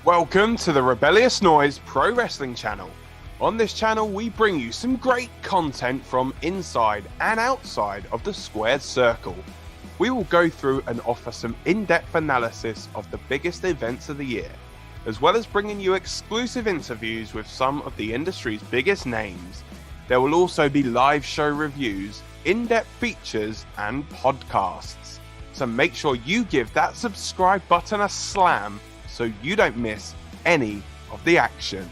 Welcome to the Rebellious Noise Pro Wrestling channel. On this channel, we bring you some great content from inside and outside of the squared circle. We will go through and offer some in-depth analysis of the biggest events of the year, as well as bringing you exclusive interviews with some of the industry's biggest names. There will also be live show reviews, in-depth features, and podcasts. So make sure you give that subscribe button a slam so you don't miss any of the action.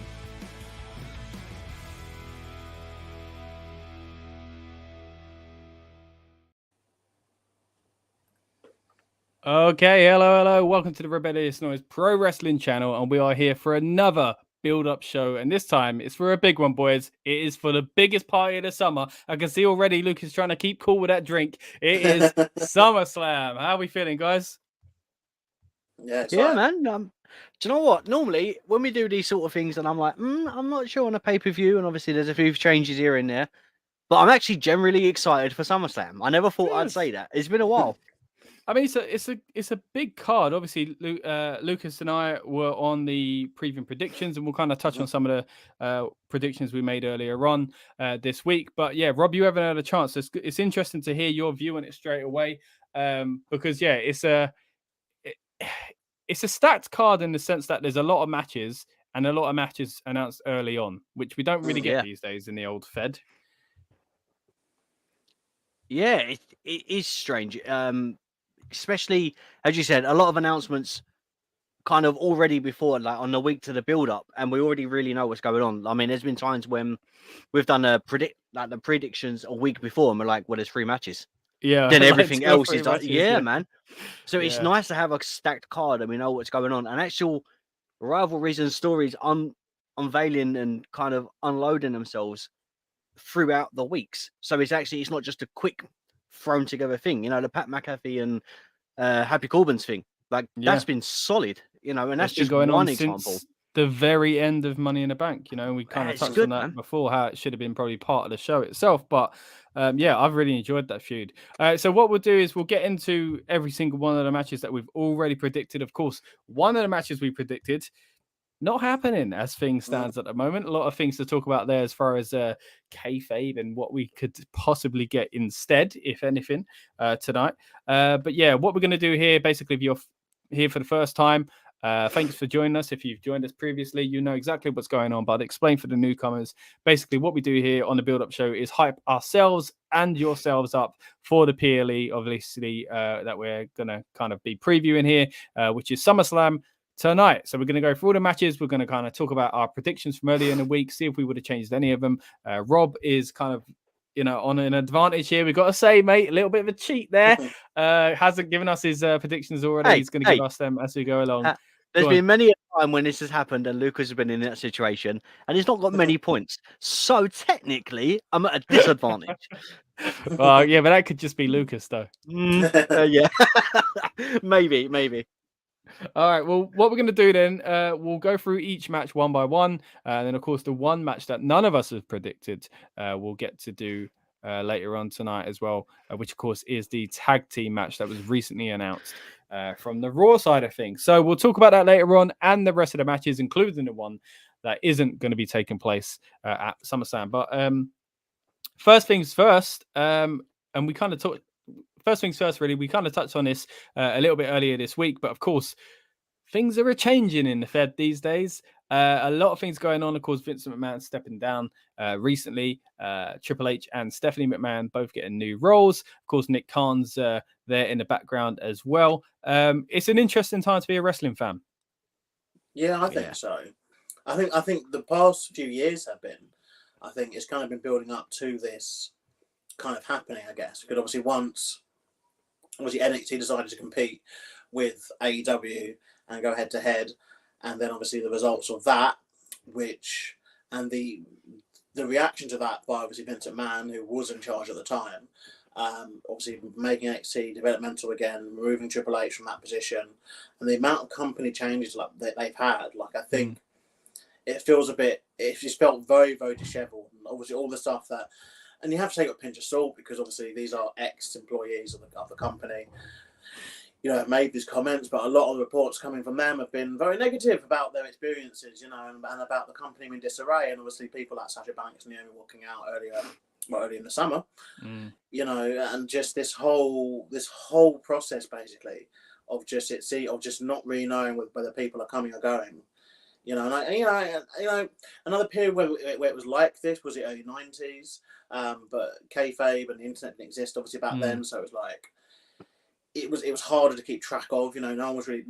Okay, hello. Welcome to the Rebellious Noise Pro Wrestling channel, and we are here for another build-up show, and this time it's for a big one, boys. It is for the biggest party of the summer. I can see already Luke is trying to keep cool with that drink. It is SummerSlam. How are we feeling, guys? Yeah, man. Do you know what? Normally, when we do these sort of things, and I'm like, I'm not sure on a pay-per-view, and obviously there's a few changes here and there, but I'm actually generally excited for SummerSlam. I never thought I'd say that. It's been a while. I mean, it's a big card. Obviously, Lucas and I were on the preview predictions, and we'll kind of touch on some of the predictions we made earlier on this week. But yeah, Rob, you haven't had a chance. It's interesting to hear your view on it straight away, because yeah, it's a stacked card in the sense that there's a lot of matches and a lot of matches announced early on, which we don't really get these days in the old Fed. Yeah, it is strange. Especially, as you said, a lot of announcements kind of already before, like on the week to the build-up, and we already really know what's going on. I mean, there's been times when we've done the predictions a week before, and we're like, well, there's 3 matches. Yeah. Then everything else is like, yeah, man. So it's nice to have a stacked card and we know what's going on. And actual rivalries and stories unveiling and kind of unloading themselves throughout the weeks. So it's not just a quick thrown together thing. You know, the Pat McAfee and Happy Corbin's thing. Like, that's been solid, you know, and that's just going one on example. Since the very end of Money in the Bank, you know, we kind of touched on that before, how it should have been probably part of the show itself. But yeah, I've really enjoyed that feud. So what we'll do is we'll get into every single one of the matches that we've already predicted. Of course, one of the matches we predicted not happening as things stands at the moment. A lot of things to talk about there as far as kayfabe and what we could possibly get instead, if anything, tonight. But yeah, what we're going to do here, basically, if you're here for the first time, thanks for joining us. If you've joined us previously, you know exactly what's going on, but I'll explain for the newcomers. Basically, what we do here on the build-up show is hype ourselves and yourselves up for the PLE, obviously, that we're going to kind of be previewing here, which is SummerSlam tonight. So we're going to go through all the matches. We're going to kind of talk about our predictions from earlier in the week, see if we would have changed any of them. Rob is kind of, you know, on an advantage here. We've got to say, mate, a little bit of a cheat there. Hasn't given us his predictions already. He's going to give us them as we go along. There's been many a time when this has happened and Lucas has been in that situation and he's not got many points. So technically, I'm at a disadvantage. Well, yeah, but that could just be Lucas, though. Yeah, maybe. All right, well, what we're going to do then, we'll go through each match one by one. And then, of course, the one match that none of us have predicted, we'll get to do later on tonight as well, which, of course, is the tag team match that was recently announced from the Raw side of things. So we'll talk about that later on and the rest of the matches, including the one that isn't going to be taking place at SummerSlam. But first things first, and we kind of talked. First things first, really, we kind of touched on this a little bit earlier this week, but of course, things are changing in the Fed these days. A lot of things going on. Of course, Vince McMahon stepping down recently. Triple H and Stephanie McMahon both getting new roles. Of course, Nick Khan's there in the background as well. It's an interesting time to be a wrestling fan. Yeah, I think so. I think the past few years have been. I think it's kind of been building up to this kind of happening, I guess. Because obviously NXT decided to compete with AEW and go head to head, and then obviously the results of that, and the reaction to that by obviously Vince McMahon, who was in charge at the time, obviously making NXT developmental again, removing Triple H from that position, and the amount of company changes like that they've had, like I think it feels it just felt very, very dishevelled. And obviously all the stuff that. And you have to take a pinch of salt because obviously these are ex-employees of the company. made these comments, but a lot of the reports coming from them have been very negative about their experiences, and about the company in disarray. And obviously, people like Sasha Banks and Naomi walking out early in the summer, and just this whole process basically of just not really knowing whether people are coming or going. Another period where it was like this was the early 90s, but kayfabe and the internet didn't exist obviously back then, so it was like it was harder to keep track of. No one was really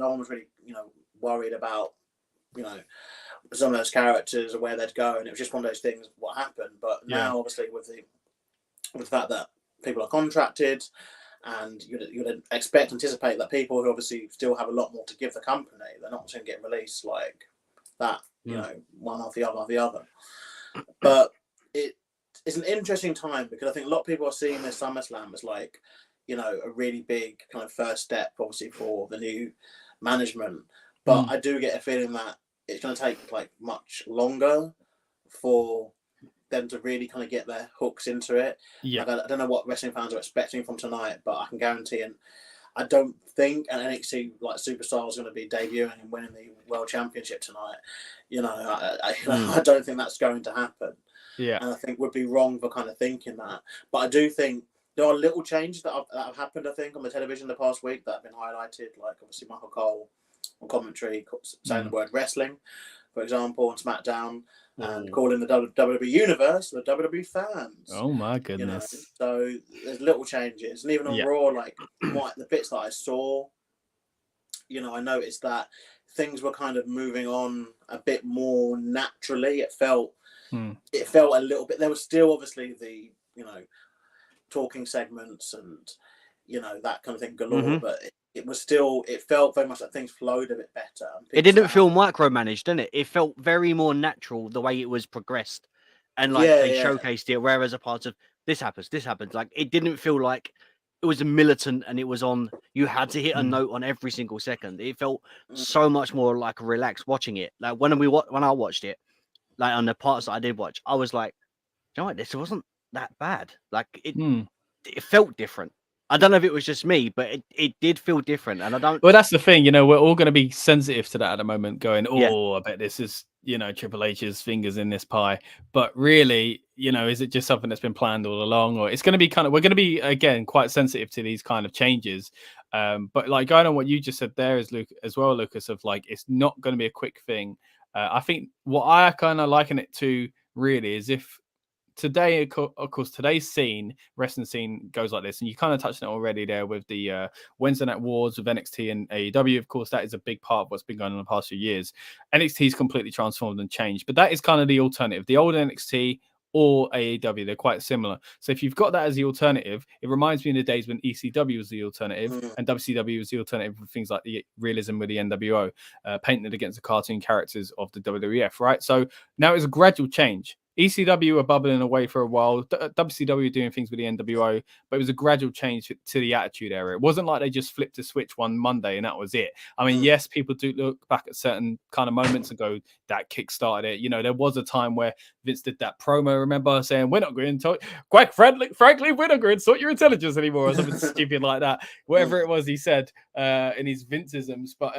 worried about some of those characters or where they'd go, and it was just one of those things. What happened? But now, obviously, with the fact that people are contracted, and you'd anticipate that people who obviously still have a lot more to give the company, they're not going to get released like that, one after the other. But it's an interesting time because I think a lot of people are seeing this SummerSlam as like, a really big kind of first step, obviously, for the new management. But I do get a feeling that it's going to take like much longer for them to really kind of get their hooks into it. Yeah. Like, I don't know what wrestling fans are expecting from tonight, but I can guarantee, and I don't think an NXT like superstar is going to be debuting and winning the World Championship tonight. I don't think that's going to happen. Yeah, and I think would be wrong for kind of thinking that. But I do think there are little changes that have happened, I think, on the television the past week that have been highlighted, like obviously Michael Cole on commentary saying the word wrestling, for example, on SmackDown, and calling the WWE Universe the WWE fans. Oh my goodness. So there's little changes. And even on Raw, like the bits that I saw, I noticed that things were kind of moving on a bit more naturally. It felt a little bit, there was still obviously the, talking segments and that kind of thing galore, but it felt very much like things flowed a bit better. It didn't feel micromanaged, didn't it? It felt very more natural the way it was progressed, and they showcased it. Whereas a part of this happens, like it didn't feel like it was militant and it was on. You had to hit a note on every single second. It felt so much more like relaxed watching it. Like when I watched it, like on the parts that I did watch, I was like, you know what, this wasn't that bad. Like it felt different. I don't know if it was just me, but it did feel different. And I don't. Well, that's the thing, we're all going to be sensitive to that at the moment, going, I bet this is, Triple H's fingers in this pie. But really, is it just something that's been planned all along? Or it's going to be we're going to be, again, quite sensitive to these kind of changes. But like going on what you just said there is Lucas, of like, it's not going to be a quick thing. I think what I kind of liken it to really is if today, of course, today's wrestling scene goes like this, and you kind of touched on it already there with the Wednesday Night Wars with NXT and AEW. Of course, that is a big part of what's been going on in the past few years. NXT's completely transformed and changed, but that is kind of the alternative. The old NXT or AEW, they're quite similar. So if you've got that as the alternative, it reminds me of the days when ECW was the alternative and WCW was the alternative for things like the realism with the NWO, painted against the cartoon characters of the WWF, right? So now it's a gradual change. ECW were bubbling away for a while. WCW doing things with the NWO, but it was a gradual change to the Attitude Era. It wasn't like they just flipped a switch one Monday and that was it. I mean, yes, people do look back at certain kind of moments and go, that kick-started it. There was a time where Vince did that promo, remember, saying, we're not going to talk, quite frankly, we're not going to sort your intelligence anymore, or something stupid like that. Whatever it was he said in his Vinceisms. But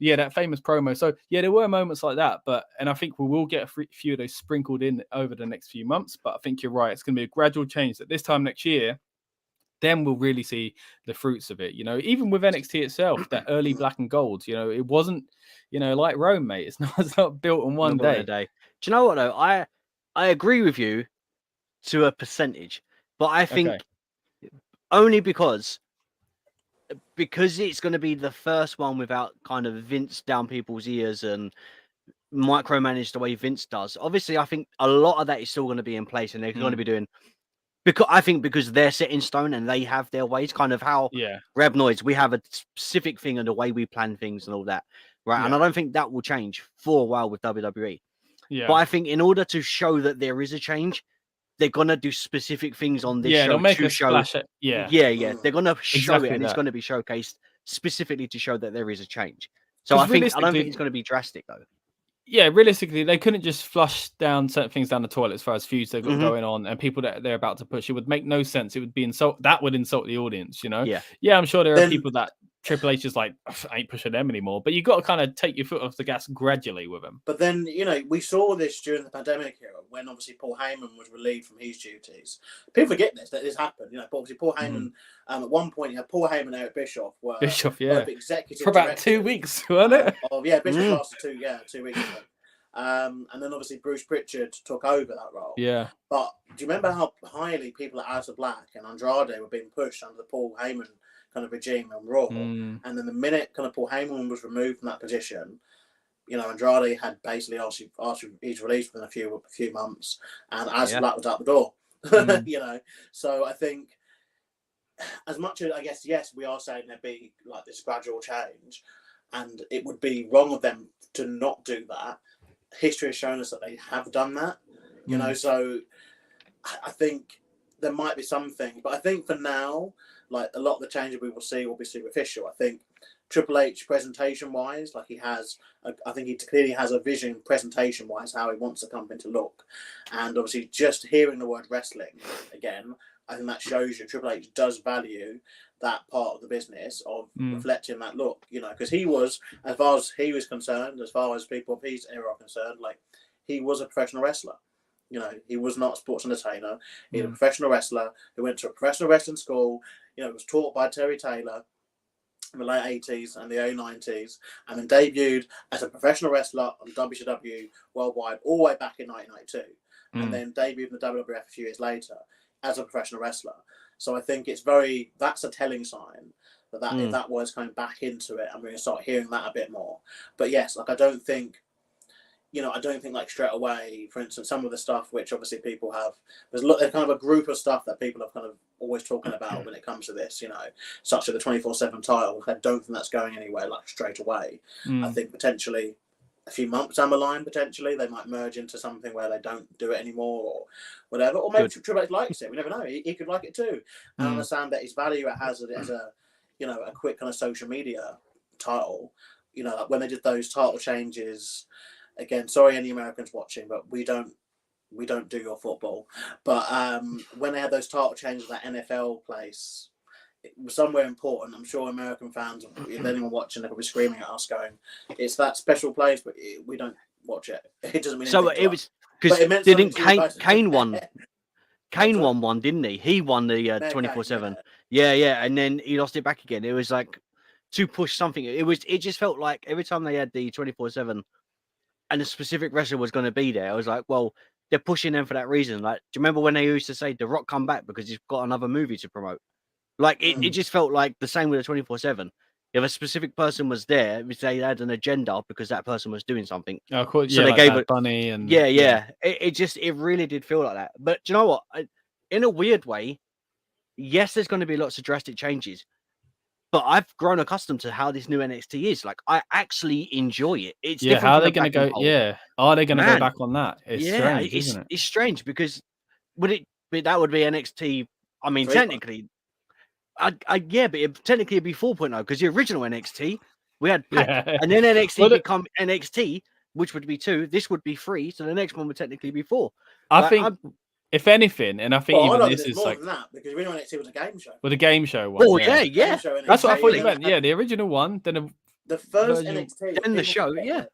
that famous promo. So there were moments like that, and I think we will get a few of those sprinkled in over the next few months. But I think you're right; it's going to be a gradual change. That this time next year, then we'll really see the fruits of it. Even with NXT itself, that early black and gold. It wasn't, like Rome, mate. It's not built on one day. Do you know what though? I agree with you to a percentage, but I think only because it's going to be the first one without kind of Vince down people's ears and micromanage the way Vince does. Obviously, I think a lot of that is still going to be in place, and they're going to be doing because they're set in stone and they have their ways. Kind of how Reb Noise, we have a specific thing and the way we plan things and all that, right? Yeah. And I don't think that will change for a while with WWE. Yeah. But I think in order to show that there is a change, they're gonna do specific things on this show they'll make to a show. Splash it. They're gonna show it, and it's gonna be showcased specifically to show that there is a change. So I don't think it's gonna be drastic though. Yeah, realistically, they couldn't just flush down certain things down the toilet as far as feuds they've got going on and people that they're about to push. It would make no sense. It would be that would insult the audience, Yeah, I'm sure there are people that Triple H is like, I ain't pushing them anymore. But you got to kind of take your foot off the gas gradually with him. But then, we saw this during the pandemic era when obviously Paul Heyman was relieved from his duties. People forget that this happened. But obviously Paul Heyman, at one point, you had Paul Heyman and Eric Bischoff were executive for about 2 weeks, wasn't it? Bischoff lasted 2 weeks. And then obviously Bruce Pritchard took over that role. Yeah. But do you remember how highly people at House of Black and Andrade were being pushed under the Paul Heyman kind of regime on Raw? And then the minute kind of Paul Heyman was removed from that position, Andrade had basically asked his release within a few months, and as Black was out the door. So I think, as much as I guess, yes, we are saying there'd be like this gradual change, and it would be wrong of them to not do that. History has shown us that they have done that, so I think there might be some things, but I think for now, like a lot of the changes we will see will be superficial. I think Triple H presentation wise, like I think he clearly has a vision presentation wise how he wants the company to look, and obviously just hearing the word wrestling again, I think that shows you Triple H does value that part of the business of reflecting that look, because he was, as far as he was concerned, as far as people of his era are concerned, like he was a professional wrestler. He was not a sports entertainer. He was a professional wrestler who went to a professional wrestling school, was taught by Terry Taylor in the late 80s and the early 90s, and then debuted as a professional wrestler on WCW Worldwide all the way back in 1992, and then debuted in the WWF a few years later as a professional wrestler. So I think that's a telling sign that if that word's coming back into it, I'm going to start hearing that a bit more. But yes, like I don't think like straight away, for instance, some of the stuff which obviously people have, there's kind of a group of stuff that people are kind of always talking about when it comes to this, such as the 24/7 title. I don't think that's going anywhere like straight away. I think potentially a few months down the line, potentially they might merge into something where they don't do it anymore or whatever. Or maybe Triple H likes it. We never know. He could like it too. And I understand that his value it has as a quick kind of social media title. Like when they did those title changes. Again, sorry any Americans watching, but we don't do your football. But when they had those title changes at that NFL place, it was somewhere important. I'm sure American fans, if anyone watching, they're probably screaming at us, going, "It's that special place," but we don't watch it. It doesn't mean so. It was because didn't Kane won? Kane won one, didn't he? He won the 24/7. Yeah, and then he lost it back again. It was like to push something. It just felt like every time they had the 24/7. And a specific wrestler was going to be there. I was like, well, they're pushing them for that reason. Like, do you remember when they used to say The Rock come back because he's got another movie to promote? Like, it just felt like the same with the 24/7. If a specific person was there, they had an agenda because that person was doing something. Oh, cool. So they gave it funny and It really did feel like that. But do you know what? In a weird way, yes, there's going to be lots of drastic changes. But I've grown accustomed to how this new NXT is. Like, I actually enjoy it. It's how are they going to go? Yeah, are they going to go back on that? It's strange, isn't it? It's strange because that would be NXT. I mean, technically, but technically it'd be 4.0 because the original NXT we had Pac, and then NXT become NXT, which would be 2. This would be 3, so the next one would technically be 4. I think. If anything, and I think even this is more like than that because we know NXT was a game show. With a game show one. Oh yeah. That's what I thought you meant. Yeah, the original one, then the first NXT, then the show. Yeah.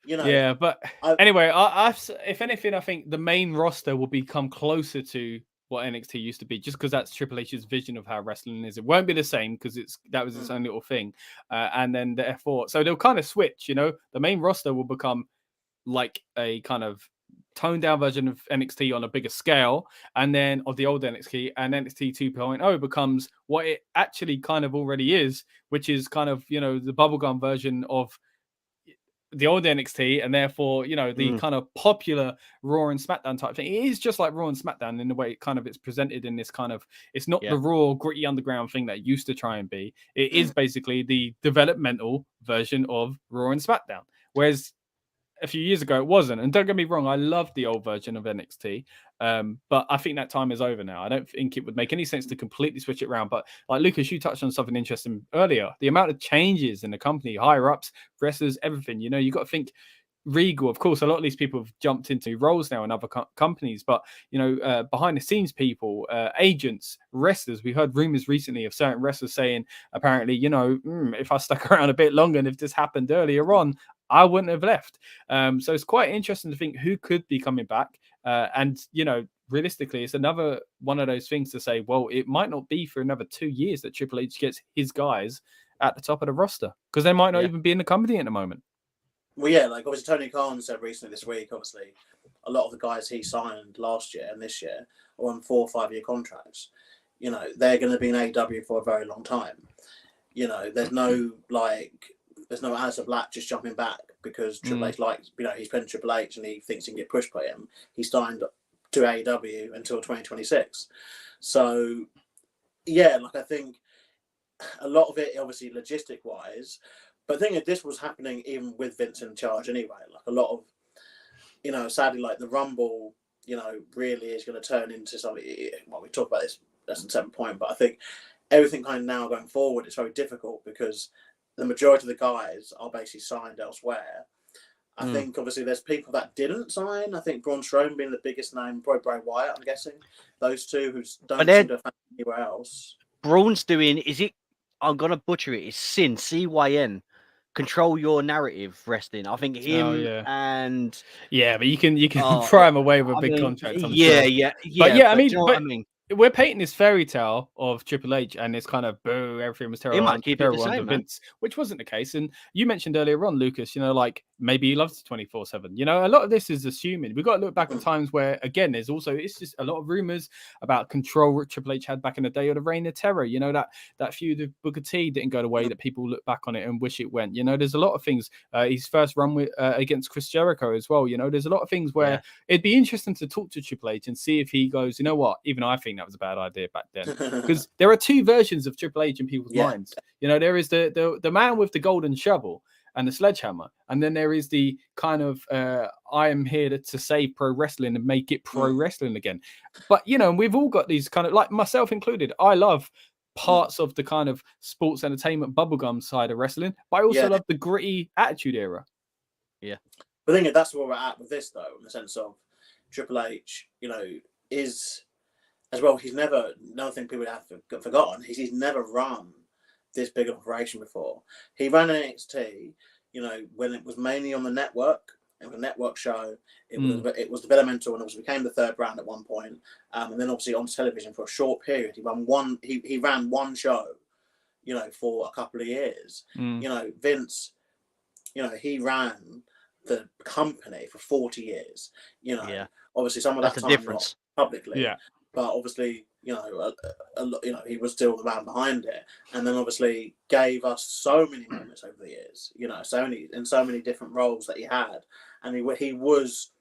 Yeah, but anyway, I if anything, I think the main roster will become closer to what NXT used to be, just because that's Triple H's vision of how wrestling is. It won't be the same because that was its own little thing, and then therefore, so they'll kind of switch. The main roster will become like a kind of toned down version of NXT on a bigger scale, and then of the old NXT, and NXT 2.0 becomes what it actually kind of already is, which is kind of the bubblegum version of the old NXT, and therefore the kind of popular Raw and SmackDown type thing. It is just like Raw and SmackDown in the way it's presented in this kind of, it's not the raw gritty underground thing that it used to try and be. It is basically the developmental version of Raw and SmackDown, whereas a few years ago it wasn't. And don't get me wrong, I loved the old version of NXT, but I think that time is over now. I don't think it would make any sense to completely switch it around. But like Lucas, you touched on something interesting earlier, the amount of changes in the company, higher ups, wrestlers, everything. You got to think Regal, of course, a lot of these people have jumped into roles now in other companies, but behind the scenes people, agents, wrestlers. We heard rumors recently of certain wrestlers saying, apparently, if I stuck around a bit longer and if this happened earlier on, I wouldn't have left. So it's quite interesting to think who could be coming back. And realistically, it's another one of those things to say, well, it might not be for another 2 years that Triple H gets his guys at the top of the roster, because they might not even be in the company at the moment. Well, yeah, like obviously Tony Khan said recently this week, obviously a lot of the guys he signed last year and this year are on 4 or 5 year contracts. They're going to be in AEW for a very long time. There's no Aleister Black just jumping back because Triple H likes, he's playing Triple H and he thinks he can get pushed by him. He signed to AEW until 2026. So, yeah, I think a lot of it, obviously logistic wise. But I think this was happening even with Vince in charge anyway. A lot of, sadly, the Rumble, really is going to turn into something. Well, we talk about this less than 7 point, but I think everything kind of now going forward is very difficult because the majority of the guys are basically signed elsewhere. I think obviously there's people that didn't sign. I think Braun Strowman being the biggest name, probably Bray Wyatt, I'm guessing. Those two who don't seem to have found anywhere else. Braun's doing, I'm going to butcher it, it's Sin, CYN. Control Your Narrative wrestling. I think him and but you can throw him away with a big contract. I'm sure. But I mean, we're painting this fairy tale of Triple H, and it's kind of boo, everything was terrible. He might keep it the same, Vince, which wasn't the case. And you mentioned earlier on, Lucas, maybe he loves 24/7. A lot of this is assuming. We've got to look back at times where, again, it's just a lot of rumors about control Triple H had back in the day of the Reign of Terror. That feud with Booker T didn't go the way that people look back on it and wish it went. There's a lot of things. His first run with against Chris Jericho as well. There's a lot of things where it'd be interesting to talk to Triple H and see if he goes, you know what, even I think that was a bad idea back then. Because there are two versions of Triple H in people's minds. There is the man with the golden shovel and the sledgehammer, and then there is the kind of I am here to save pro wrestling and make it pro wrestling again. But we've all got these kind of, like myself included, I love parts of the kind of sports entertainment bubblegum side of wrestling, but I also love the gritty attitude era. I think that's where we're at with this, though, in the sense of Triple H, is as well. He's never, another thing people have forgotten, he's never run this big operation before. He ran NXT, when it was mainly on the network. It was a network show. It was developmental, and it became the third brand at one point. And then obviously on television for a short period. He ran one show, for a couple of years. Vince, he ran the company for 40 years. Obviously some of that That's time a difference publicly. But obviously, he was still the man behind it, and then obviously gave us so many moments over the years. So many different roles that he had, and he was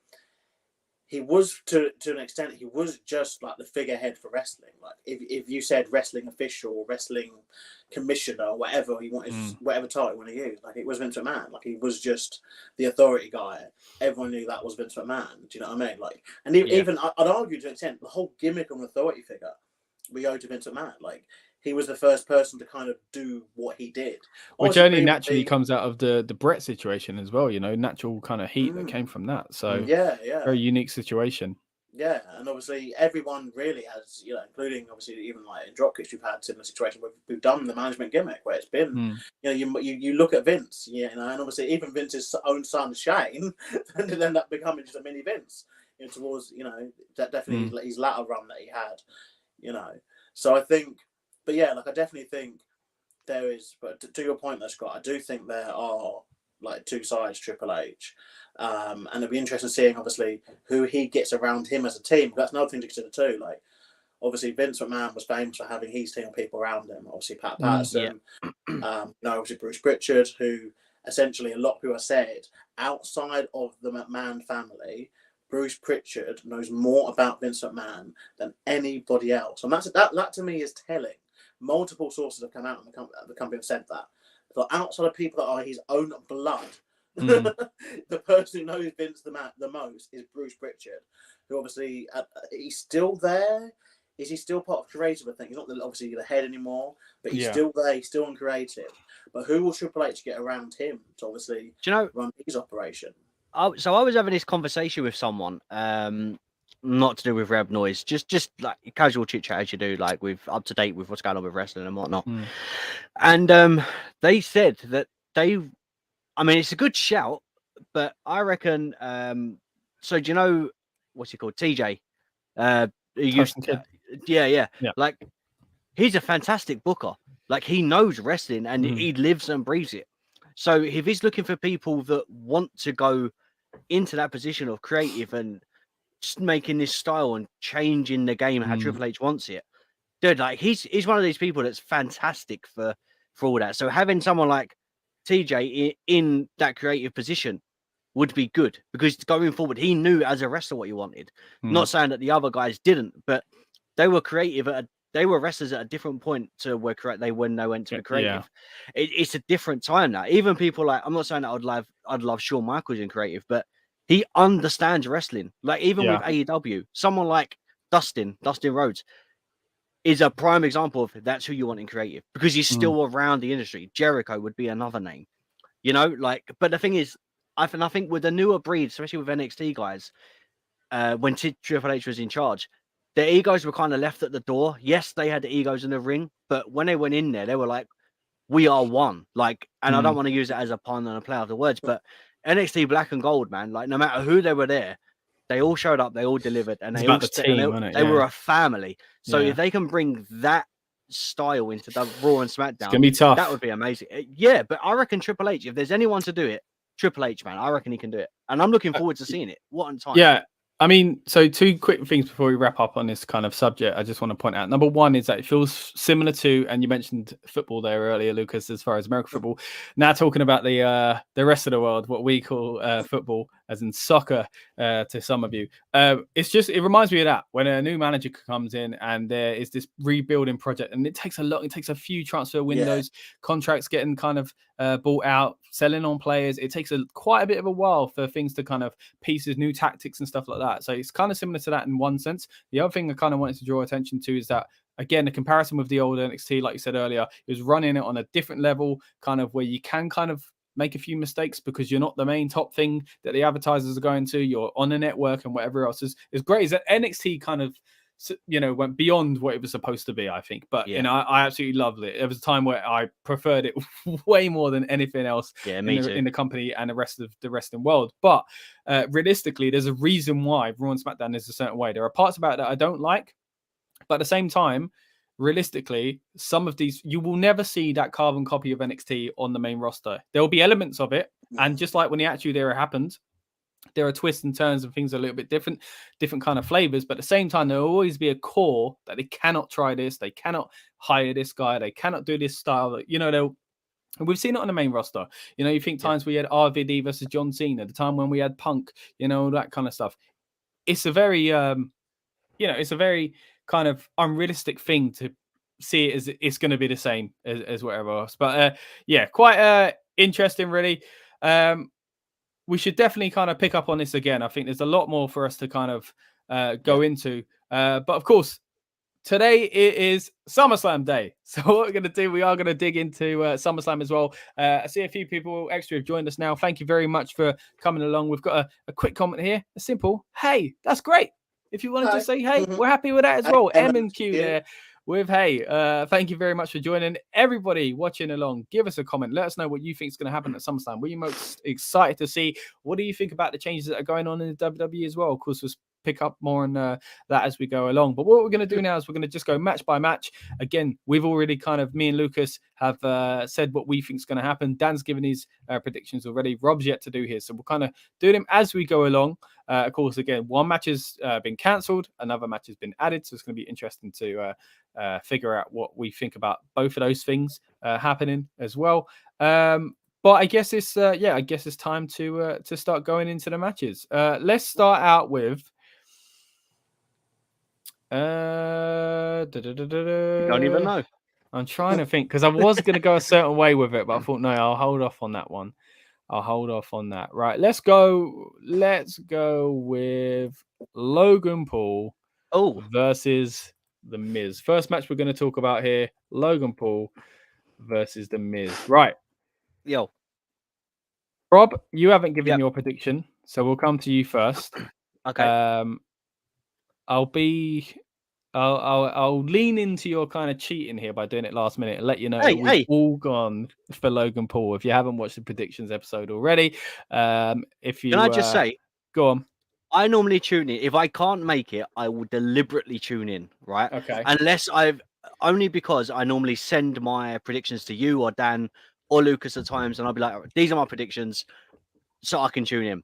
to an extent, he was just like the figurehead for wrestling. Like if you said wrestling official or wrestling commissioner or whatever you wanted, whatever title you want to use, like it was Vince McMahon. Like he was just the authority guy. Everyone knew that was Vince McMahon. Do you know what I mean? Like, and even I'd argue to an extent, the whole gimmick of an authority figure we owe to Vince McMahon. Like he was the first person to kind of do what he did, which only naturally comes out of the Brett situation as well. Natural kind of heat that came from that. So very unique situation. Yeah, and obviously everyone really has, including obviously even like in Dropkicks, we've had similar situation where we've done the management gimmick where it's been, you look at Vince, and obviously even Vince's own son Shane ended up becoming just a mini Vince, towards that definitely his latter run that he had, So I think, but yeah, like I definitely think there is. But to your point, though, Scott, I do think there are like two sides Triple H. And it'll be interesting seeing, obviously, who he gets around him as a team. That's another thing to consider too. Like, obviously, Vince McMahon was famous for having his team of people around him. Obviously, Pat Patterson, obviously Bruce Pritchard, who essentially a lot of people have said outside of the McMahon family, Bruce Pritchard knows more about Vince McMahon than anybody else, and that to me is telling. Multiple sources have come out, and the company have said that. But outside of people that are his own blood. The person who knows Vince the most is Bruce Pritchard, who obviously he's still there. Is he still part of creative? I think he's not obviously the head anymore, but he's still there. He's still on creative. But who will Triple H get around him to obviously run his operation? So I was having this conversation with someone, not to do with Reb Noise, just like casual chit chat as you do, like with up to date with what's going on with wrestling and whatnot. And they said that I mean, it's a good shout, but I reckon. So do you know what's he called? TJ. Yeah. Like, he's a fantastic booker. Like, he knows wrestling and he lives and breathes it. So if he's looking for people that want to go into that position of creative and just making this style and changing the game how Triple H wants it, dude, like he's one of these people that's fantastic for all that. So having someone like TJ in that creative position would be good, because going forward, he knew as a wrestler what he wanted. Not saying that the other guys didn't, but they were creative. They were wrestlers at a different point to where when they went to the creative. It's a different time now. Even people like, I'm not saying that I'd love Shawn Michaels in creative, but he understands wrestling. Like, even with AEW, someone like Dustin Rhodes is a prime example of that's who you want in creative, because he's still around the industry. Jericho would be another name, you know, like, but the thing is, I think with the newer breed, especially with NXT guys, when Triple H was in charge, their egos were kind of left at the door. Yes, they had the egos in the ring, but when they went in there, they were like, we are one. Like, and I don't want to use it as a pun and a play of the words, but NXT Black and Gold, man, like, no matter who they were there, they all showed up, they all delivered, and they were a family. So if they can bring that style into the Raw and SmackDown, it's gonna be tough. That would be amazing. Yeah, but I reckon Triple H, if there's anyone to do it, Triple H, man, I reckon he can do it, and I'm looking forward to seeing it. What a time! Yeah, I mean, so two quick things before we wrap up on this kind of subject. I just want to point out. Number one is that it feels similar to, and you mentioned football there earlier, Lucas, as far as American football. Now talking about the rest of the world, what we call football, as in soccer, to some of you. It reminds me of that when a new manager comes in and there is this rebuilding project, and it takes a few transfer windows, contracts getting kind of bought out, selling on players. It takes quite a bit of a while for things to kind of pieces, new tactics and stuff like that. So it's kind of similar to that in one sense. The other thing I kind of wanted to draw attention to is that, again, the comparison with the old NXT, like you said earlier, is running it on a different level, kind of where you can kind of make a few mistakes because you're not the main top thing that the advertisers are going to. You're on a network and whatever else is great. Is that NXT kind of, you know, went beyond what it was supposed to be, I think. But you know, I absolutely loved it. There was a time where I preferred it way more than anything else in the company and the rest of the wrestling world. But realistically, there's a reason why Raw and SmackDown is a certain way. There are parts about it that I don't like, but at the same time, realistically, some of these, you will never see that carbon copy of NXT on the main roster. There will be elements of it, and just like when the Attitude Era happened, there are twists and turns and things a little bit different kind of flavors, but at the same time, there will always be a core that they cannot try this, they cannot hire this guy, they cannot do this style. You know, and we've seen it on the main roster. You know, you think times we had RVD versus John Cena, the time when we had Punk, you know, that kind of stuff. It's a very, it's a very kind of unrealistic thing to see it as it's going to be the same as whatever else. But quite interesting, really. We should definitely kind of pick up on this again. I think there's a lot more for us to kind of go into. But of course, today it is SummerSlam day. So what we're going to do, we are going to dig into SummerSlam as well. I see a few people extra have joined us now. Thank you very much for coming along. We've got a quick comment here. A simple, hey, that's great. If you wanted to say, hey, we're happy with that as well. M and Q there. With hey, thank you very much for joining. Everybody watching along, give us a comment. Let us know what you think is going to happen at SummerSlam. What are you most excited to see? What do you think about the changes that are going on in the WWE as well? Of course, we'll pick up more on that as we go along. But what we're going to do now is we're going to just go match by match. Again, we've already kind of, me and Lucas have said what we think is going to happen. Dan's given his predictions already. Rob's yet to do his. So we'll kind of do them as we go along. Of course, again, one match has been cancelled. Another match has been added. So it's going to be interesting to figure out what we think about both of those things happening as well. But I guess it's time to start going into the matches. Let's start out with don't even know. I'm trying to think because I was going to go a certain way with it, but I thought no, I'll hold off on that one. I'll hold off on that. Right, let's go with Logan Paul versus The Miz. First match we're going to talk about here, Logan Paul versus The Miz. Right. Yo. Rob, you haven't given your prediction, So we'll come to you first. Okay. I'll lean into your kind of cheating here by doing it last minute and let you know we've all gone for Logan Paul. If you haven't watched the predictions episode already, if you can I just say, go on. I normally tune in. If I can't make it, I will deliberately tune in, right? Okay. Unless only because I normally send my predictions to you or Dan or Lucas at times, and I'll be like, these are my predictions, so I can tune in.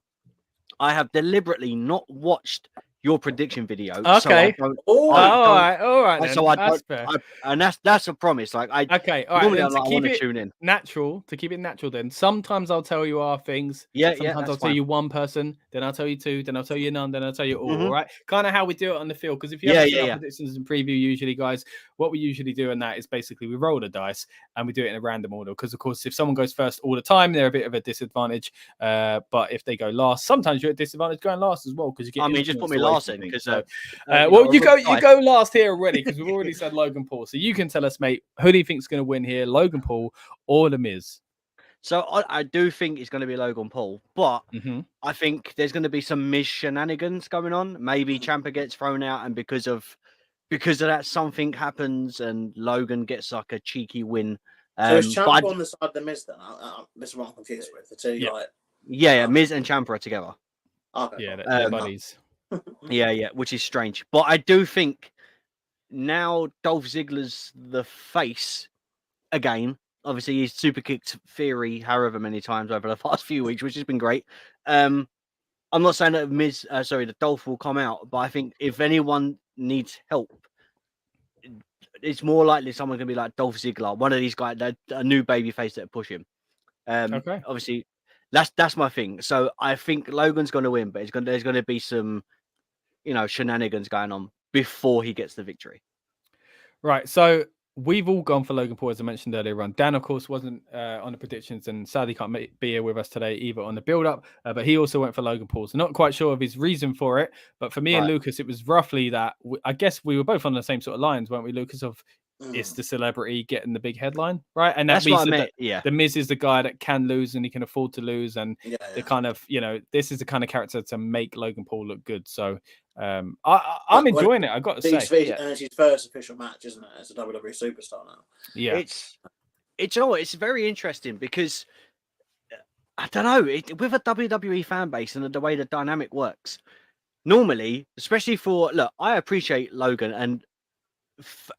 I have deliberately not watched your prediction video. Okay. So all right. Then. So That's fair. And that's a promise. Like okay, all right. Normally, I want to tune in. To keep it natural. Then sometimes I'll tell you our things. Sometimes I'll tell you one person. Then I'll tell you two. Then I'll tell you none. Then I'll tell you all. All right. Kind of how we do it on the field. Because if you have our predictions and preview, usually, guys, what we usually do in that is basically we roll the dice and we do it in a random order. Because of course, if someone goes first all the time, they're a bit of a disadvantage. But if they go last, sometimes you're at a disadvantage going last as well because you get. I mean, just put me last in because. Well, you go last here already because we've already said Logan Paul. So you can tell us, mate, who do you think's going to win here, Logan Paul or The Miz? So I do think it's going to be Logan Paul, but I think there's going to be some Miz shenanigans going on. Maybe Ciampa gets thrown out, and because of that, something happens, and Logan gets like a cheeky win. So is Ciampa on the side of The Miz then? This is what I'm confused with. The two, Miz and Ciampa are together. Okay, yeah, they're buddies. Yeah, which is strange. But I do think now Dolph Ziggler's the face again. Obviously, he's super kicked Theory however many times over the past few weeks, which has been great. I'm not saying that that Dolph will come out, but I think if anyone needs help, it's more likely someone can be like Dolph Ziggler, one of these guys, a new baby face that push him. Okay. Obviously, that's my thing. So I think Logan's going to win, but there's going to be some, shenanigans going on before he gets the victory. Right. So we've all gone for Logan Paul, as I mentioned earlier on. Dan, of course, wasn't on the predictions and sadly can't be here with us today either on the build-up, but he also went for Logan Paul. So not quite sure of his reason for it, but for me and Lucas, it was roughly that. I guess we were both on the same sort of lines, weren't we, Lucas, of it's the celebrity getting the big headline, right? And that's what I meant. The Miz is the guy that can lose and he can afford to lose, and the kind of, this is the kind of character to make Logan Paul look good. So I'm enjoying it. I got to say, and it's his first official match, isn't it? As a WWE superstar now. Yeah, it's very interesting because I don't know, with a WWE fan base and the way the dynamic works. Normally, especially I appreciate Logan and.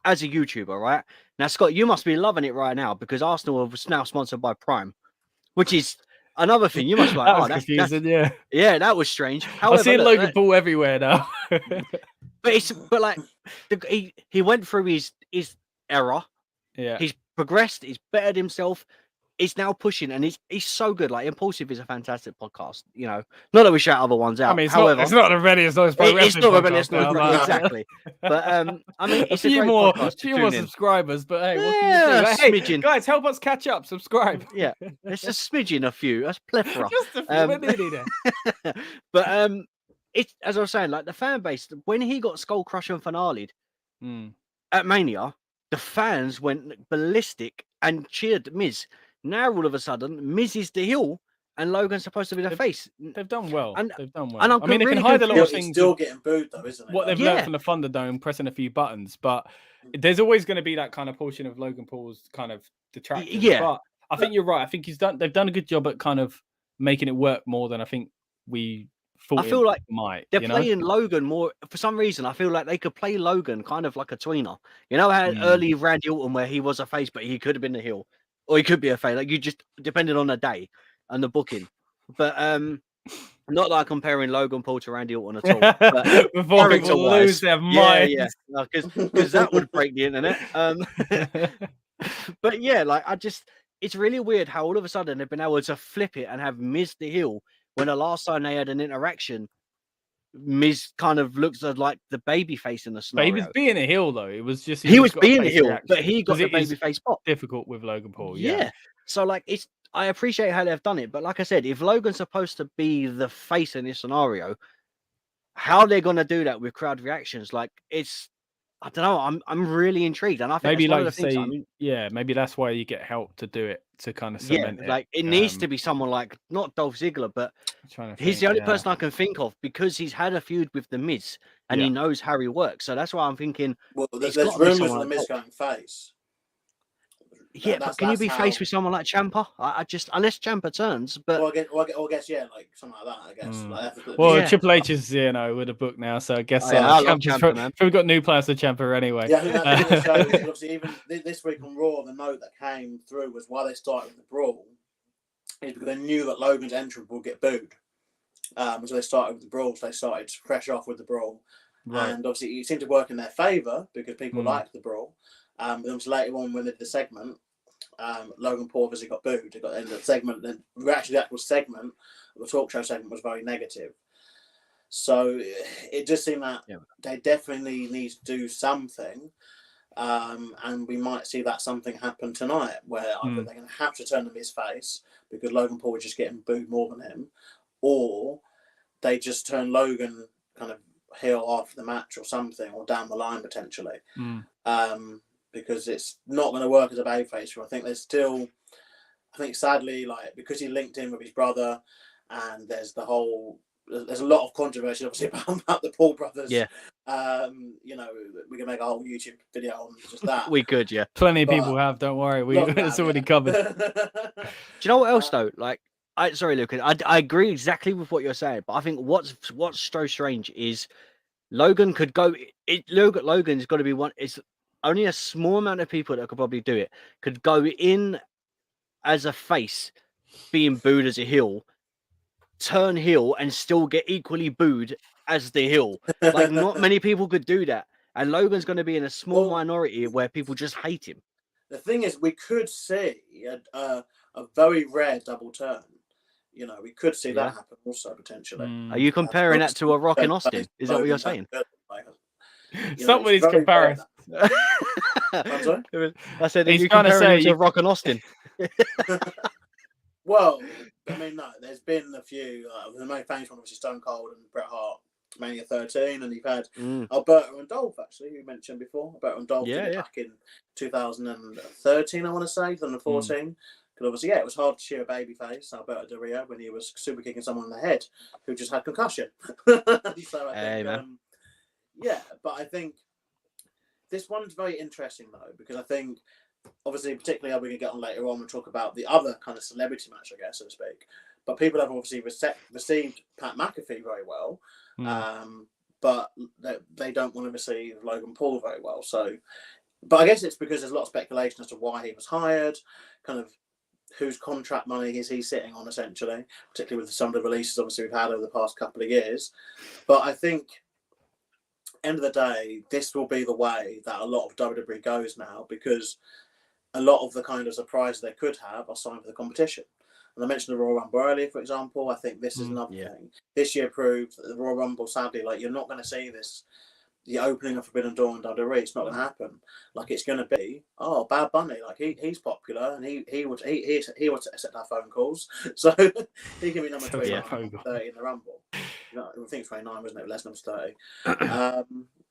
As a YouTuber, right? Now, Scott, you must be loving it right now because Arsenal was now sponsored by Prime, which is another thing. You must be like, that's confusing, yeah. Yeah, that was strange. However, I see Logan Paul everywhere now. but he went through his error. Yeah. He's progressed, he's bettered himself. He's now pushing, and he's so good. Like Impulsive is a fantastic podcast. Not that we shout other ones out. I mean, it's not Rebellious Noise. It's not Rebellious Noise, exactly. But I mean, it's a few more subscribers. But hey, what can you do? Hey, guys, help us catch up. Subscribe. Yeah, it's a smidgen, a few. That's plethora. Just a few. But it's as I was saying, like the fan base when he got Skull Crusher and finale'd at Mania, the fans went ballistic and cheered Miz. Now all of a sudden, Miz is the heel, and Logan's supposed to be the face. They've done well. They've done well. And I mean, they can hide a lot of things. He's still getting booed, though, isn't it? What they've learned from the Thunderdome, pressing a few buttons, but there's always going to be that kind of portion of Logan Paul's kind of detractors. Yeah, but I think you're right. I think they've done a good job at kind of making it work more than I think we thought. I feel like they're playing Logan more for some reason. I feel like they could play Logan kind of like a tweener. You know how early Randy Orton where he was a face, but he could have been the heel. Or he could be a face, like you just depending on the day and the booking. But not like comparing Logan Paul to Randy Orton at all. But before people lose their minds, because that would break the internet. But yeah, like it's really weird how all of a sudden they've been able to flip it and have Miz the heel when the last time they had an interaction. Miz kind of looks like the baby face in the scenario. But he was being a heel though. It was just he was being a heel, but he got the baby face spot. Difficult with Logan Paul. Yeah. So like I appreciate how they've done it, but like I said, if Logan's supposed to be the face in this scenario, how they're gonna do that with crowd reactions? Like I don't know. I'm really intrigued, and I think maybe like you say, maybe that's why you get help to do it to kind of cement like it needs to be someone like not Dolph Ziggler, but he's the only person I can think of because he's had a feud with the Miz and he knows how he works. So that's why I'm thinking. Well, there's rumours of the Miz going face. Yeah, but can you be faced with someone like Ciampa? I just unless Ciampa turns, but I guess like something like that. I guess. Well, Triple H is with a book now, so I guess I love Ciampa, man. We've got new plans for Ciampa anyway. Yeah, I think that shows. Obviously, even this week on Raw, the note that came through was why they started with the brawl is because they knew that Logan's entrance would get booed. So they started with the brawl. So they started fresh off with the brawl, and obviously it seemed to work in their favour because people liked the brawl. Then later on when they did the segment, Logan Paul obviously got booed. It got ended the segment. Then actually the actual segment, the talk show segment, was very negative. So it just seemed that they definitely need to do something, and we might see that something happen tonight, where either they're going to have to turn them his face because Logan Paul is just getting booed more than him, or they just turn Logan kind of heel after the match or something, or down the line potentially. Because it's not going to work as a babyface. I think sadly, like because he linked in with his brother, and there's a lot of controversy obviously about the Paul brothers. Yeah. We can make a whole YouTube video on just that. We could, yeah. Plenty of people have. Don't worry, it's already covered. Do you know what else though? Like, sorry, Lucas. I agree exactly with what you're saying, but I think what's so strange is Logan could go. Logan's got to be one. It's only a small amount of people that could probably do it. Could go in as a face, being booed as a heel, turn heel, and still get equally booed as the heel. Like, not many people could do that. And Logan's going to be in a small minority where people just hate him. The thing is, we could see a very rare double turn. We could see that happen also potentially. Are you comparing that to a Rock in Austin? Is that what you're saying? Somebody's comparing. I'm sorry? I said, he's trying to say to Rock and Austin. Well, I mean, no, there's been a few. The most famous one was Stone Cold and Bret Hart, Mania 13, and you've had Alberto and Dolph, actually, who you mentioned before. Alberto and Dolph back in 2013, I want to say, 2014. Because obviously, it was hard to cheer a babyface, Alberto Del Rio, when he was super kicking someone in the head who just had concussion. So I think, but I think this one's very interesting though, because I think obviously, particularly we're going to get on later on and talk about the other kind of celebrity match, I guess, so to speak. But people have obviously received Pat McAfee very well, but they don't want to receive Logan Paul very well. So, but I guess it's because there's a lot of speculation as to why he was hired, kind of whose contract money is he sitting on, essentially, particularly with some of the releases obviously we've had over the past couple of years. But I think, end of the day, this will be the way that a lot of WWE goes now, because a lot of the kind of surprises they could have are signed for the competition. And I mentioned the Royal Rumble earlier, for example. I think this is another thing. This year proved that the Royal Rumble, sadly, like, you're not going to see this, the opening of Forbidden Door in WWE. It's not going to happen. Like, it's going to be, Bad Bunny, like he's popular, and he would accept our phone calls, so he can be number 29, 30 in the Rumble. I think it's 29, wasn't it? Lesnar was 30.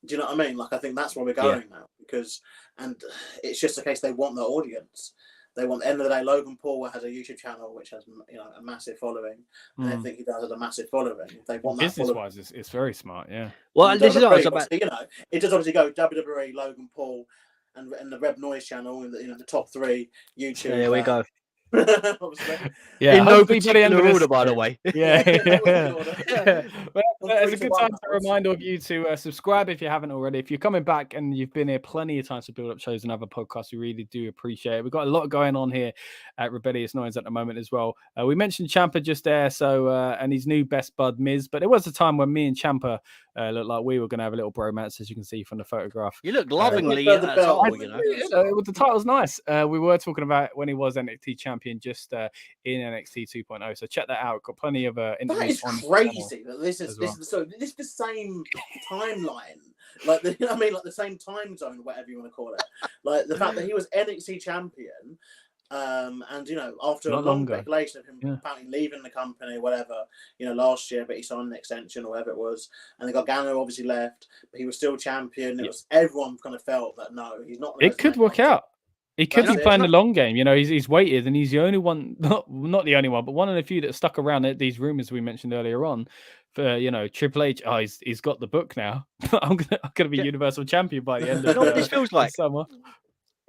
Do you know what I mean? Like, I think that's where we're going now, and it's just a case they want the audience. They want, at the end of the day, Logan Paul has a YouTube channel which has a massive following, and I think he does have a massive following. If they want that business-wise, it's very smart, yeah. Well, this is what I was about. It does obviously go WWE, Logan Paul, and the Rebellious Noise channel, and the top 3 YouTube. There we go. Obviously. In no particular order, by the way. Yeah. Well, it's a good time to remind all of you to subscribe if you haven't already. If you're coming back and you've been here plenty of times to build up shows and other podcasts, we really do appreciate it. We've got a lot going on here at Rebellious Noise at the moment as well. We mentioned Ciampa just there, so and his new best bud Miz, but there was a time when me and Ciampa looked like we were going to have a little bromance, as you can see from the photograph. You look lovingly at that title, the title's nice. We were talking about when he was NXT champion just in NXT 2.0, so check that out. Got plenty of interviews. That is crazy that this is the same timeline, like the same time zone, whatever you want to call it. Like the fact that he was NXT champion. And after a long speculation of him apparently leaving the company, whatever, last year, but he signed an extension or whatever it was, and they got Gargano obviously left, but he was still champion. It was everyone kind of felt that no, he's not. It could work out. He could That's be it. playing the long game. You know, he's waited, and he's the only one, not the only one, but one of the few that stuck around at these rumors we mentioned earlier on. For Triple H, he's got the book now. I'm gonna be Universal Champion by the end of. You know what this feels like? Summer.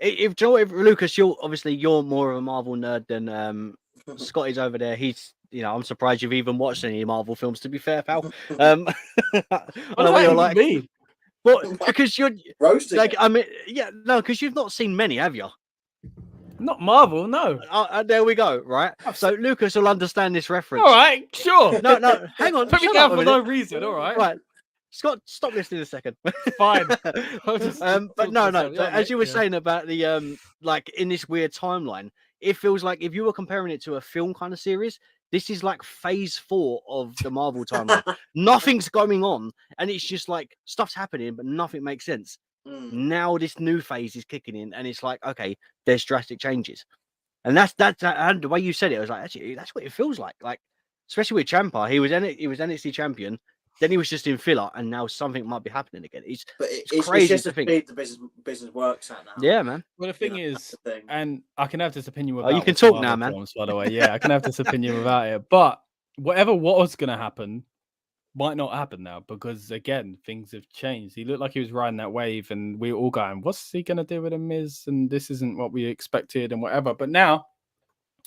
If Lucas, you're more of a Marvel nerd than Scotty's over there. He's, I'm surprised you've even watched any Marvel films. To be fair, pal. I know what you're like. Me? But because you're roasting, like, because you've not seen many, have you? Not Marvel, no. There we go. Right. So Lucas will understand this reference. All right, sure. No, hang on. Put me down for no reason. All right. Right. Scott, stop listening a second. Fine. But no. As you were saying about the like in this weird timeline, it feels like if you were comparing it to a film kind of series, this is like phase 4 of the Marvel timeline. Nothing's going on, and it's just like stuff's happening, but nothing makes sense. Now this new phase is kicking in, and it's like, okay, there's drastic changes, and that's and the way you said it, I was like, actually, that's what it feels like. Like, especially with Ciampa, he was NXT champion. Then he was just in filler, and now something might be happening again. It's crazy. It's just the speed the business works at now. Yeah, man. Well, the thing is, and I can have this opinion Oh, without. you can talk now, man. By the way, yeah, I can have this opinion without it. But whatever was going to happen might not happen now because again, things have changed. He looked like he was riding that wave, and we were all going, "What's he going to do with a Miz?" And this isn't what we expected, and whatever. But now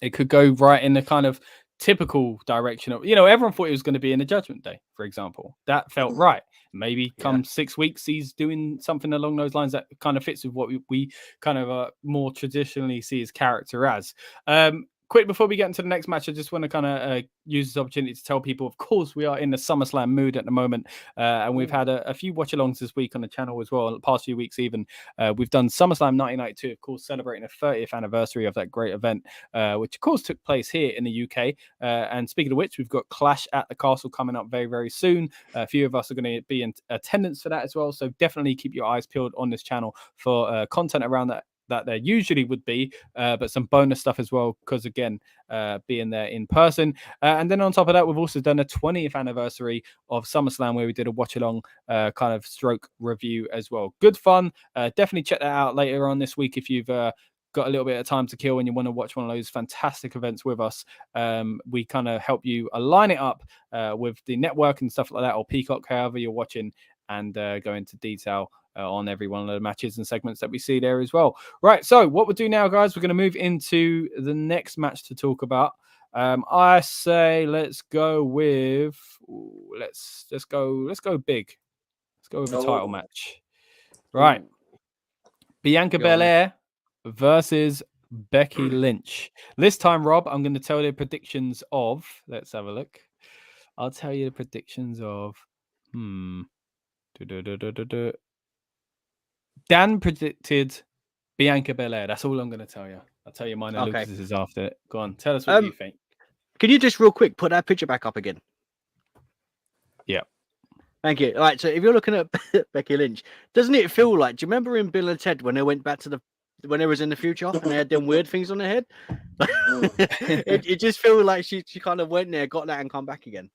it could go right in the kind of typical direction of, everyone thought he was going to be in the Judgment Day, for example. That felt right. Maybe come 6 weeks, he's doing something along those lines that kind of fits with what we kind of more traditionally see his character as. Quick, before we get into the next match, I just want to kind of use this opportunity to tell people, of course, we are in the SummerSlam mood at the moment. And we've had a few watch-alongs this week on the channel as well, the past few weeks even. We've done SummerSlam 1992, of course, celebrating the 30th anniversary of that great event, which, of course, took place here in the UK. And speaking of which, we've got Clash at the Castle coming up very, very soon. A few of us are going to be in attendance for that as well. So definitely keep your eyes peeled on this channel for content around that there usually would be, but some bonus stuff as well, because again, being there in person. And then on top of that, we've also done a 20th anniversary of SummerSlam where we did a watch along kind of stroke review as well. Good fun. Definitely check that out later on this week if you've got a little bit of time to kill and you want to watch one of those fantastic events with us. We kind of help you align it up with the network and stuff like that, or Peacock, however you're watching, and go into detail on every one of the matches and segments that we see there as well. Right, so what we'll do now, guys, we're going to move into the next match to talk about. I say let's go with let's go big. Let's go with a title match. Right. Bianca Belair versus Becky Lynch. This time, Rob, I'm going to tell you the predictions of. Let's have a look. I'll tell you the predictions of. Dan predicted Bianca Belair. That's all I'm going to tell you. I'll tell you mine and Lucas's is after it. Go on, tell us what you think. Can you just real quick put that picture back up again? Yeah. Thank you. All right, so if you're looking at Becky Lynch, doesn't it feel like, do you remember in Bill and Ted when they went back to when they was in the future and they had them weird things on their head? it just feels like she kind of went there, got that, and come back again.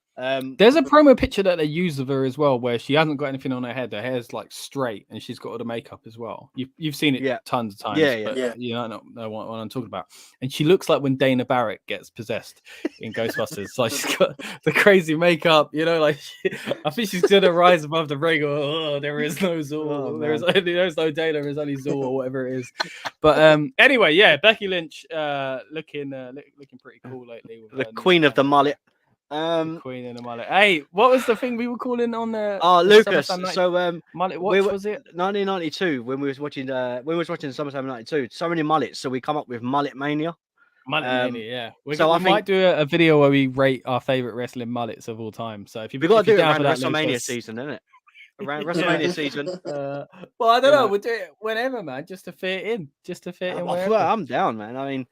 There's a promo picture that they use of her as well, where she hasn't got anything on her head. Her hair's like straight, and she's got all the makeup as well. You've seen it tons of times. Yeah. You know what I'm talking about. And she looks like when Dana Barrett gets possessed in Ghostbusters. Like she's got the crazy makeup. Like I think she's gonna rise above the ring. There is no Zor. There's no Dana. There's only Zor or whatever it is. But anyway, Becky Lynch looking pretty cool lately. With the queen of the mullet. Queen in the mullet. Hey, what was the thing we were calling on the? Lucas. So mullet. What was it? 1992 when we was watching SummerSlam 92. So many mullets, so we come up with Mullet Mania. Mullet Mania, yeah. We might do a video where we rate our favorite wrestling mullets of all time. So if you got to do it around WrestleMania season, isn't it? Around WrestleMania season. Well, I don't know. We'll do it whenever, man, just to fit in. I'm down, man. I mean,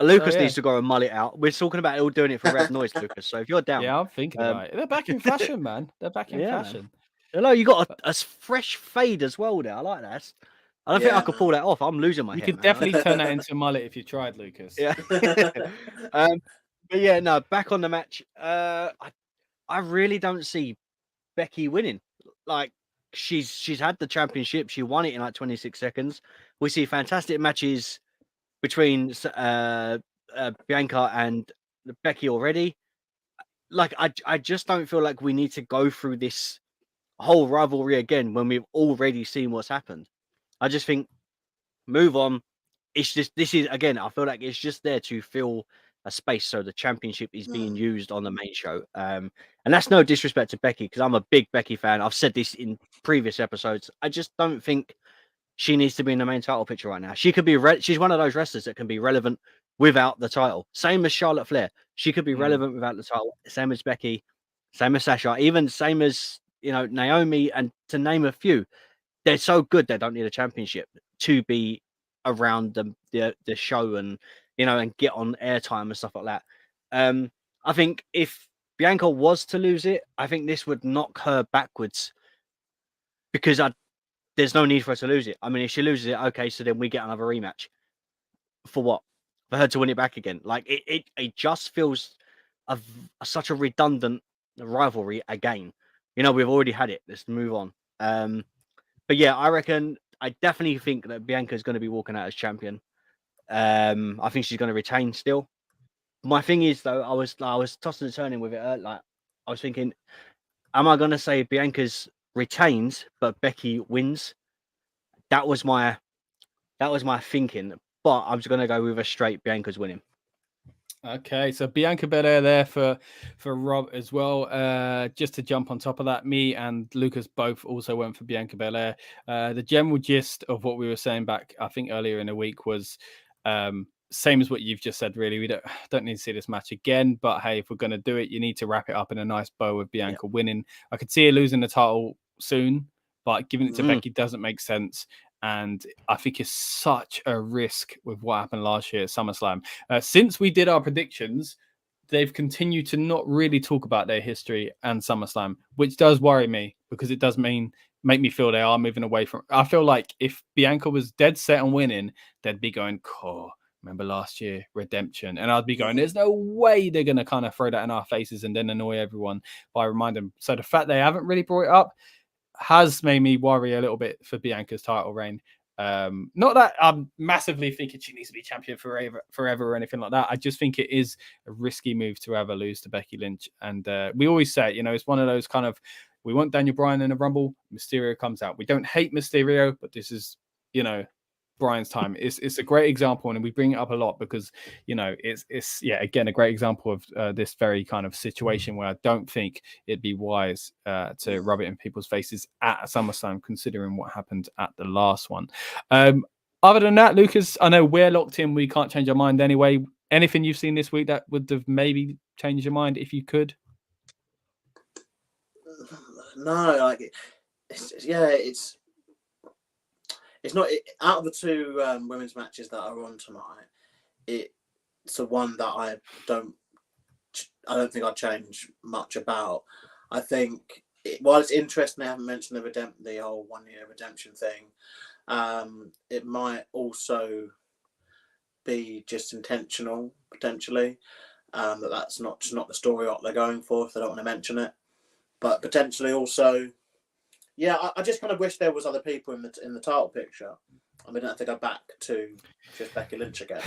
Lucas needs to grow a mullet out. We're talking about all doing it for Red Noise, Lucas. So if you're down, I'm thinking about it. They're back in fashion, man. They're back in fashion. Hello, you got a fresh fade as well there. I like that. I don't think I could pull that off. I'm losing my hair. You could definitely turn that into a mullet if you tried, Lucas. Yeah. But back on the match. I really don't see Becky winning. Like she's had the championship, she won it in like 26 seconds. We see fantastic matches between Bianca and Becky already. Like, I just don't feel like we need to go through this whole rivalry again when we've already seen what's happened. I just think move on. It's just, this is, again, I feel like it's just there to fill a space so the championship is being used on the main show. And that's no disrespect to Becky, because I'm a big Becky fan. I've said this in previous episodes. I just don't think she needs to be in the main title picture right now. She could be she's one of those wrestlers that can be relevant without the title. Same as Charlotte Flair. She could be relevant without the title. Same as Becky. Same as Sasha. Even same as, Naomi, and to name a few. They're so good they don't need a championship to be around the show and, and get on airtime and stuff like that. I think if Bianca was to lose it, I think this would knock her backwards, because there's no need for her to lose it. I mean, if she loses it, okay, so then we get another rematch. For what? For her to win it back again? Like, it just feels such a redundant rivalry again. We've already had it. Let's move on. But yeah, I definitely think that Bianca is going to be walking out as champion. I think she's going to retain still. My thing is, though, I was tossing and turning with it. Like, I was thinking, am I going to say Bianca's retains but Becky wins? That was my thinking, but I'm just going to go with a straight Bianca's winning. Okay, so Bianca Belair there for Rob as well. Just to jump on top of that, me and Lucas both also went for Bianca Belair. The general gist of what we were saying back, I think earlier in the week, was same as what you've just said. Really, we don't need to see this match again. But hey, if we're going to do it, you need to wrap it up in a nice bow with Bianca winning. I could see her losing the title soon, but giving it to Becky doesn't make sense. And I think it's such a risk with what happened last year at SummerSlam. Since we did our predictions, they've continued to not really talk about their history and SummerSlam, which does worry me, because it does make me feel they are moving away from. I feel like if Bianca was dead set on winning, they'd be going, remember last year, redemption. And I'd be going, there's no way they're going to kind of throw that in our faces and then annoy everyone by reminding them. So the fact they haven't really brought it up has made me worry a little bit for Bianca's title reign. Not that I'm massively thinking she needs to be champion forever or anything like that. I just think it is a risky move to ever lose to Becky Lynch. And we always say, it's one of those kind of, we want Daniel Bryan in a Rumble, Mysterio comes out. We don't hate Mysterio, but this is, Brian's time. It's a great example, and we bring it up a lot because it's again a great example of this very kind of situation where I don't think it'd be wise to rub it in people's faces at SummerSlam, considering what happened at the last one. Other than that, Lucas, I know we're locked in. We can't change our mind anyway. Anything you've seen this week that would have maybe changed your mind if you could? No, like it's not out of the two women's matches that are on tonight. It's the one that I don't think I'd change much about. I think while it's interesting, they haven't mentioned the whole 1 year redemption thing. It might also be just intentional potentially. That's not the story arc they're going for if they don't want to mention it. But potentially also. Yeah, I just kind of wish there was other people in the title picture. I mean, I don't have to go back to just Becky Lynch again.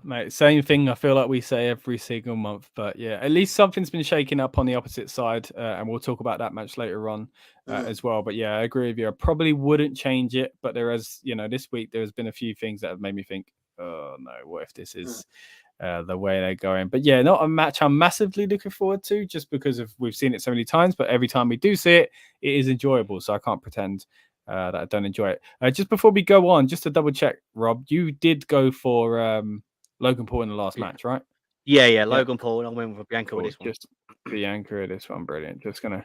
Mate, same thing I feel like we say every single month. But yeah, at least something's been shaking up on the opposite side. And we'll talk about that match later on as well. But yeah, I agree with you. I probably wouldn't change it. But there is, this week there has been a few things that have made me think, oh no, what if this is the way they're going? But yeah, not a match I'm massively looking forward to just because we've seen it so many times, but every time we do see it, it is enjoyable. So I can't pretend that I don't enjoy it. Just before we go on, just to double check, Rob, you did go for Logan Paul in the last match, right? Yeah, Logan Paul, and I went with Bianca with this one. Just Bianca with this one, brilliant. Just gonna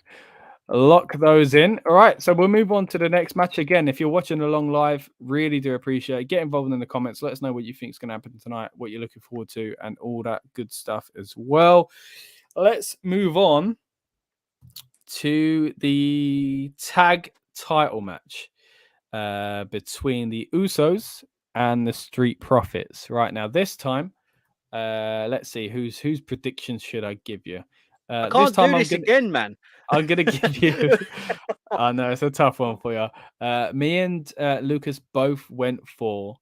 lock those in. All right, so we'll move on to the next match. Again, if you're watching along live, really do appreciate it. Get involved in the comments. Let us know what you think is going to happen tonight, what you're looking forward to, and all that good stuff as well. Let's move on to the tag title match between the Usos and the Street Profits. Right now, this time, let's see whose predictions should I give you. I can't do this again, man. I'm gonna give you. I know it's a tough one for you. Me and Lucas both went for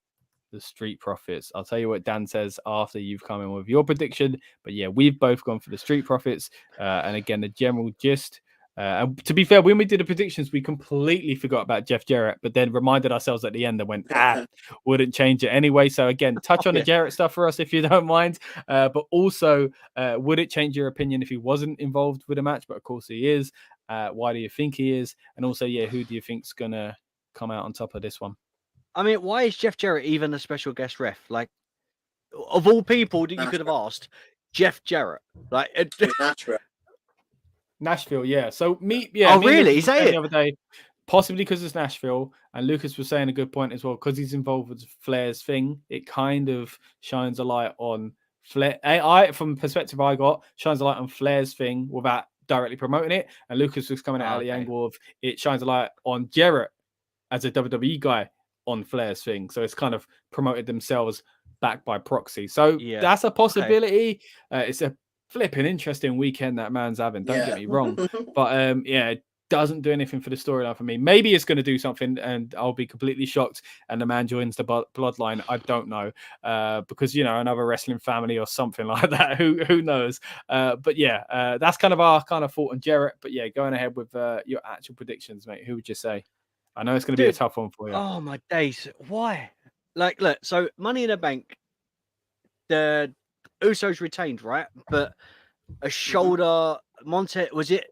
the Street Profits. I'll tell you what Dan says after you've come in with your prediction. But yeah, we've both gone for the Street Profits. And again, the general gist. And to be fair, when we did the predictions, we completely forgot about Jeff Jarrett, but then reminded ourselves at the end and went, wouldn't change it anyway. So again, touch on the Jarrett stuff for us if you don't mind. But also, would it change your opinion if he wasn't involved with a match? But of course he is. Why do you think he is? And also, who do you think's going to come out on top of this one? I mean, why is Jeff Jarrett even a special guest ref? Like, of all people that you could have asked, Jeff Jarrett. Like, Nashville, yeah. So Oh, really? Is that it? The other day, possibly because it's Nashville, and Lucas was saying a good point as well, because he's involved with Flair's thing. It kind of shines a light on Flair. From the perspective I got, shines a light on Flair's thing without directly promoting it. And Lucas was coming out of the angle of it shines a light on Jarrett as a WWE guy on Flair's thing. So it's kind of promoted themselves back by proxy. So that's a possibility. It's a flipping interesting weekend that man's having. Don't get me wrong. But it doesn't do anything for the storyline for me. Maybe it's going to do something and I'll be completely shocked and the man joins the bloodline. I don't know. Because, another wrestling family or something like that. Who knows? But that's kind of our kind of thought on Jarrett. But going ahead with your actual predictions, mate. Who would you say? I know it's going to be a tough one for you. Oh, my days. Why? Like, look, so Money in the Bank, the Usos retained, right? But a shoulder, Montez, was it?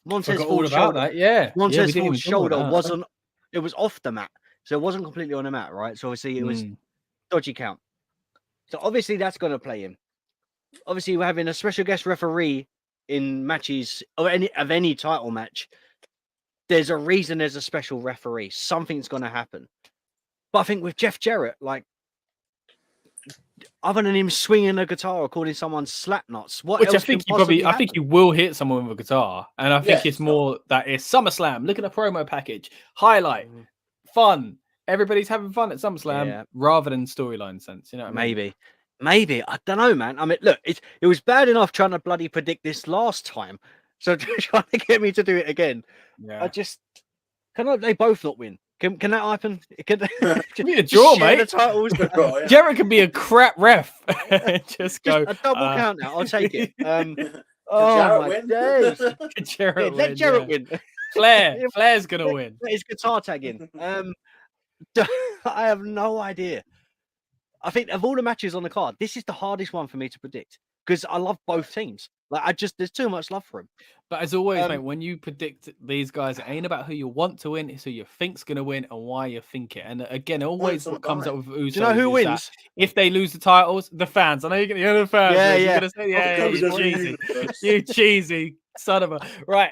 Montez full shoulder. That, yeah. Montez full shoulder wasn't, it was off the mat. So it wasn't completely on the mat, right? So obviously it was dodgy count. So obviously that's going to play in. Obviously we're having a special guest referee in matches of any title match. There's a reason there's a special referee. Something's going to happen. But I think with Jeff Jarrett, like, other than him swinging a guitar or calling someone slap nuts, what else? I think he will hit someone with a guitar, and I think it's more that it's SummerSlam. Look at the promo package, highlight, fun. Everybody's having fun at SummerSlam rather than storyline sense. You know what I mean? Maybe I don't know, man. I mean, look, it was bad enough trying to bloody predict this last time, so trying to get me to do it again. Yeah, they both not win? Can that happen? Can be a draw, mate. The titles. Jarrett can be a crap ref. Just go a double count now. I'll take it. Jarrett days. Jarrett let Jarrett win. Flair's gonna win. His guitar tagging. I have no idea. I think of all the matches on the card, this is the hardest one for me to predict because I love both teams. Like there's too much love for him. But as always, mate, when you predict these guys, it ain't about who you want to win, it's who you think's going to win and why you think it. And again, always what comes up with Usos. Do you know who wins? If they lose the titles, the fans. I know you're going to hear the fans. You're going to say, you cheesy son of a... Right.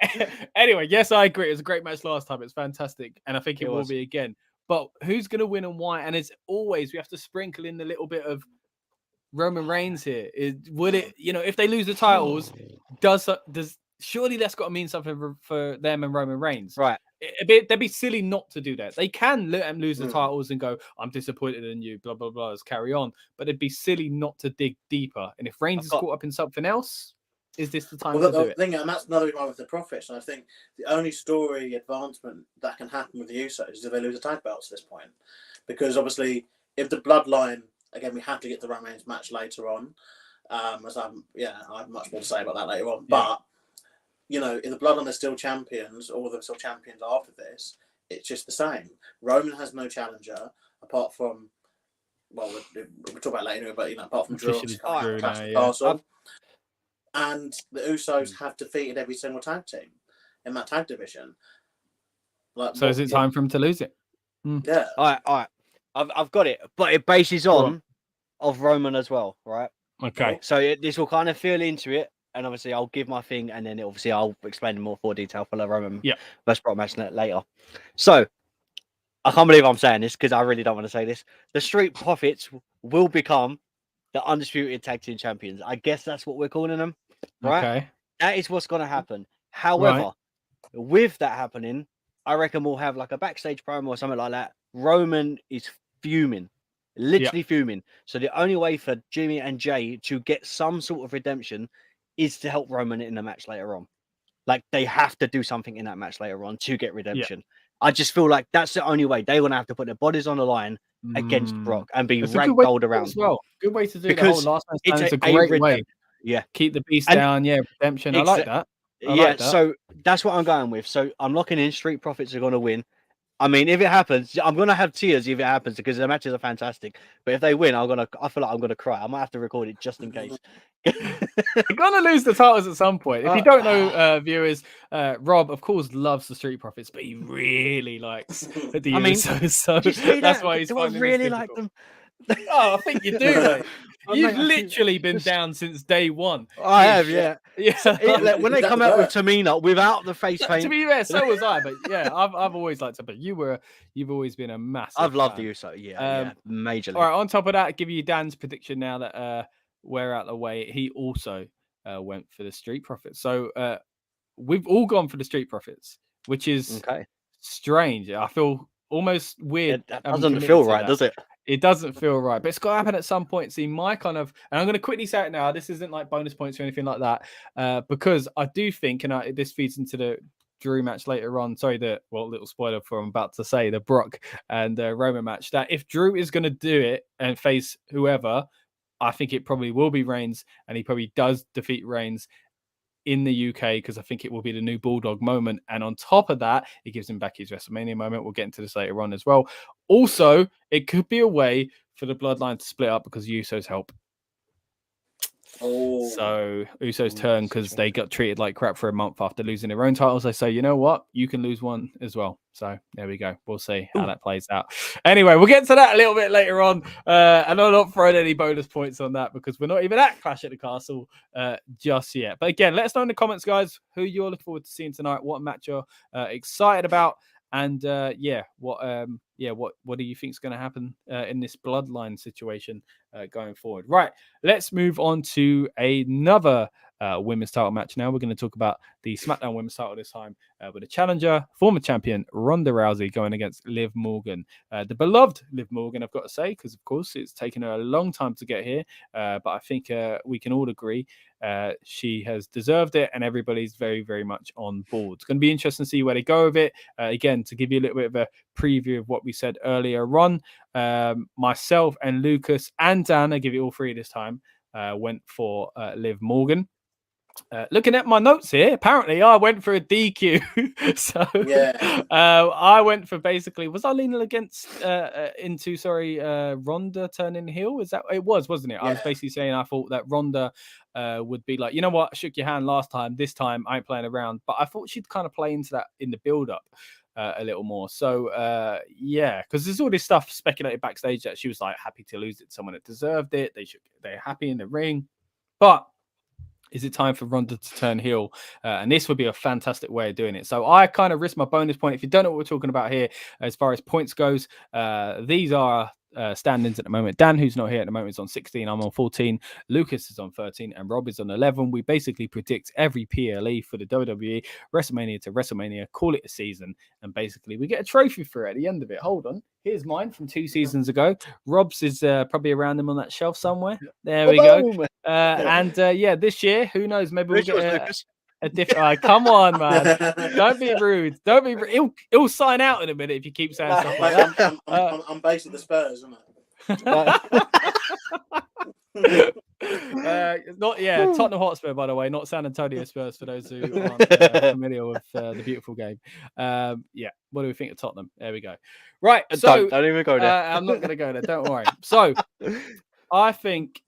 Anyway, yes, I agree. It was a great match last time. It's fantastic. And I think it will be again. But who's going to win and why? And as always, we have to sprinkle in the little bit of Roman Reigns here. Would it, if they lose the titles, does surely that's got to mean something for them and Roman Reigns, right? They'd be silly not to do that. They can let them lose the titles and go, "I'm disappointed in you," blah blah blah. Let's carry on. But it'd be silly not to dig deeper. And if Reigns is caught up in something else, is this the time to do it? And that's another one with the Profits. And I think the only story advancement that can happen with the Usos is if they lose the tag belts at this point, because obviously if the Bloodline. Again, we have to get the Roman Reigns match later on. I have much more to say about that later on. Yeah. But, if the Bloodline are still champions, or they're still champions after this, it's just the same. Roman has no challenger, apart from, we'll talk about it later, but, apart from Drew Castle. And the Usos have defeated every single tag team in that tag division. So is it time for him to lose it? Yeah. All right. I've got it, but it bases on of Roman as well, right? Okay. So this will kind of feel into it, and obviously I'll give my thing, and then obviously I'll explain in more detail for the Roman versus Brock match later. So I can't believe I'm saying this because I really don't want to say this. The Street Profits will become the Undisputed Tag Team Champions. I guess that's what we're calling them, right? Okay. That is what's going to happen. However, with that happening, I reckon we'll have like a backstage promo or something like that. Roman is fuming, literally fuming. So the only way for Jimmy and Jay to get some sort of redemption is to help Roman in the match later on. Like they have to do something in that match later on to get redemption. I just feel like that's the only way. They're going to have to put their bodies on the line against Brock and be It's a good way ragdolled to do it around as well. Good way to do because the whole last man it's standing. It's a great way. Yeah, Keep the beast And- down. Yeah, redemption. I like that. I yeah. like that. So that's what I'm going with. So I'm locking in Street Profits are going to win. I mean, if it happens, I'm gonna have tears if it happens because the matches are fantastic. But if they win, I feel like I'm gonna cry. I might have to record it just in case. They're gonna lose the titles at some point. If you don't know, viewers, Rob of course loves the Street Profits, but he really likes the Usos. So that's why he's. Do I really like them? Oh, I think you do, mate. You've literally been down since day one. I have, yeah. Yeah. When they come out with Tamina without the face paint. To be fair, so was I. But yeah, I've always liked it. But you've always been a massive. I've loved the Uso. Yeah, majorly. All right. On top of that, give you Dan's prediction now that we're out of the way. He also went for the Street Profits. So we've all gone for the Street Profits, which is strange. I feel almost weird. It doesn't feel right, does it? It doesn't feel right, but it's got to happen at some point. See, my kind of, and I'm going to quickly say it now. This isn't like bonus points or anything like that, because I do think, and this feeds into the Drew match later on. Sorry, little spoiler for I'm about to say, the Brock and Roman match. That if Drew is going to do it and face whoever, I think it probably will be Reigns, and he probably does defeat Reigns in the UK because I think it will be the new Bulldog moment. And on top of that, it gives him back his WrestleMania moment. We'll get into this later on as well. Also, it could be a way for the bloodline to split up because Usos help. Oh. So Usos turn because they got treated like crap for a month after losing their own titles. They say, you know what? You can lose one as well. So there we go. We'll see how that plays out. Anyway, we'll get to that a little bit later on. And I'm not throwing any bonus points on that because we're not even at Clash at the Castle just yet. But again, let us know in the comments, guys, who you're looking forward to seeing tonight, what match you're excited about. And what do you think is going to happen in this bloodline situation going forward? Right, let's move on to another women's title match now. We're going to talk about the SmackDown women's title this time with a challenger, former champion Ronda Rousey going against Liv Morgan. The beloved Liv Morgan, I've got to say, because of course it's taken her a long time to get here. But I think we can all agree she has deserved it and everybody's very, very much on board. It's going to be interesting to see where they go with it. Again, to give you a little bit of a preview of what we said earlier on, myself and Lucas and Dan, I give you all three this time, went for Liv Morgan. Looking at my notes here, apparently I went for a DQ. So yeah. I went for basically, was I leaning against Ronda turning heel? Is that it was, wasn't it? Yeah. I was basically saying I thought that Ronda would be like, you know what, I shook your hand last time, this time I ain't playing around. But I thought she'd kind of play into that in the build-up a little more. So yeah, because there's all this stuff speculated backstage that she was like happy to lose it to someone that deserved it. They're happy in the ring. But is it time for Ronda to turn heel? And this would be a fantastic way of doing it. So I kind of risked my bonus point. If you don't know what we're talking about here, as far as points goes, these are standings at the moment. Dan, who's not here at the moment, is on 16. I'm on 14. Lucas is on 13. And Rob is on 11. We basically predict every PLE for the WWE, WrestleMania to WrestleMania, call it a season. And basically, we get a trophy for it at the end of it. Hold on. Here's mine from 2 seasons ago. Rob's is probably around them on that shelf somewhere. There we go. Yeah, this year, who knows? Maybe we'll get a different. Come on, man! Don't be rude. Don't be rude. He'll sign out in a minute if you keep saying stuff like that. I'm basing the Spurs, isn't it? Tottenham Hotspur, by the way, not San Antonio Spurs. For those who aren't familiar with the beautiful game. What do we think of Tottenham? There we go. Right, so don't even go there. I'm not going to go there. Don't worry. So I think,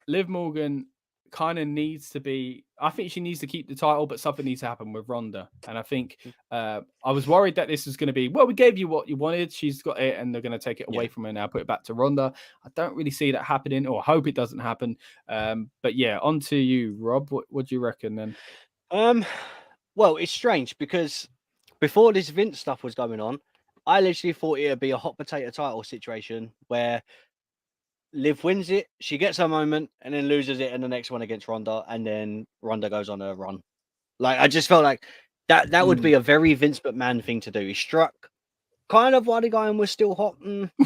Liv Morgan kind of needs to be. I think she needs to keep the title, but something needs to happen with Ronda. And I think I was worried that this is going to be, well, we gave you what you wanted. She's got it, and they're going to take it away from her now, put it back to Ronda. I don't really see that happening, or hope it doesn't happen. But yeah, on to you, Rob. What do you reckon then? Well, it's strange because before this Vince stuff was going on, I literally thought it would be a hot potato title situation where Liv wins it, she gets her moment, and then loses it in the next one against Ronda, and then Ronda goes on a run. Like, I just felt like that would be a very Vince McMahon thing to do. He struck kind of while the guy was still hot.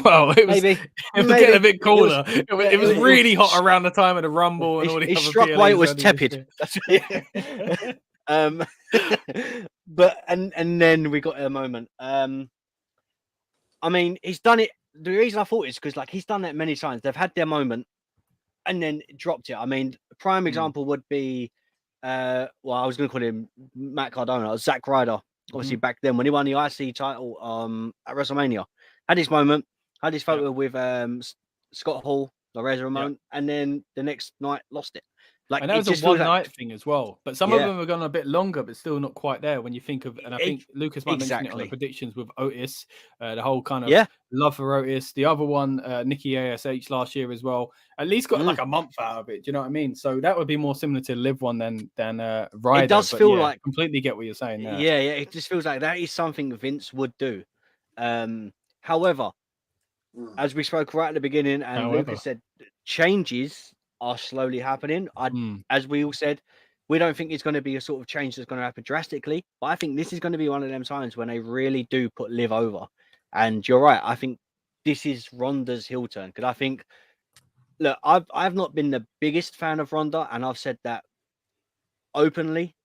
Well, it was getting a bit cooler. It was really hot around the time of the Rumble and all the other struck while it was tepid. But and then we got a moment. I mean, he's done it. The reason I thought is because like he's done that many times. They've had their moment and then dropped it. I mean, prime example would be, well, I was going to call him Matt Cardona, Zack Ryder. Obviously, back then when he won the IC title at WrestleMania, had his moment, had his photo with Scott Hall, Razor Ramon, and then the next night lost it. Like, and that was a one-night thing as well. But some of them have gone a bit longer, but still not quite there when you think of. And I think Lucas might mention it on the predictions with Otis, the whole kind of love for Otis. The other one, Nikki ASH last year as well. At least got like a month out of it. Do you know what I mean? So that would be more similar to Liv one than Ryder. It does feel like completely get what you're saying there. Yeah, it just feels like that is something Vince would do. However, as we spoke right at the beginning, and Lucas said, changes are slowly happening. As we all said, we don't think it's going to be a sort of change that's going to happen drastically, but I think this is going to be one of them times when they really do put Liv over. And you're right. I think this is Ronda's heel turn, because I think, look, I've not been the biggest fan of Ronda, and I've said that openly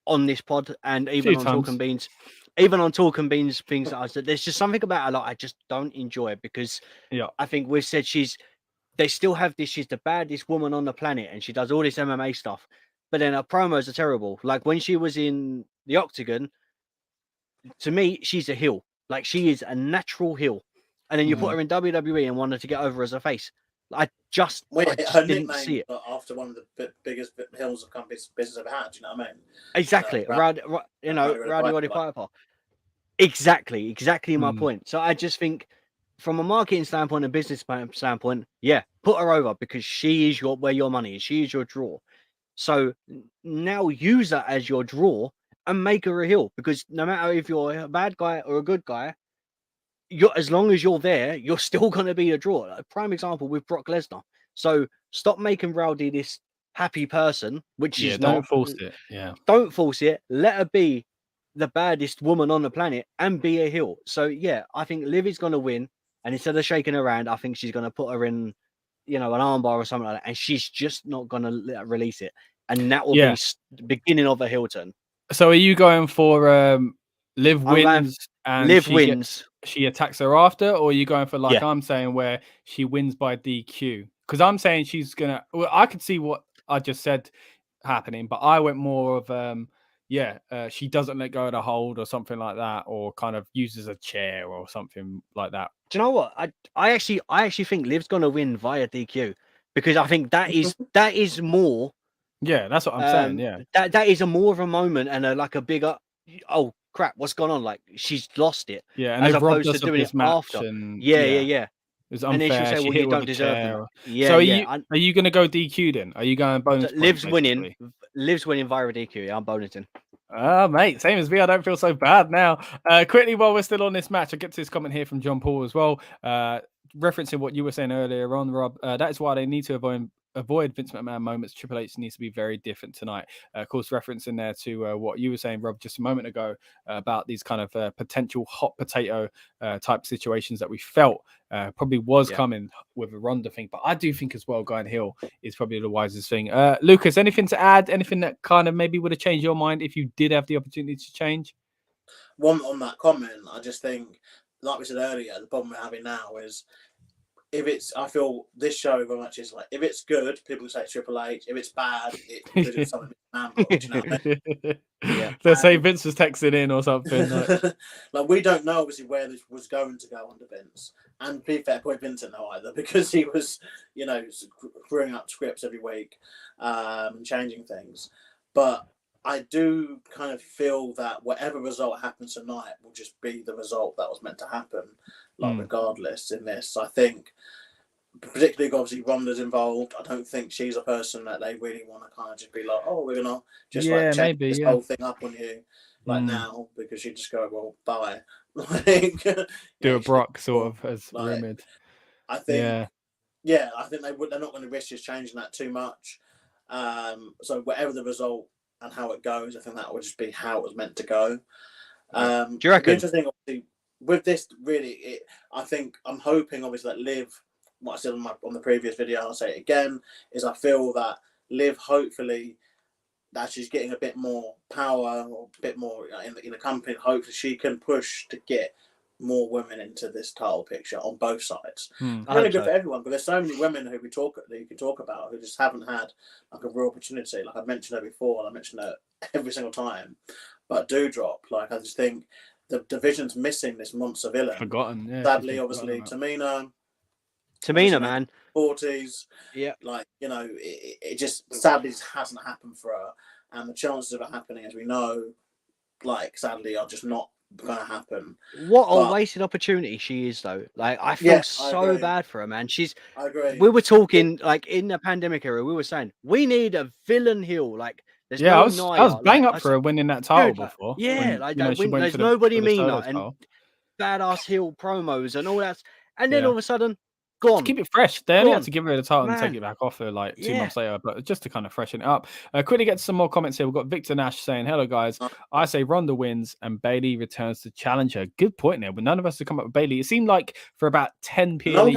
on this pod and even on Talking Beans. Even on Talking Beans things that I said, there's just something about her like I just don't enjoy it, because I think we've said they still have this, she's the baddest woman on the planet and she does all this MMA stuff, but then her promos are terrible. Like when she was in the Octagon, to me, she's a heel. Like she is a natural heel. And then you put her in WWE and wanted to get over as a face. I just didn't see it. After one of the biggest heels of business ever had, do you know what I mean? Exactly. Rowdy Roddy Piper. Exactly my point. So I just think from a marketing standpoint and business standpoint, put her over, because she is where your money is. She is your draw. So now use her as your draw and make her a heel, because no matter if you're a bad guy or a good guy, as long as you're there, you're still going to be a draw. A prime example with Brock Lesnar. So stop making Rowdy this happy person, which is not. Don't force it. Yeah. Don't force it. Let her be the baddest woman on the planet and be a heel. So I think Liv is going to win, and instead of shaking her around, I think she's going to put her in, an armbar or something like that, and she's just not going to release it, and that will be the beginning of a heel turn. So are you going for Liv wins and Liv wins? She attacks her after, or are you going for I'm saying where she wins by DQ? Because I'm saying she's gonna. Well, I could see what I just said happening, but I went more of she doesn't let go of the hold or something like that, or kind of uses a chair or something like that. Do you know what? I actually think Liv's gonna win via DQ, because I think that is more. Yeah, that's what I'm saying. Yeah, that is a more of a moment and a bigger. Oh crap! What's gone on? Like she's lost it. Yeah, and as opposed to doing it after. Yeah. It was unfair. And then she'll say, "Well, you don't deserve it." Yeah. So are you going to go DQ then? Are you going bonus? So Liv's winning. Liv's winning via DQ. Yeah, I'm bonusing. Mate, same as me. I don't feel so bad now. Quickly, while we're still on this match, I get to this comment here from John Paul as well, referencing what you were saying earlier on, Rob. That is why they need to avoid Vince McMahon moments. Triple H needs to be very different tonight. Of course, referencing there to what you were saying, Rob, just a moment ago about these kind of potential hot potato type situations that we felt probably was coming with a Ronda thing. But I do think as well, going heel is probably the wisest thing. Lucas, anything to add? Anything that kind of maybe would have changed your mind if you did have the opportunity to change? One on that comment, I just think, like we said earlier, the problem we're having now is, I feel this show very much is like, if it's good, people say Triple H. If it's bad, it's because it's something man. You know what I mean? Yeah. Let's say Vince was texting in or something. Like we don't know obviously where this was going to go under Vince, and to be fair, point Vince didn't know either, because he was, screwing up scripts every week, and changing things. But I do kind of feel that whatever result happens tonight will just be the result that was meant to happen. Regardless in this, I think, particularly obviously Ronda's involved. I don't think she's a person that they really want to kind of just be like, oh, we're gonna just check this whole thing up on you now, because you just go, well, bye. Do a Brock sort of as rumored. I think, I think they're not going to risk just changing that too much. So whatever the result and how it goes, I think that would just be how it was meant to go. Do you reckon? Interesting, obviously. With this, really, I think I'm hoping, obviously, that Liv, what I said on the previous video, and I'll say it again, is I feel that Liv, hopefully, that she's getting a bit more power or a bit more in the company. Hopefully, she can push to get more women into this title picture on both sides. I Really good for everyone, but there's so many women who that you can talk about who just haven't had like a real opportunity. Like I mentioned her before, and I mentioned her every single time. But Doudrop, like I just think the division's missing this monster villain. Forgotten, yeah. Sadly, obviously, Tamina, man, 40s. Yeah, like it just sadly just hasn't happened for her, and the chances of it happening, as we know, like sadly, are just not going to happen. What a wasted opportunity she is, though. Like I feel so bad for her, man. I agree. We were talking like in the pandemic era. We were saying we need a villain heel. Like there's I was bang up for her winning that title before. Yeah, there's nobody meaner and badass heel promos and all that. And then all of a sudden, gone. To keep it fresh. They only had to give her the title and take it back off her like 2 months later, but just to kind of freshen it up. Quickly get some more comments here. We've got Victor Nash saying, "Hello guys, I say Ronda wins and Bayley returns to challenge her." Good point there, but none of us have come up with Bayley. It seemed like for about 10 PLE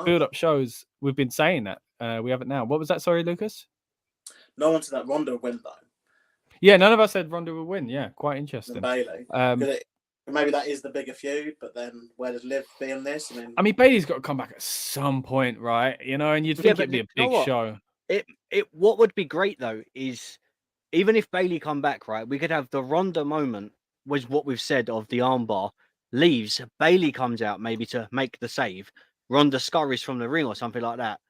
build-up shows we've been saying that. We haven't now. What was that? Sorry, Lucas. No one said that Ronda would win though. Yeah, none of us said Ronda would win. Yeah, quite interesting. Bayley. Maybe that is the bigger feud, but then where does Liv be in this? I mean, Bayley's got to come back at some point, right? You know, and you'd think it'd be a big show. What would be great though is even if Bayley come back, right? We could have the Ronda moment, was what we've said of the armbar, leaves, Bayley comes out maybe to make the save, Ronda scurries from the ring or something like that.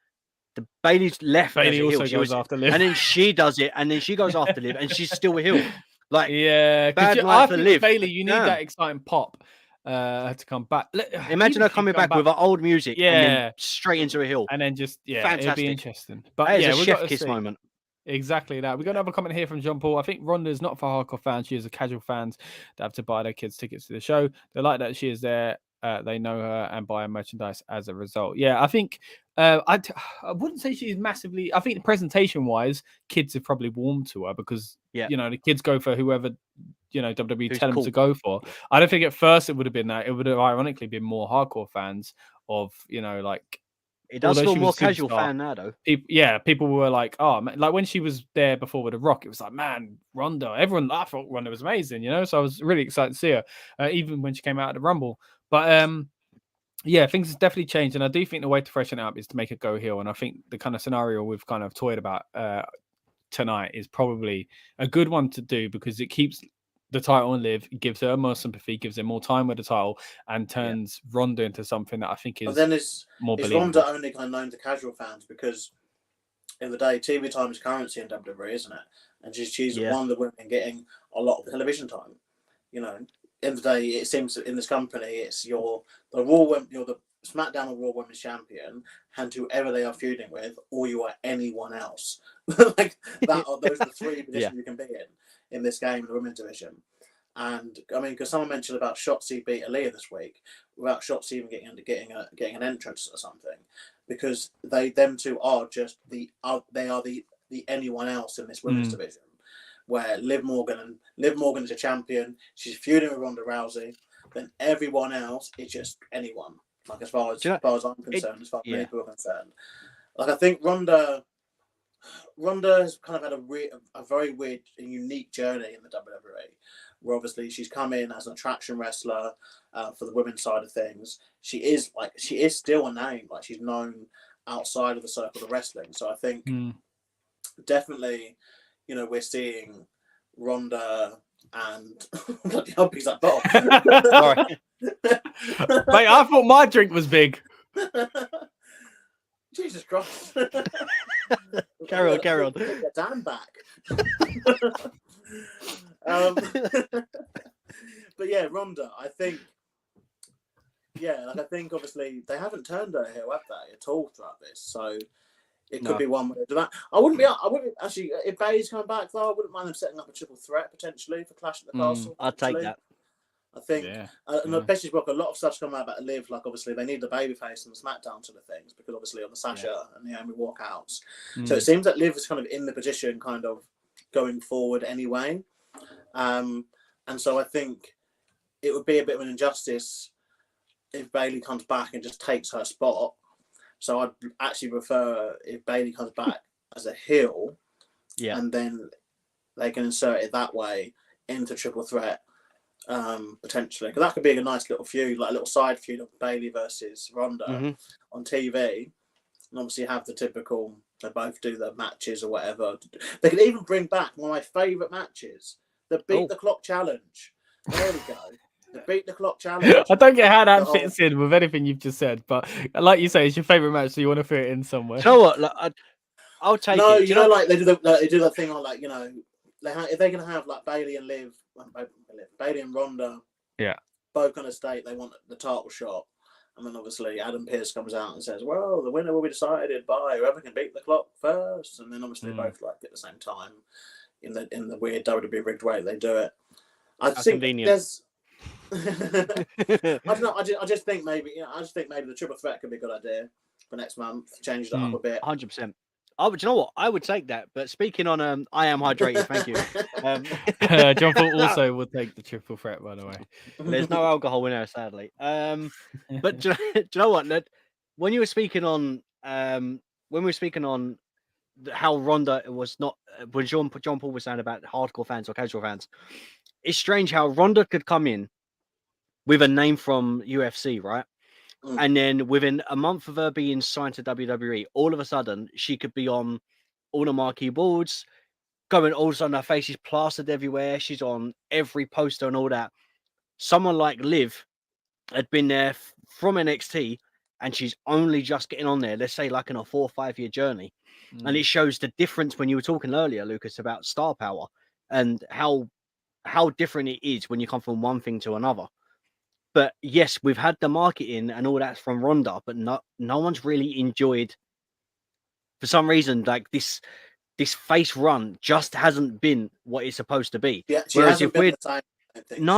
The Bayley's left. Bayley also goes after Liv, and then she does it, and then she goes after Liv, and she's still a heel. Like, I think Bayley, you need that exciting pop to come back. Imagine her coming back with her old music, and then straight into a heel, and then just fantastic. It'd be interesting. But it's a chef kiss moment. Exactly that. We've got another comment here from John Paul. I think Ronda is not for hardcore fans. She is a casual fans that have to buy their kids tickets to the show. They like that she is there. They know her and buy her merchandise as a result. Yeah, I think I wouldn't say she's massively. I think presentation wise, kids have probably warmed to her because the kids go for whoever WWE tell them to go for. I don't think at first it would have been that. It would have ironically been more hardcore fans of like. It does feel more casual fan now, though. People were like, oh, man. Like when she was there before with The Rock, it was like, man, Ronda. Everyone, I thought Ronda was amazing, So I was really excited to see her, even when she came out of the Rumble. But things have definitely changed, and I do think the way to freshen it up is to make it go heel. And I think the kind of scenario we've kind of toyed about tonight is probably a good one to do because it keeps the title and Liv, gives her more sympathy, gives her more time with the title, and turns Ronda into something that I think is more believable. Is Ronda only kind of known to casual fans because in the day TV time is currency in WWE, isn't it? And she's one of the women getting a lot of television time. In the day, it seems in this company, it's you're the SmackDown or Raw Women's Champion, and whoever they are feuding with, or you are anyone else. Like that, those are the three positions you can be in this game, the women's division. And I mean, because someone mentioned about Shotzi beat Aaliyah this week, without Shotzi even getting an entrance or something, because them two are just they are the anyone else in this women's division. Where Liv Morgan is a champion, she's feuding with Ronda Rousey, then everyone else is just anyone. Like as far as I'm concerned, as far as many people are concerned. Like I think Ronda has kind of had a very weird and unique journey in the WWE, where obviously she's come in as an attraction wrestler for the women's side of things. She is still a name, like she's known outside of the circle of wrestling. So I think definitely, we're seeing Ronda and bloody hell, he's like Bob. Sorry. Mate, I thought my drink was big. Jesus Christ. Carry on. Get Dan back. But yeah, Ronda, I think obviously they haven't turned her heel, have they, at all throughout this. So it could be one way to do that. I wouldn't actually, if Bayley's coming back though, I wouldn't mind them setting up a triple threat potentially for Clash at the Castle. I'd take that. I think, and especially a lot of stuff's come out about Liv. Like obviously they need the babyface and the SmackDown sort of things because obviously of the Sasha and Naomi walkouts. So it seems that Liv is kind of in the position, kind of going forward anyway. And so I think it would be a bit of an injustice if Bayley comes back and just takes her spot. So I'd actually prefer if Bayley comes back as a heel, and then they can insert it that way into triple threat potentially, because that could be a nice little feud, like a little side feud of Bayley versus Ronda on TV, and obviously have the typical. They both do their matches or whatever. They could even bring back one of my favourite matches, the Beat the Clock Challenge. There we go. The Beat the Clock Challenge. I don't get how that fits in with anything you've just said, but like you say, it's your favourite match, so you want to fit it in somewhere. You know what? Like, I'll take it. No, you know, like they do the thing on, like, you know, if they're gonna have like Bayley and Bayley and Ronda, both gonna state they want the title shot. And then obviously Adam Pearce comes out and says, well, the winner will be decided by whoever can beat the clock first. And then obviously both like at the same time in the weird WWE rigged way they do it. I think there's I don't know, I just think maybe the triple threat could be a good idea for next month. Change that up a bit. 100%. Do you know what? I would take that. But speaking on, I am hydrated. Thank you. John Paul also would take the triple threat, by the way. There's no alcohol in there, sadly. But do you know what? When you were speaking on, how Ronda was not, when John Paul was saying about hardcore fans or casual fans, it's strange how Ronda could come in with a name from UFC, right? And then within a month of her being signed to WWE, all of a sudden she could be on all the marquee boards, going all of a sudden her face is plastered everywhere. She's on every poster and all that. Someone like Liv had been there from NXT and she's only just getting on there, let's say like in a 4 or 5 year journey. And it shows the difference when you were talking earlier, Lucas, about star power and how different it is when you come from one thing to another. But yes, we've had the marketing and all that from Ronda, but no one's really enjoyed, for some reason, like this face run just hasn't been what it's supposed to be. Yeah, whereas if we're and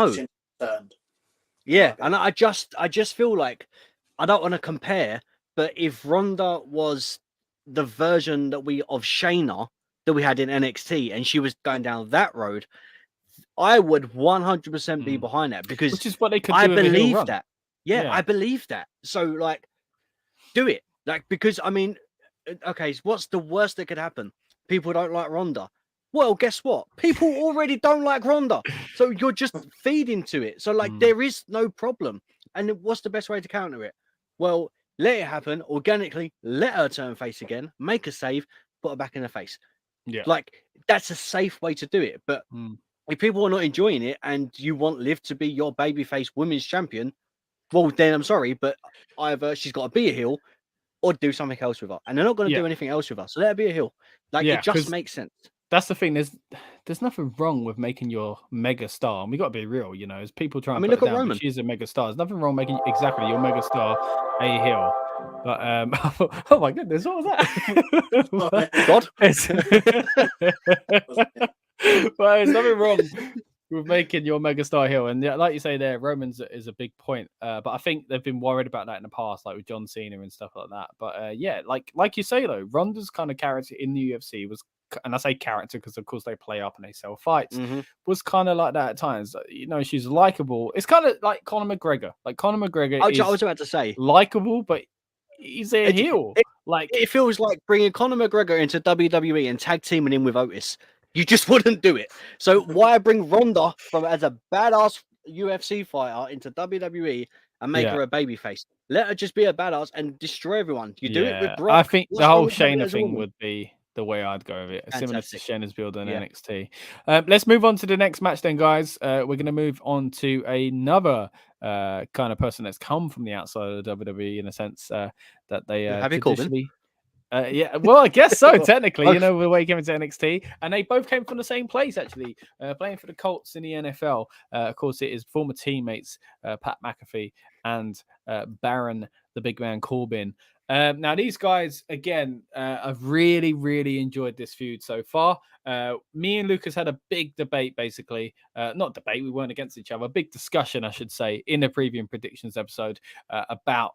I just feel like I don't want to compare, but if Ronda was the version of Shayna that we had in NXT and she was going down that road, I would 100% be behind that, because which is what they could do. I believe that. Yeah, I believe that. So like, do it. Like, because I mean, okay, so what's the worst that could happen? People don't like Ronda. Well, guess what? People already don't like Ronda. So you're just feeding to it. So like, there is no problem. And what's the best way to counter it? Well, let it happen organically. Let her turn face again. Make a save. Put her back in the face. Yeah, like that's a safe way to do it. But if people are not enjoying it and you want Liv to be your babyface women's champion, well, then I'm sorry, but either she's got to be a heel or do something else with her. And they're not going to do anything else with her. So let her be a heel. Like, it just makes sense. That's the thing. There's nothing wrong with making your mega star. And we got to be real, you know, as people try and put look it at down, Roman. She's a mega star. There's nothing wrong making exactly your mega star a heel. But oh my goodness, what was that? God. But there's nothing wrong with making your megastar heel, and like you say, there, Roman's is a big point. But I think they've been worried about that in the past, like with John Cena and stuff like that. But yeah, like you say though, Ronda's kind of character in the UFC was, and I say character because of course they play up and they sell fights, was kind of like that at times. You know, she's likable. It's kind of like Conor McGregor. Like Conor McGregor, I was about to say likable, but he's a heel. Like it feels like bringing Conor McGregor into WWE and tag teaming him with Otis. You just wouldn't do it. So why bring Ronda as a badass UFC fighter into WWE and make her a babyface? Let her just be a badass and destroy everyone. You do it with Brock. I think the whole Shayna thing would be the way I'd go with it, similar to Shayna's build in NXT. Let's move on to the next match then, guys. We're going to move on to another kind of person that's come from the outside of the WWE in a sense that they traditionally... yeah, well, I guess so, technically, you know, the way he came into NXT. And they both came from the same place, actually, playing for the Colts in the NFL. Of course, it is former teammates Pat McAfee and Baron, the big man Corbin. Now, these guys, again, I've really, really enjoyed this feud so far. Me and Lucas had a big debate, basically. Not debate, we weren't against each other. A big discussion, I should say, in the preview and predictions episode about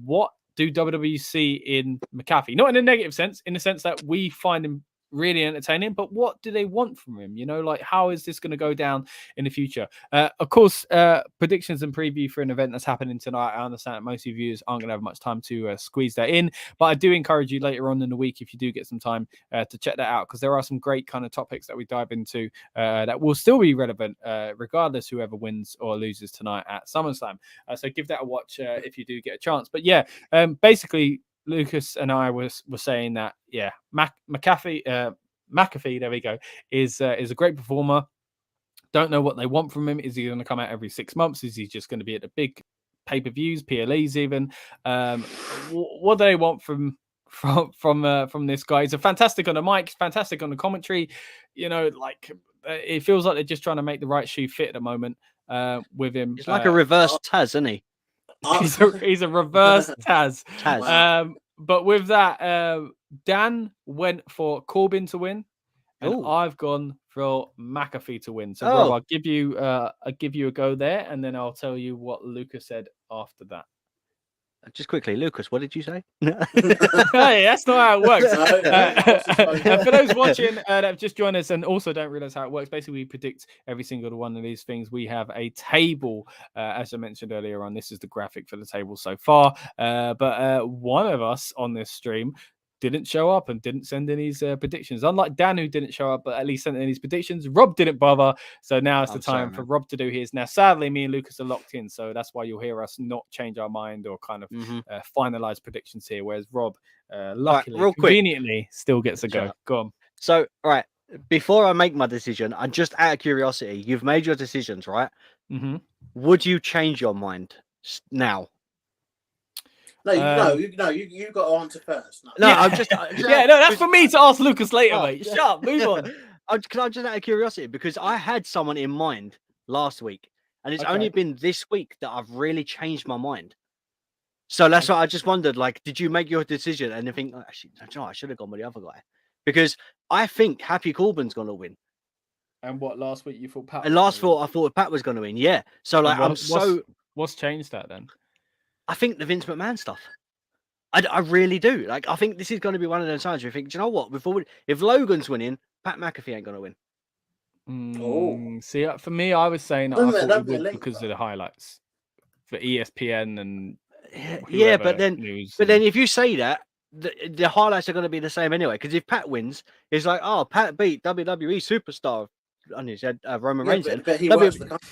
what do WWE see in McAfee? Not in a negative sense, in the sense that we find him really entertaining, but what do they want from him? You know, like, how is this going to go down in the future? Of course, predictions and preview for an event that's happening tonight. I understand that most of you viewers aren't going to have much time to squeeze that in, but I do encourage you later on in the week, if you do get some time, to check that out, because there are some great kind of topics that we dive into that will still be relevant regardless whoever wins or loses tonight at SummerSlam. So give that a watch if you do get a chance. But yeah, basically, Lucas and I were saying that, yeah, McAfee, there we go, is a great performer. Don't know what they want from him. Is he going to come out every 6 months? Is he just going to be at the big pay-per-views, PLEs even? What do they want from this guy? He's a fantastic on the mic, fantastic on the commentary. You know, like, it feels like they're just trying to make the right shoe fit at the moment with him. It's like a reverse Taz, isn't he? He's a reverse Taz. Taz. But with that, Dan went for Corbin to win, and I've gone for McAfee to win. So Rob, I'll give you a go there, and then I'll tell you what Lucas said after that. Just quickly, Lucas, what did you say? Hey, that's not how it works. For those watching that have just joined us and also don't realize how it works, basically we predict every single one of these things. We have a table, as I mentioned earlier on. This is the graphic for the table so far. But one of us on this stream didn't show up and didn't send in his predictions. Unlike Dan, who didn't show up but at least sent in his predictions, Rob didn't bother. So now it's the time for Rob to do his. Now, sadly, me and Lucas are locked in, so that's why you'll hear us not change our mind or kind of finalize predictions here. Whereas Rob, luckily, conveniently, still gets a go. Go on. So, all right, before I make my decision, I'm just out of curiosity. You've made your decisions, right? Mm-hmm. Would you change your mind now? No, you got to answer first. No, I'm just that's for me to ask Lucas later, mate. Shut up, move on. Can I just out of curiosity, because I had someone in mind last week, and it's only been this week that I've really changed my mind. So that's why I just wondered, like, did you make your decision and you think, actually, I should have gone with the other guy, because I think Happy Corbin's going to win. And what, last week you thought Pat? And I thought Pat was going to win. Yeah. So like, what's changed that then? I think the Vince McMahon stuff. I really do. Like, I think this is going to be one of those times where you think, do you know what? If Logan's winning, Pat McAfee ain't going to win. See, for me, I was saying I thought he would because of the highlights for ESPN and but then if you say that, the highlights are going to be the same anyway. Because if Pat wins, it's like, oh, Pat beat WWE superstar. And he said Roman Reigns. But he works for the company.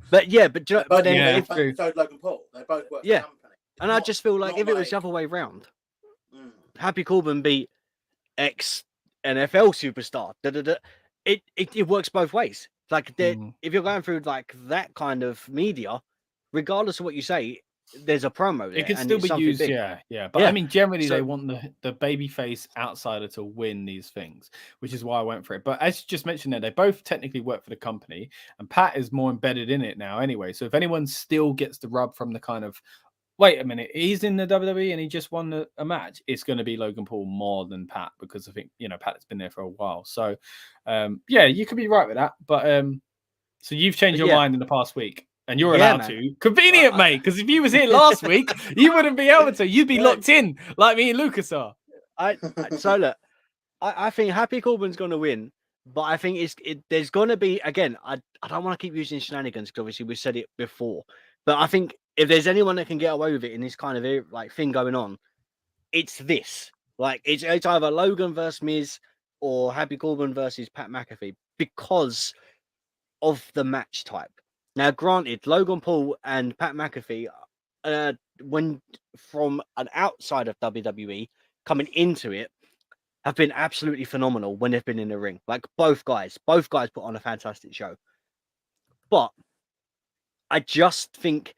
But then so Logan Paul, they both work for the company. And I just feel like if it was the other way round, Happy Corbin beat ex NFL superstar. It works both ways. Like, if you're going through like that kind of media, regardless of what you say, there's a promo there. It can still be used, yeah. But I mean, generally they want the babyface outsider to win these things, which is why I went for it. But as you just mentioned there, they both technically work for the company, and Pat is more embedded in it now anyway. So if anyone still gets the rub from the kind of, wait a minute, he's in the WWE and he just won a match, it's going to be Logan Paul more than Pat, because I think, Pat has been there for a while. So you could be right with that. But so you've changed your mind in the past week. And you're allowed to. Convenient, mate. Because if you was here last week, you wouldn't be able to. You'd be locked in like me and Lucas are. So look, I think Happy Corbin's going to win, but I think there's going to be, again, I don't want to keep using shenanigans because obviously we've said it before, but I think if there's anyone that can get away with it in this kind of like thing going on, it's this. Like, it's either Logan versus Miz or Happy Corbin versus Pat McAfee because of the match type. Now, granted, Logan Paul and Pat McAfee, when from an outside of WWE coming into it, have been absolutely phenomenal when they've been in the ring. Like, both guys put on a fantastic show. But I just think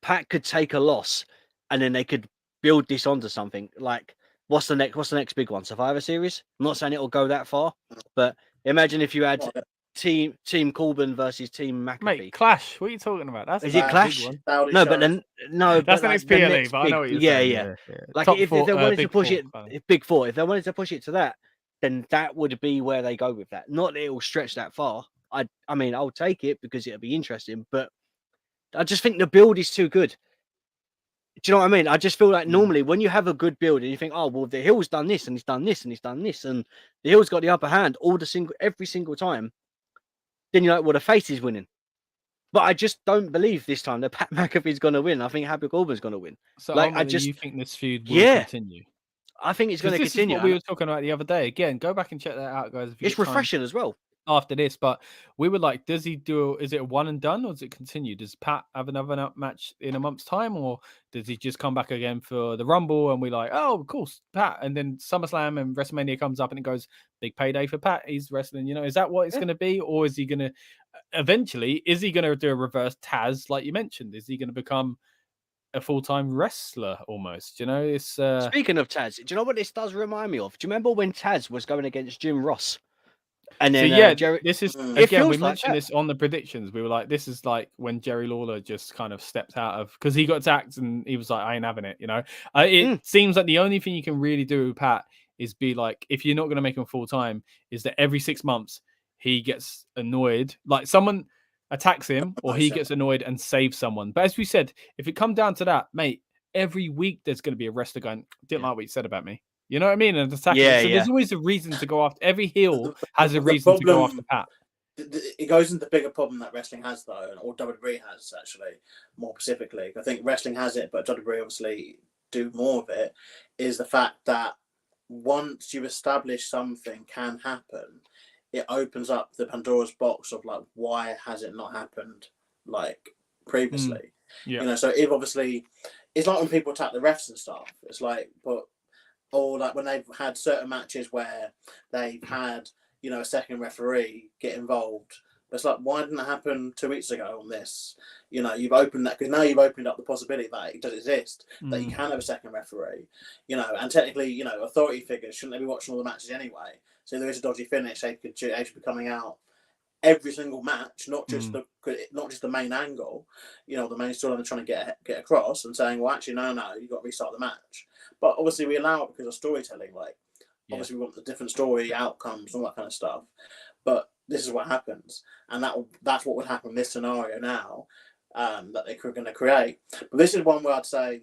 Pat could take a loss and then they could build this onto something. Like, what's the next big one? Survivor Series? I'm not saying it'll go that far, but imagine if you had Team Corbin versus Team McAfee. Mate, Clash. What are you talking about? Is it Clash? No, but then that's the next PLE. But I know what you're saying. Yeah. Like, if they wanted to push it, Big Four. If they wanted to push it to that, then that would be where they go with that. Not that it will stretch that far. I mean, I'll take it because it'll be interesting, but I just think the build is too good. you know what I mean? I just feel like normally when you have a good build and you think, oh well, the heel's done this and he's done this and he's done this, and the heel's got the upper hand every single time, then you're like, well, the face is winning. But I just don't believe this time that Pat McAfee's going to win. I think Happy Corbin's going to win. So you think this feud will continue? I think it's going to continue. This is what we were talking about the other day. Again, go back and check that out, guys. It's refreshing as well. After this, but we were like, is it a one and done, or does it continue? Does Pat have another match in a month's time, or does he just come back again for the Rumble and we're like, oh, of course, Pat, and then SummerSlam and WrestleMania comes up and it goes, big payday for Pat, he's wrestling, is that what it's going to be? Or is he going to eventually, do a reverse Taz like you mentioned? Is he going to become a full-time wrestler almost? It's Speaking of Taz, do you know what this does remind me of? Do you remember when Taz was going against Jim Ross? And then Jerry, this is again, we mentioned this on the predictions. We were like, this is like when Jerry Lawler just kind of stepped out of, because he got attacked and he was like, I ain't having it. It seems like the only thing you can really do with Pat is be like, if you're not going to make him full time, is that every 6 months he gets annoyed, like someone attacks him or he gets annoyed and saves someone. But as we said, if it come down to that, mate, every week there's going to be a wrestler going, didn't like what you said about me. You know what I mean? And attacking. So there's always a reason to go after. Every heel has a reason to go after Pat. It goes into the bigger problem that wrestling has, though, or WWE has, actually, more specifically. I think wrestling has it, but WWE obviously do more of it, is the fact that once you establish something can happen, it opens up the Pandora's box of, like, why has it not happened, like, previously? So if obviously, it's like when people attack the refs and stuff. It's like, or like when they've had certain matches where they've had, a second referee get involved. But it's like, why didn't that happen 2 weeks ago on this? You've opened that, because now you've opened up the possibility that it does exist, that you can have a second referee, and technically, authority figures, shouldn't they be watching all the matches anyway? So if there is a dodgy finish, they should be coming out every single match, not just the main angle, the main story they're trying to get across, and saying, well, actually, no, you've got to restart the match. But obviously we allow it because of storytelling. Like, obviously we want the different story outcomes and all that kind of stuff. But this is what happens, and that's what would happen in this scenario now that they're going to create. But this is one where I'd say,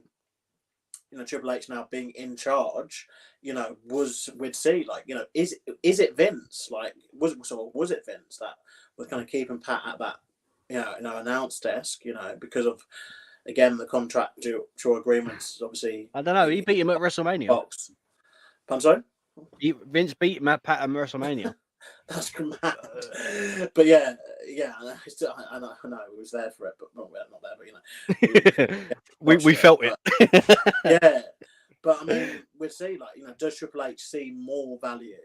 Triple H now being in charge, we'd see, like, is it Vince? Like, was it Vince that was kind of keeping Pat at that, announce desk, because of, again, the contractual agreements, obviously. I don't know. He beat him at WrestleMania. Box. Pardon, sorry? Vince beat him at Pat at WrestleMania. That's mad. But I know we was there for it, but not there. But we felt it. But I mean, we'd see, like, does Triple H see more value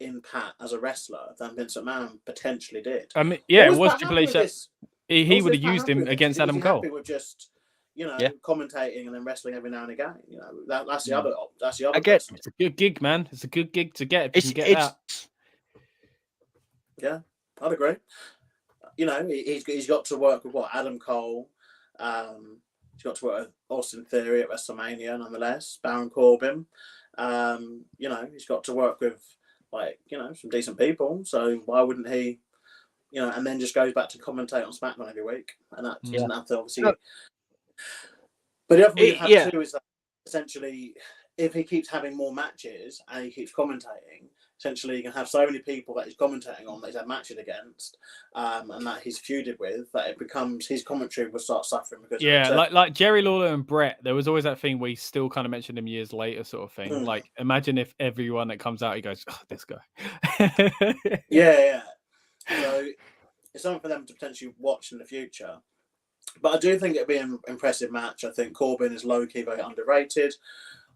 in Pat as a wrestler than Vince McMahon potentially did? I mean, it was Triple H. He would have used him against Adam Cole. Happy with just commentating and then wrestling every now and again. That's the other. That's the other. It's a good gig, man. It's a good gig to get. If you can get that. Yeah, I'd agree. He's got to work with Adam Cole. He's got to work with Austin Theory at WrestleMania, nonetheless. Baron Corbin. He's got to work with, like, some decent people. So why wouldn't he? And then just goes back to commentate on SmackDown every week, and that doesn't have to obviously. No. But the other thing you have too is that essentially, if he keeps having more matches and he keeps commentating, essentially he can have so many people that he's commentating on that he's had matches against, and that he's feuded with, that it becomes his commentary will start suffering because like Jerry Lawler and Brett, there was always that thing where he still kind of mentioned him years later, sort of thing. Like, imagine if everyone that comes out, he goes, oh, this guy. So it's something for them to potentially watch in the future. But I do think it'd be an impressive match. I think Corbin is low-key very underrated.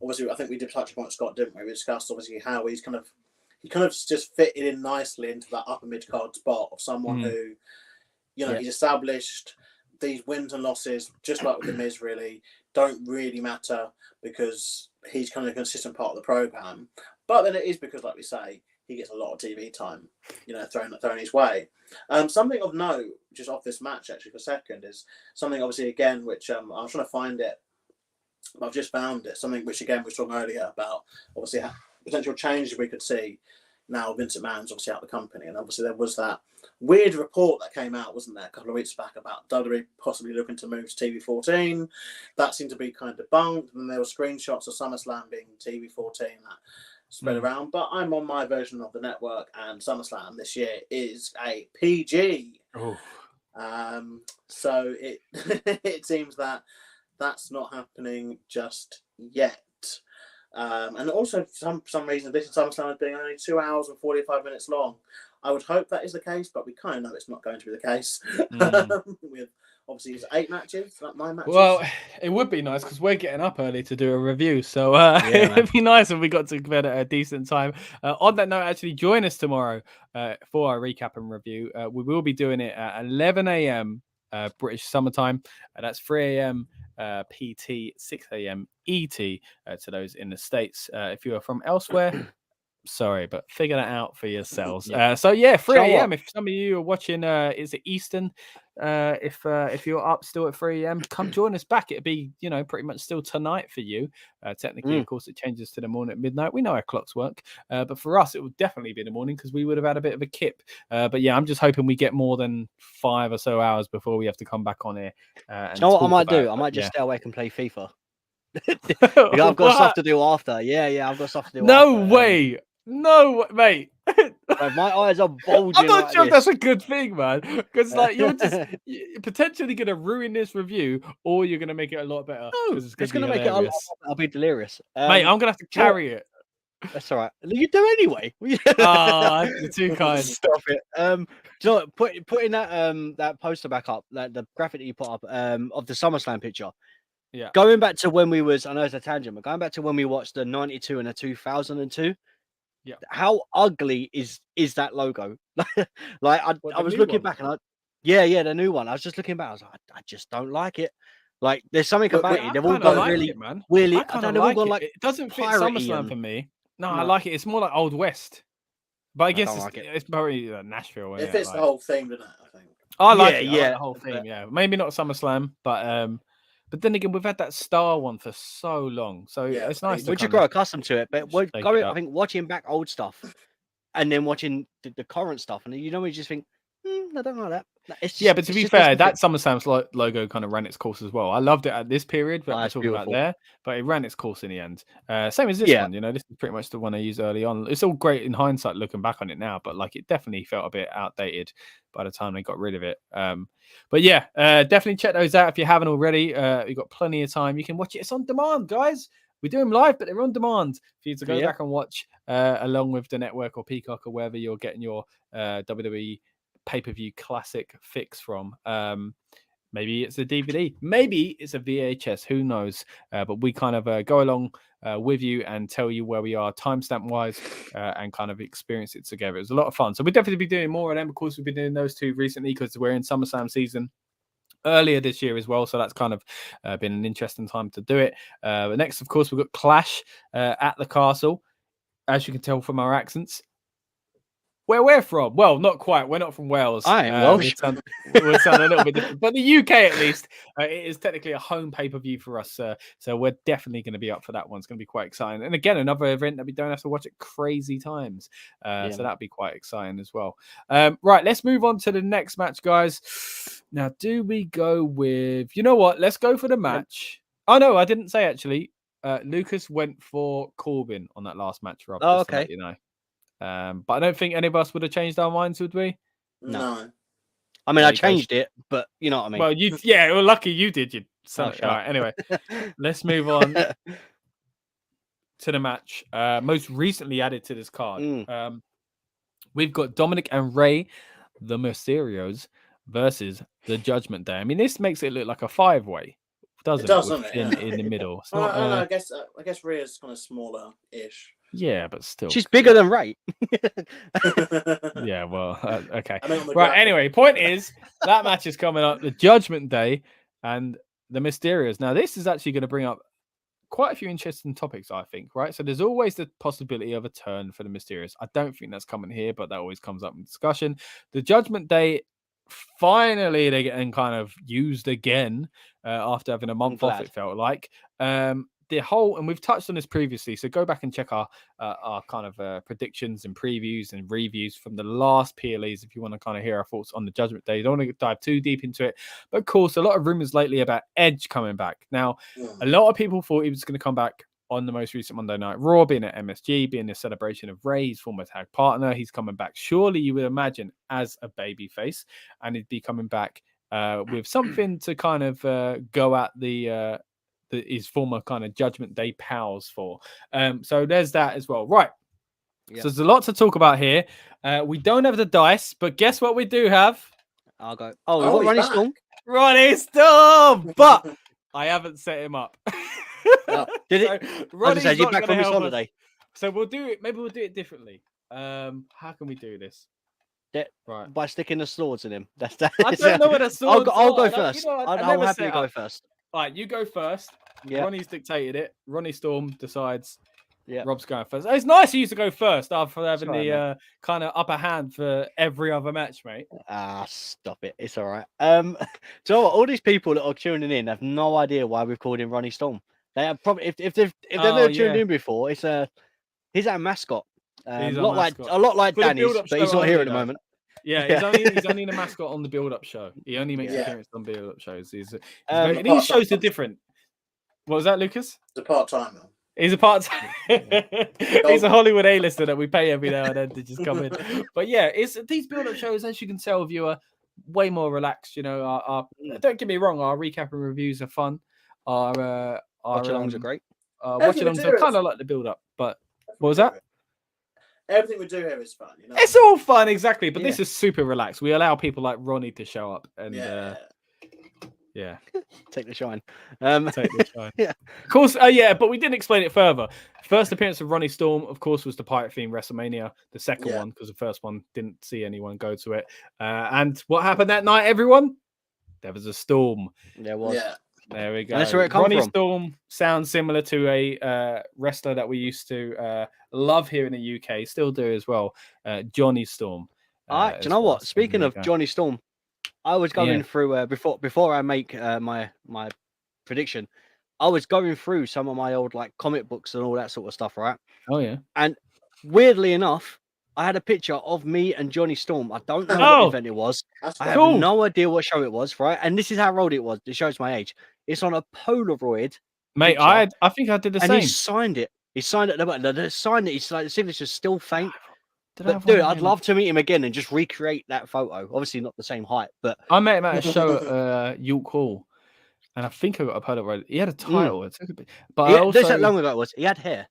Obviously, I think we did touch upon Scott, didn't we? We discussed, obviously, how he kind of just fitted in nicely into that upper mid-card spot of someone who, he's established. These wins and losses, just like with The Miz, really, don't really matter because he's kind of a consistent part of the program. But then it is because, like we say, he gets a lot of TV time, thrown his way. Something of note, just off this match, actually, for a second, is something, obviously, again, which I was trying to find it, but I've just found it. Something which, again, we were talking earlier about, obviously, potential changes we could see. now Vince McMahon's obviously out of the company, and obviously there was that weird report that came out, wasn't there, a couple of weeks back about WWE possibly looking to move to TV14. That seemed to be kind of debunked, and there were screenshots of SummerSlam being TV14 that spread around. But I'm on my version of the network, and SummerSlam this year is a PG. So it it seems that that's not happening just yet. And also, for some reason, this SummerSlam is being only 2 hours and 45 minutes long. I would hope that is the case, but we kind of know it's not going to be the case. With obviously, it's 8 matches, not 9 matches. Well, it would be nice because we're getting up early to do a review, so it'd be nice if we got to bed at a decent time. On that note, actually, join us tomorrow for our recap and review. We will be doing it at 11 a.m. British summertime. That's 3 a.m. PT, 6 a.m. ET to those in the States. If you are from elsewhere, sorry, but figure that out for yourselves. So yeah, 3 a.m. If some of you are watching, is it Eastern? If you're up still at 3 a.m., come join us back. It'll be, pretty much still tonight for you. Technically, of course, it changes to the morning at midnight. We know how clocks work, but for us, it will definitely be the morning because we would have had a bit of a kip. But yeah, I'm just hoping we get more than 5 or so hours before we have to come back on here. You know what I might do? I might just stay awake and play FIFA. I've got stuff to do after. Yeah, I've got stuff to do. No way. No, mate. My eyes are bulging. I'm not sure if that's a good thing, man. Because you're potentially going to ruin this review, or you're going to make it a lot better. No, it's going to make it a lot better. I'll be delirious. Mate, I'm going to have to carry it. That's all right. You do anyway. You're too kind. Stop it. Do you know what? Putting that poster back up, the graphic that you put up of the SummerSlam picture. Yeah. Going back to when we was, I know it's a tangent, but going back to when we watched the 92 and the 2002. Yeah. How ugly is that logo? Like I was looking back and the new one. I was just looking back. I was like, I just don't like it. Like there's something about it. They've all gone really, man. Really. I don't like it. It doesn't fit SummerSlam for me. No, I like it. It's more like Old West. But I guess it's probably Nashville. It fits the whole theme, doesn't it? I think. I like it. I like the whole theme. Yeah, maybe not SummerSlam, but then again, we've had that star one for so long, so it's nice. Would you grow accustomed to it? But I think watching back old stuff and then watching the current stuff, and you just think, I don't like that. But to be fair, that SummerSlam's logo kind of ran its course as well. I loved it at this period, but I'm talking about there, but it ran its course in the end. Same as this one, this is pretty much the one I used early on. It's all great in hindsight looking back on it now, but like it definitely felt a bit outdated by the time they got rid of it. But yeah, definitely check those out if you haven't already. You've got plenty of time. You can watch it. It's on demand, guys. We do them live, but they're on demand for you to go back and watch along with the network or Peacock or wherever you're getting your WWE pay-per-view classic fix from. Maybe it's a DVD, maybe it's a VHS, who knows? But we kind of go along with you and tell you where we are timestamp wise and kind of experience it together. It was a lot of fun. So we'll definitely be doing more of them. Of course, we've been doing those two recently because we're in SummerSlam season earlier this year as well. So that's kind of been an interesting time to do it. But next, of course, we've got Clash at the Castle. As you can tell from our accents. Where we're from? Well, not quite. We're not from Wales. I am Welsh. We'll sound a little bit different. But the UK, at least, it is technically a home pay-per-view for us. So we're definitely going to be up for that one. It's going to be quite exciting. And again, another event that we don't have to watch at crazy times. So that'll be quite exciting as well. Right, let's move on to the next match, guys. Now, do we go with... You know what? Let's go for the match. Oh, no, I didn't say, actually. Lucas went for Corbin on that last match, Rob. Oh, okay. But I don't think any of us would have changed our minds, would we? No. I mean, I changed it, but you know what I mean. Well, well, lucky you did. You son. All right. Anyway, let's move on to the match. Most recently added to this card. We've got Dominic and Rey, the Mysterios, versus the Judgment Day. I mean, this makes it look like a 5-way, doesn't it? In the middle. It's not, I guess Rhea's kind of smaller-ish. Yeah, but still. She's bigger than Rey. Yeah, well, okay. Right, anyway, point is, that match is coming up, the Judgment Day and the Mysterios. Now, this is actually going to bring up quite a few interesting topics, I think, right? So there's always the possibility of a turn for the Mysterios. I don't think that's coming here, but that always comes up in discussion. The Judgment Day, finally, they're getting kind of used again after having a month off, it felt like. the whole, and we've touched on this previously, so go back and check our kind of predictions and previews and reviews from the last PLEs if you want to kind of hear our thoughts on the Judgment Day. Don't want to dive too deep into it, but of course, a lot of rumors lately about Edge coming back. Now, a lot of people thought he was going to come back on the most recent Monday Night Raw, being at MSG, being a celebration of Ray's former tag partner. He's coming back, surely you would imagine, as a babyface, and he'd be coming back with something to kind of go at his former kind of Judgment Day pals for. So there's that as well. Right. Yeah. So there's a lot to talk about here. We don't have the dice, but guess what we do have? I'll go. Oh, we've got Ronnie Storm. Ronnie Storm! But I haven't set him up. Did it? Ronnie's I you're back from his holiday. So we'll do it. Maybe we'll do it differently. How can we do this? Right. By sticking the swords in him. That's I don't know where the swords I'll go first. I'll happily go first. All right, you go first. Yeah. Ronnie's dictated it. Ronnie Storm decides. Yeah. Rob's going first. It's nice you used to go first after having the kind of upper hand for every other match, mate. Stop it. It's all right. So all these people that are tuning in have no idea why we've called him Ronnie Storm. They have probably if they've never tuned in before, he's our mascot. A lot like Danny's, but he's not here at the moment. Yeah, he's only the mascot on the build-up show. He only makes appearances on build-up shows. These shows are different. What was that, Lucas? The part-timer. He's a part-time. He's a Hollywood A-lister that we pay every now and then to just come in. But yeah, it's these build-up shows, as you can tell, viewer, way more relaxed. You know, don't get me wrong, our recap and reviews are fun. Our watch-alongs are great. Watch-alongs are kind of like the build-up. But what was that? Everything we do here is fun. You know? It's all fun, exactly. But this is super relaxed. We allow people like Ronnie to show up and take the shine. Take the shine. Of course. But we didn't explain it further. First appearance of Ronnie Storm, of course, was the Pirate Theme WrestleMania. The second one, because the first one didn't see anyone go to it. And what happened that night, everyone? There was a storm. There was. Yeah. There we go. And that's where it comes Ronnie from. Storm sounds similar to a wrestler that we used to love here in the UK, still do as well. Johnny Storm. Do you know what? Speaking of Johnny Storm, I was going through before I make my prediction. I was going through some of my old like comic books and all that sort of stuff, right? Oh yeah. And weirdly enough, I had a picture of me and Johnny Storm. I don't know what event it was. I have no idea what show it was, right? And this is how old it was. It shows my age. It's on a Polaroid. Mate, I think I did the same. And he signed it. He signed it. The sign it. He's like the signature's still faint. But dude, I'd love to meet him again and just recreate that photo. Obviously not the same height, but I met him at a show at York Hall, and I think I got a Polaroid. He had a title. It took a bit, but I also how long ago it was. He had hair.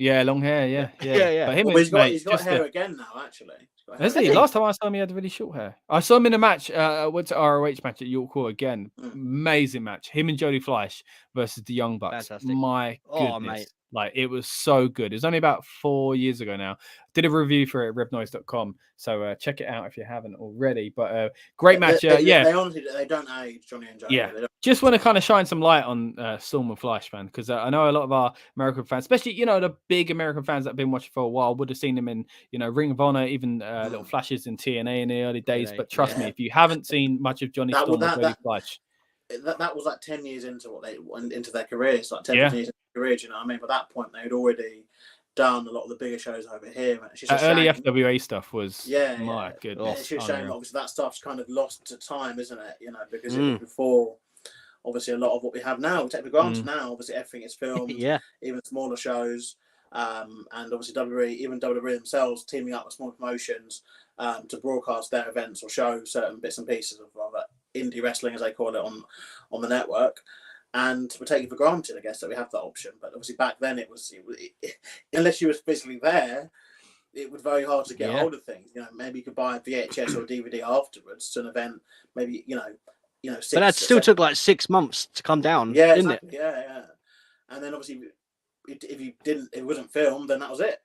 Yeah, long hair. Yeah. But he's got hair again now. Actually, has he? Last time I saw him, he had really short hair. I saw him in a match. Went to ROH match at York Hall again. Amazing match. Him and Jody Fleisch versus the Young Bucks. Fantastic. My goodness. Mate. Like, it was so good. It was only about 4 years ago now. Did a review for it at rebnoise.com. So check it out if you haven't already. But great match. They honestly, they don't age, Johnny and Jody. Yeah. Just want to kind of shine some light on Storm and Fleisch, man. Because I know a lot of our American fans, especially, the big American fans that have been watching for a while, would have seen him in, Ring of Honor, even little flashes in TNA in the early days. But trust me, if you haven't seen much of Johnny Storm or Jody Fleisch, that was like 10 years into into their careers, like 10 years into their career, you know what I mean? By that point, they had already done a lot of the bigger shows over here. Early FWA stuff was, my goodness. It's just a shame, obviously, that stuff's kind of lost to time, isn't it? Because it was before, obviously, a lot of what we have now, we take for granted now. Obviously, everything is filmed, even smaller shows. And obviously, WWE themselves teaming up with small promotions to broadcast their events or show certain bits and pieces of indie wrestling, as they call it, on the network. And we're taking for granted, I guess, that we have that option. But obviously back then it was unless you were physically there, it was very hard to get hold of things. Maybe you could buy a VHS or a DVD afterwards to an event. Maybe 6. But that still took like 6 months to come down, didn't it? Yeah. And then obviously, if it wasn't filmed, then that was it.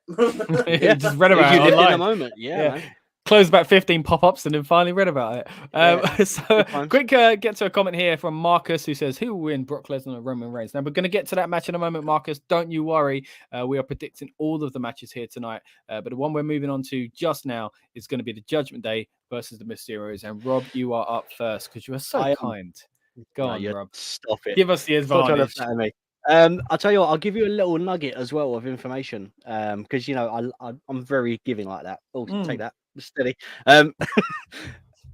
Just read about it online. In a moment, man. Closed about 15 pop-ups and then finally read about it. So quick get to a comment here from Marcus, who says, who will win, Brock Lesnar or Roman Reigns? Now, we're going to get to that match in a moment, Marcus. Don't you worry. We are predicting all of the matches here tonight. But the one we're moving on to just now is going to be the Judgment Day versus the Mysterios. And Rob, you are up first because you are so kind. Go on, Rob. Stop it. Give us the advantage. Stop trying to flatter me. I'll tell you what. I'll give you a little nugget as well of information. Because I'm very giving like that. Oh, take that, steady.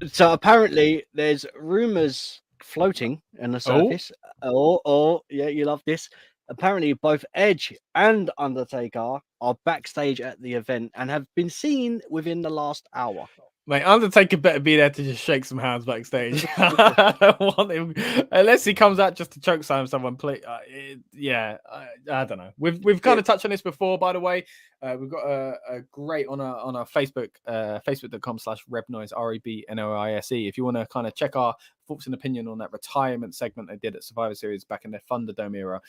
So apparently, there's rumors floating in the surface. Yeah, you love this. Apparently, both Edge and Undertaker are backstage at the event and have been seen within the last hour. Mate, Undertaker better be there to just shake some hands backstage. I don't want him, unless he comes out just to choke slam someone. I don't know. We've kind of touched on this before, by the way. We've got a great on our Facebook, facebook.com/RebNoise, REBNOISE. If you want to kind of check our thoughts and opinion on that retirement segment they did at Survivor Series back in the Thunderdome era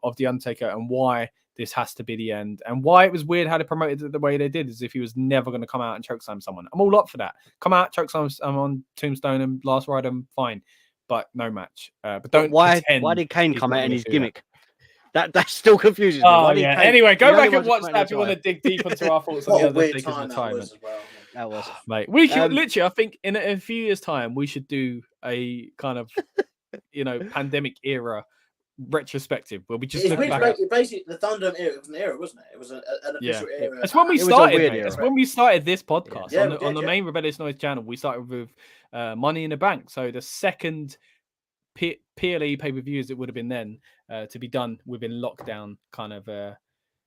of the Undertaker, and why this has to be the end, and why it was weird how they promoted it the way they did, as if he was never going to come out and chokeslam someone. I'm all up for that. Come out, chokeslam on Tombstone and Last Ride, fine, but no match. But don't. Why did Kane come out in his gimmick? That's still confusing me. Oh yeah. Anyway, go back and watch that if you want to dig deep into our thoughts on the Undertaker's retirement. That was. Mate, we can literally. I think in a few years' time, we should do a kind of, pandemic era retrospective where we just look back. Basically, the Thunderdome era was an era, wasn't it? It was an official era. That's when we started. That's when we started this podcast on the main Rebellious Noise channel. We started with Money in the Bank. So the second PLE pay-per-view, as it would have been then, to be done within lockdown kind of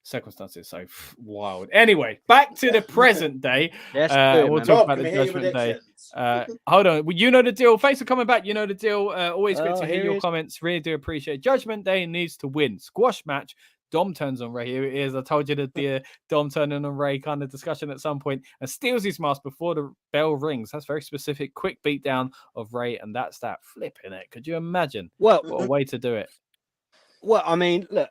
circumstances. So wild. Anyway, back to the present day. We'll talk about the Judgment Day. Hold on. Well, you know the deal. Thanks for coming back. You know the deal. Always great to hear your comments. Really do appreciate. Judgment Day needs to win. Squash match. Dom turns on Ray. Here it is. I told you there'd be a Dom turning on Ray kind of discussion at some point, and steals his mask before the bell rings. That's very specific. Quick beatdown of Ray, and that's that. Flipping it. Could you imagine? Well, what a way to do it. Well, I mean, look,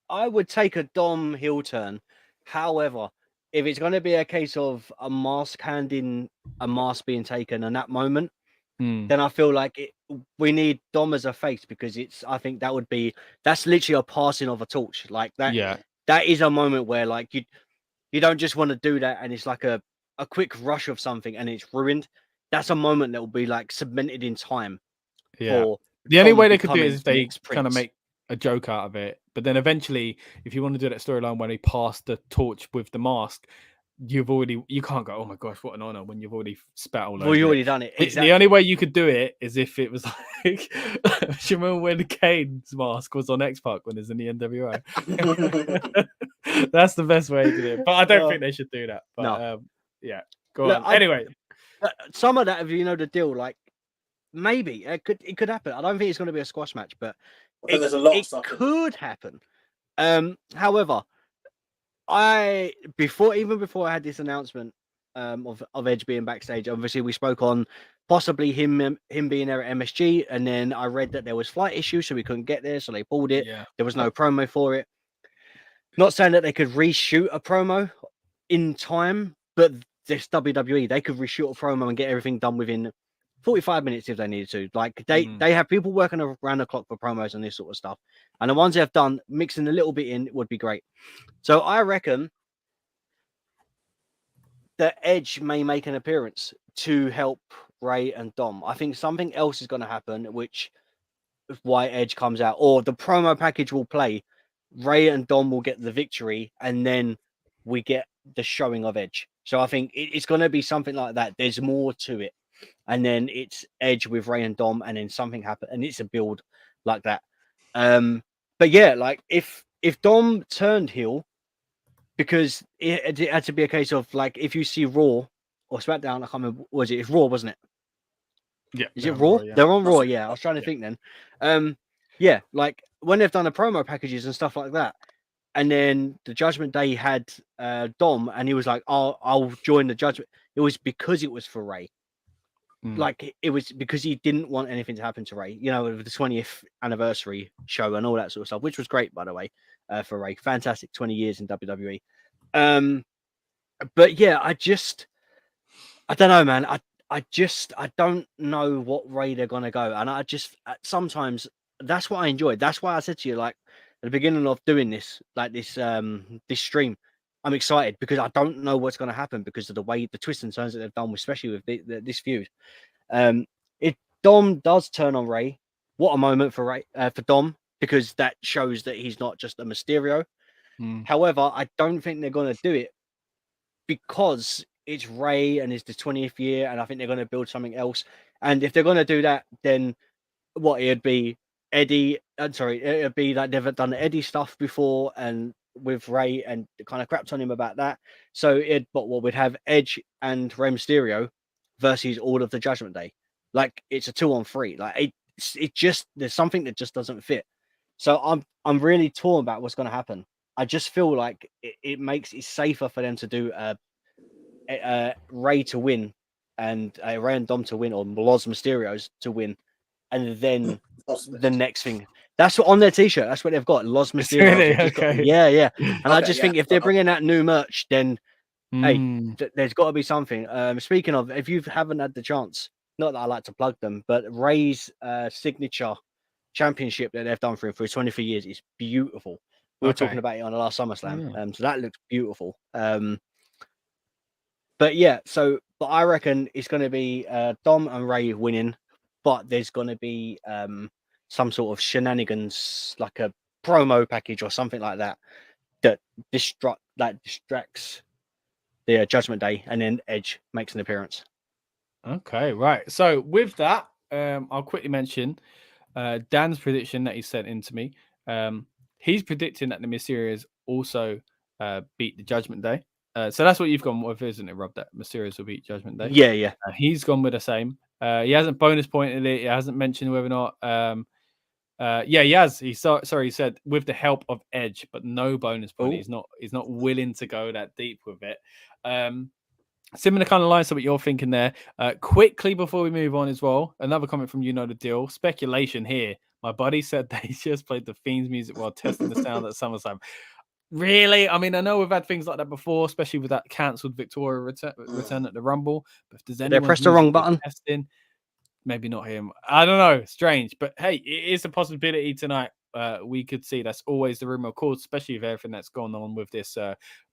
I would take a Dom heel turn. However, if it's going to be a case of a mask being taken in that moment, then I feel like we need Dom as a face, because I think that's literally a passing of a torch like that. Yeah, that is a moment where like you don't just want to do that, and it's like a quick rush of something and it's ruined. That's a moment that will be like cemented in time. Yeah, the only way they could do it is if they kind of make a joke out of it. But then eventually, if you want to do that storyline where they pass the torch with the mask, you can't go, oh my gosh, what an honor, when you've already spat all over. Well, you already done it. Exactly. The only way you could do it is if it was like, remember when Kane's mask was on X-Pac when it's in the NWO. That's the best way to do it. But I don't think they should do that. But no. Go on. Anyway, some of that, if you know the deal, like maybe it could happen. I don't think it's going to be a squash match, but there's a lot of it stuff could happen. However, before I had this announcement of Edge being backstage, obviously we spoke on possibly him being there at MSG, and then I read that there was flight issues, so we couldn't get there, so they pulled it. There was no promo for it. Not saying that they could reshoot a promo in time, but this WWE, they could reshoot a promo and get everything done within 45 minutes if they needed to. Like they have people working around the clock for promos and this sort of stuff. And the ones they've done, mixing a little bit in would be great. So I reckon that Edge may make an appearance to help Ray and Dom. I think something else is going to happen, which is why Edge comes out, or the promo package will play. Ray and Dom will get the victory, and then we get the showing of Edge. So I think it's going to be something like that. There's more to it. And then it's Edge with Ray and Dom, and then something happens, and it's a build like that. But yeah, like if Dom turned heel, because it had to be a case of like, if you see Raw or SmackDown, I can't remember, it's Raw, wasn't it? Yeah. Is it Raw? They're on Raw, yeah. I was trying to think then. Yeah, like when they've done the promo packages and stuff like that, and then the Judgment Day had Dom, and he was like, I'll join the Judgment. It was because it was for Ray. Like it was because he didn't want anything to happen to Ray, with the 20th anniversary show and all that sort of stuff, which was great, by the way, for Ray. Fantastic 20 years in WWE. But yeah, I don't know, man. I don't know what Ray they're gonna go, and sometimes that's what I enjoyed. That's why I said to you, like at the beginning of doing this, like this stream, I'm excited because I don't know what's going to happen because of the way the twists and turns that they've done, especially with this feud. If Dom does turn on Ray, what a moment for Ray, for Dom. because that shows that he's not just a Mysterio. Mm. However, I don't think they're going to do it because it's Ray and it's the 20th year, and I think they're going to build something else. And if they're going to do that, then what it'd be Eddie. I'm sorry, it'd be like they've done the Eddie stuff before, and with Ray, and kind of crapped on him about that. So we'd have Edge and Rey Mysterio versus all of the Judgment Day. Like it's a 2-on-3. Like it just there's something that just doesn't fit. So I'm really torn about what's going to happen. I just feel like it makes it safer for them to do Ray to win and Ray and Dom to win, or Los Mysterios to win, and then the next thing. That's what on their t-shirt. That's what they've got. Los Mysterios. Really? Okay. Yeah. And I just think if they're bringing out new merch, then hey, there's got to be something. Speaking of, if you haven't had the chance, not that I like to plug them, but Ray's signature championship that they've done for him for 23 years is beautiful. We were talking about it on the last SummerSlam, so that looks beautiful. But I reckon it's going to be Dom and Ray winning, but there's going to be some sort of shenanigans, like a promo package or something like that, that distracts the Judgment Day, and then Edge makes an appearance. Okay, right. So with that, I'll quickly mention Dan's prediction that he sent in to me. He's predicting that the Mysterios also beat the Judgment Day. So that's what you've gone with, isn't it, Rob? That Mysterios will beat Judgment Day. Yeah. He's gone with the same. He hasn't bonus pointed it. He hasn't mentioned whether or not. He has. He said with the help of Edge, but no bonus point. He's not willing to go that deep with it. Similar kind of lines to what you're thinking there. Quickly before we move on as well, another comment from You Know the Deal. Speculation here. My buddy said they just played the Fiend's music while testing the sound at SummerSlam. Really? I mean, I know we've had things like that before, especially with that cancelled Victoria return at the Rumble. But if there's anyone pressed the wrong button, testing, maybe not him. I don't know. Strange, but hey, it is a possibility tonight. We could see. That's always the rumor, of course, especially with everything that's gone on with this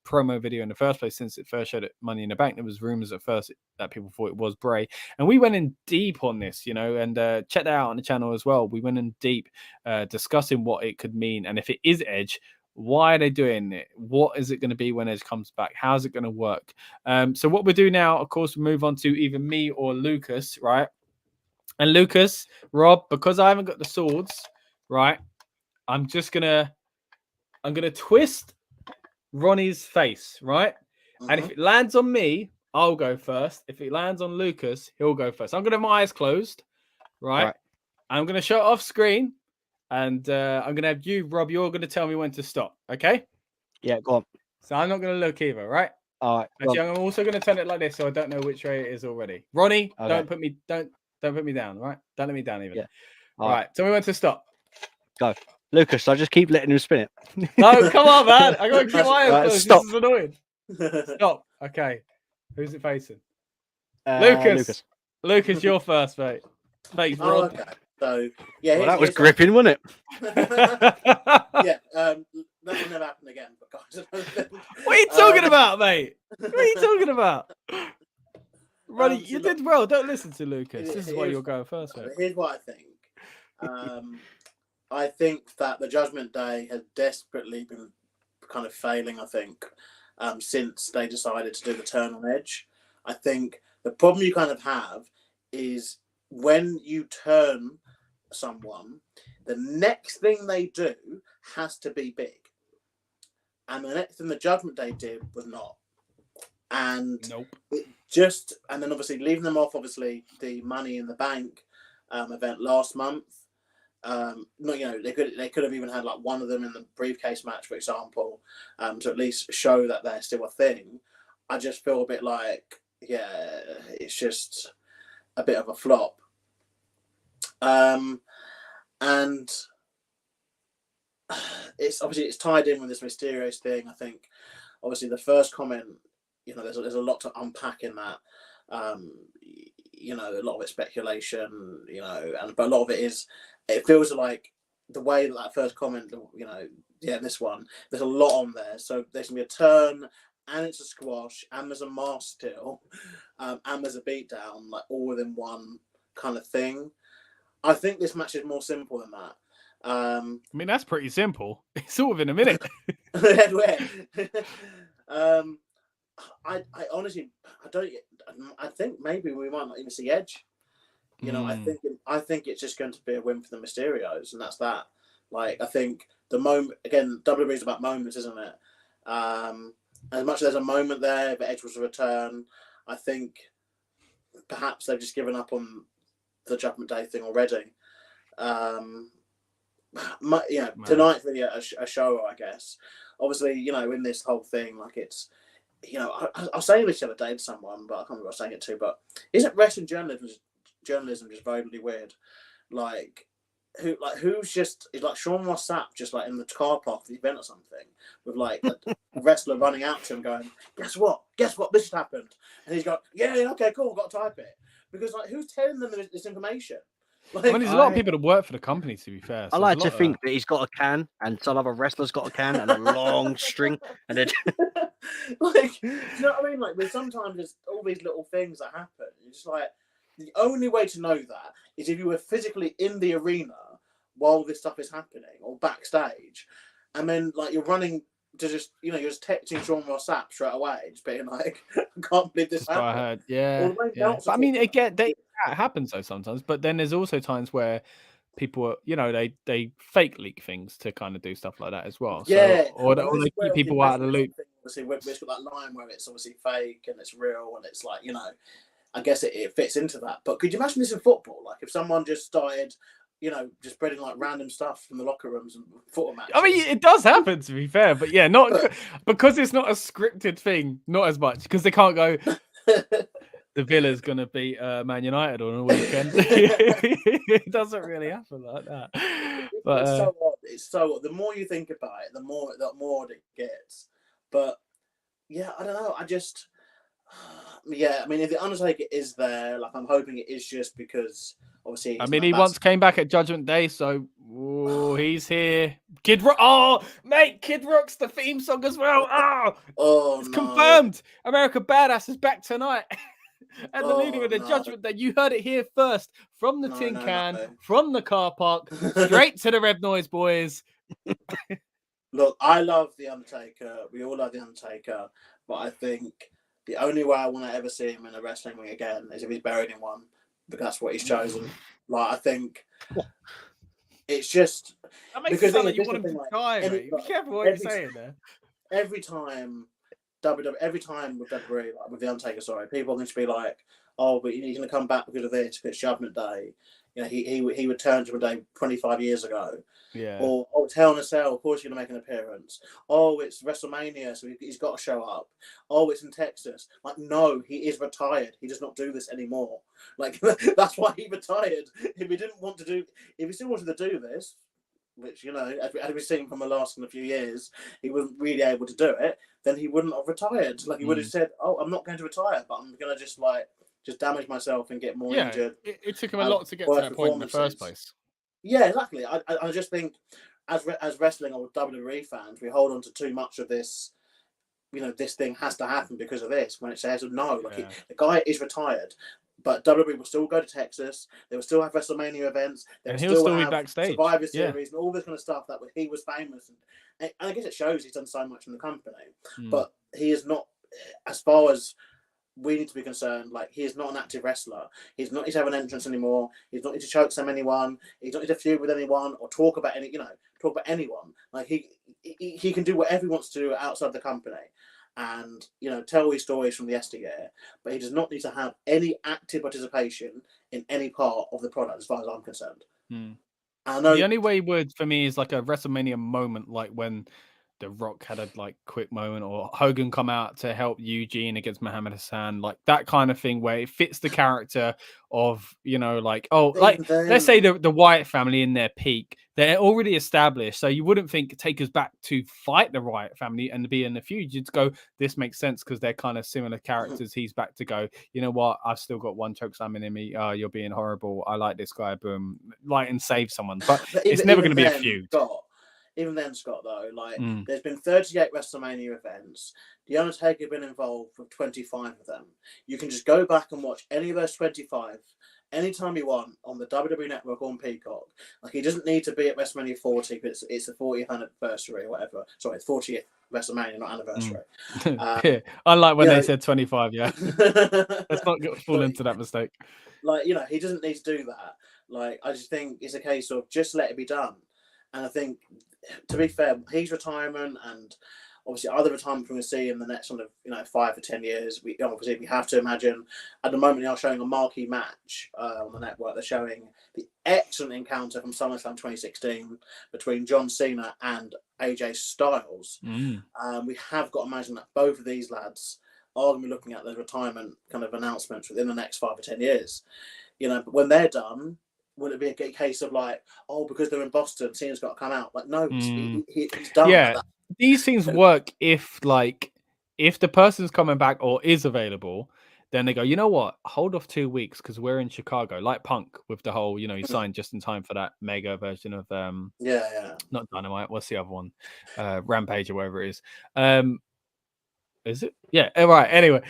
promo video in the first place. Since it first showed at Money in the Bank, there was rumors at first that people thought it was Bray, and we went in deep on this, and check that out on the channel as well. We went in deep discussing what it could mean, and if it is Edge, why are they doing it? What is it going to be when Edge comes back? How's it going to work? So what we do now, of course, we move on to either me or Lucas, right? And Lucas, Rob, because I haven't got the swords, right? I'm gonna twist Ronnie's face, right? Mm-hmm. And if it lands on me, I'll go first. If it lands on Lucas, he'll go first. I'm gonna have my eyes closed, right? I'm gonna show it off screen, and I'm gonna have you, Rob. You're gonna tell me when to stop, okay? Yeah, go on. So I'm not gonna look either, right? All right. Actually, I'm also gonna turn it like this, so I don't know which way it is already. Ronnie, don't put me down, right? Don't let me down even. Yeah. All right. Tell me when to stop. Go. Lucas, I just keep letting him spin it. No, come on, man. I got to keep my eyes closed. Stop. This is annoying. Stop. Okay. Who's it facing? Lucas. Lucas, you're first, mate. Thanks, Rob. Okay. So, yeah. That was gripping, wasn't it? Yeah. That will never happen again. But guys, what are you talking about, mate? What are you talking about? Ronnie, you did well. Don't listen to Lucas. This is why you're going first, mate. Here's what I think. I think that the Judgment Day has desperately been kind of failing, I think, since they decided to do the turn on Edge. I think the problem you kind of have is when you turn someone, the next thing they do has to be big. And the next thing the Judgment Day did was not. And and then obviously leaving them off, obviously, the Money in the Bank event last month. They could have even had like one of them in the briefcase match, for example, to at least show that they're still a thing. I just feel a bit like, it's just a bit of a flop. And it's tied in with this Mysterios thing. I think obviously the first comment, there's a lot to unpack in that. A lot of it's speculation, but a lot of it is. It feels like the way that first comment, this one, there's a lot on there. So there's going to be a turn, and it's a squash, and there's a mask still, and there's a beatdown, like all within one kind of thing. I think this match is more simple than that. I mean, that's pretty simple. It's all within a minute. I honestly, I think maybe we might not even see Edge. You know, I think it's just going to be a win for the Mysterios, and that's that. Like, I think the moment, again, WWE is about moments, isn't it? As much as there's a moment there, if Edge was to return, I think perhaps they've just given up on the Judgment Day thing already. Tonight's really a show, I guess. Obviously, you know, in this whole thing, like, it's, you know, I was saying this the other day to someone, but I can't remember what I was saying it to, but isn't wrestling journalism just very weird? Like, who's just, is like Sean Ross Sapp just like in the car park of the event or something with like a wrestler running out to him going, guess what, this just happened, and he's going, yeah, okay, cool, got to type it, because like, who's telling them this information? Like, I mean, there's a lot of people that work for the company, to be fair. So I like to think that he's got a can, and some other wrestler's got a can, and a long string, and then like, you know what I mean? Like, there's sometimes there's all these little things that happen. It's just like, the only way to know that is if you were physically in the arena while this stuff is happening, or backstage, and then like you're running to just, you know, you're just texting Sean Ross Sapp straight away, just being like, I can't believe this happened. I heard, yeah. But I mean, again, that happens though sometimes. But then there's also times where people are, you know, they fake leak things to kind of do stuff like that as well. Yeah, so, or they keep people out of the loop. Obviously, we've got that line where it's obviously fake and it's real, and it's like, you know, I guess it fits into that. But could you imagine this in football? Like, if someone just started, you know, just spreading like random stuff from the locker rooms and football matches. I mean, it does happen, to be fair, but yeah, not because it's not a scripted thing, not as much, because they can't go, the Villa's going to beat Man United on a weekend. It doesn't really happen like that. But, it's so odd. It's so odd. The more you think about it, the more it gets. But yeah, I don't know. Yeah, I mean, if the Undertaker is there, like, I'm hoping it is just because, obviously, I mean, he once came back at Judgment Day, so he's here. Kid Rock, oh mate, Kid Rock's the theme song as well. It's confirmed. America Badass is back tonight. And the leader of the Judgment Day. You heard it here first, from the tin can, from the car park, straight to the Red Noise boys. Look, I love the Undertaker. We all love the Undertaker, but I think the only way I want to ever see him in a wrestling ring again is if he's buried in one, because that's what he's chosen. Like, I think it's just that makes it sound like you want him to die, mate. Be careful what you're saying there. Every time with WWE, like with the Undertaker, people are going to be like, "Oh, but he's going to come back because of this, because it's Judgment Day." You know, he returned to a day 25 years ago. Yeah. Or, oh, it's Hell in a Cell, of course he's going to make an appearance. Oh, it's WrestleMania, so he's got to show up. Oh, it's in Texas. Like, no, he is retired. He does not do this anymore. Like, that's why he retired. If he still wanted to do this, which, you know, as we've seen from the last few years, he wasn't really able to do it, then he wouldn't have retired. Like, he would have said, oh, I'm not going to retire, but I'm going to just damage myself and get more injured. It took him a lot to get to that point in the first place. Yeah, exactly. I just think as wrestling or WWE fans, we hold on to too much of this. You know, this thing has to happen because of this. When it says no, the guy is retired, but WWE will still go to Texas. They will still have WrestleMania events. And he'll still be backstage. Survivor Series and all this kind of stuff that he was famous. And I guess it shows he's done so much in the company, but he is not, as far as we need to be concerned, like, he is not an active wrestler. He's not need to have an entrance anymore. He's not need to chokeslam anyone. He's not need to feud with anyone or talk about anyone. Like, he can do whatever he wants to do outside the company, and, you know, tell his stories from the yesteryear. But he does not need to have any active participation in any part of the product, as far as I'm concerned. I know the only way would for me is like a WrestleMania moment, like when The Rock had a quick moment, or Hogan come out to help Eugene against Muhammad Hassan, like that kind of thing where it fits the character of, you know, like, let's say the Wyatt family in their peak, they're already established, so you wouldn't think Taker's back to fight the Wyatt family and be in the feud. You'd go, this makes sense because they're kind of similar characters. He's back to go, you know what, I've still got one chokeslam in me. You're being horrible. I like this guy. Boom, light and save someone. But it's never going to be a feud. Even then, Scott, though, there's been 38 WrestleMania events. The Undertaker has been involved with 25 of them. You can just go back and watch any of those 25 anytime you want on the WWE Network or on Peacock. Like, he doesn't need to be at WrestleMania 40 because it's the 40th anniversary or whatever. Sorry, it's 40th WrestleMania, not anniversary. Yeah. Unlike when they said 25, yeah. Let's not fall into that mistake. Like, you know, he doesn't need to do that. Like, I just think it's a case of just let it be done. And I think, to be fair, his retirement and obviously other retirement we're going to see in the next sort of, 5 or 10 years, we have to imagine. At the moment, they are showing a marquee match on the network. They're showing the excellent encounter from SummerSlam 2016 between John Cena and AJ Styles. We have got to imagine that both of these lads are going to be looking at the retirement kind of announcements within the next 5 or 10 years. But when they're done, would it be a case of like, oh, because they're in Boston, Cena's got to come out? Like, no, he's done. Yeah, these things work if the person's coming back or is available, then they go, you know what, hold off 2 weeks because we're in Chicago, like Punk with the whole, he signed just in time for that mega version of not Dynamite, what's the other one, Rampage or whatever it is. Is it? Yeah. Right. Anyway,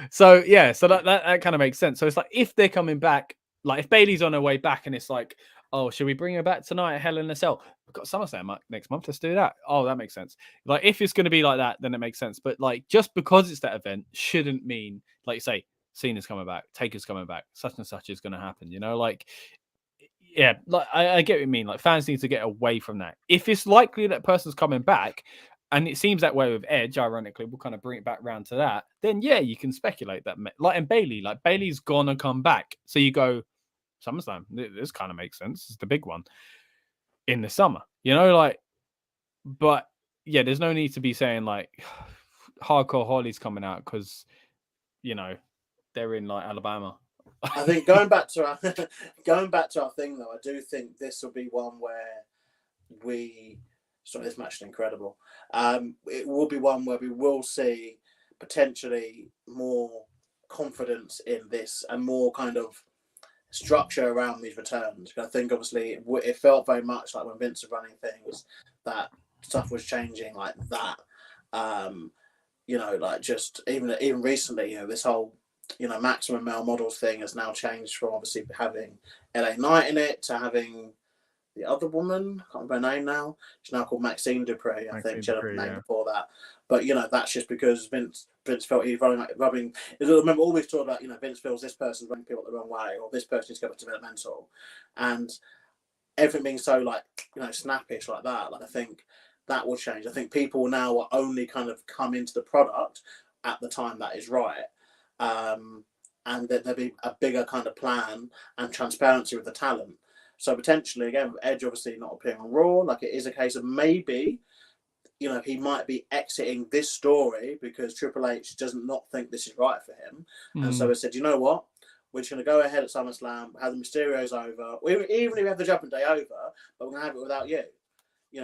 so that kind of makes sense. So it's like if they're coming back, like if Bayley's on her way back, and it's like, oh, should we bring her back tonight at Hell in a Cell? We've got SummerSlam next month. Let's do that. Oh, that makes sense. Like if it's going to be like that, then it makes sense. But like just because it's that event shouldn't mean, like you say, Cena's coming back, Taker's coming back, such and such is going to happen. Like. Yeah, like I get what you mean. Like fans need to get away from that. If it's likely that person's coming back, and it seems that way with Edge, ironically, we'll kind of bring it back round to that. Then yeah, you can speculate that. Like in Bayley, like Bayley's gonna come back, so you go SummerSlam. This kind of makes sense. It's the big one in the summer, like. But yeah, there's no need to be saying like Hardcore Holly's coming out because they're in like Alabama. I think going back to our thing though, I do think this will be one where this match is incredible. It will be one where we will see potentially more confidence in this and more kind of structure around these returns. I think obviously it felt very much like when Vince was running things that stuff was changing like that. Like just even recently, this whole maximum male models thing has now changed from obviously having LA Knight in it to having the other woman, I can't remember her name now. She's now called Maxine Dupree. I think she had a name before that. But that's just because Vince felt he was rubbing. I remember always talking about Vince feels this person's running people the wrong way, or this person is going to developmental, and everything being so like snappish like that. Like I think that will change. I think people now will only kind of come into the product at the time that is right. And that there'll be a bigger kind of plan and transparency with the talent. So potentially, again, with Edge obviously not appearing on Raw, like it is a case of maybe, he might be exiting this story because Triple H does not think this is right for him. And so he said, you know what? We're just going to go ahead at SummerSlam, have the Mysterios over, even if we have the Judgment Day over, but we're going to have it without you.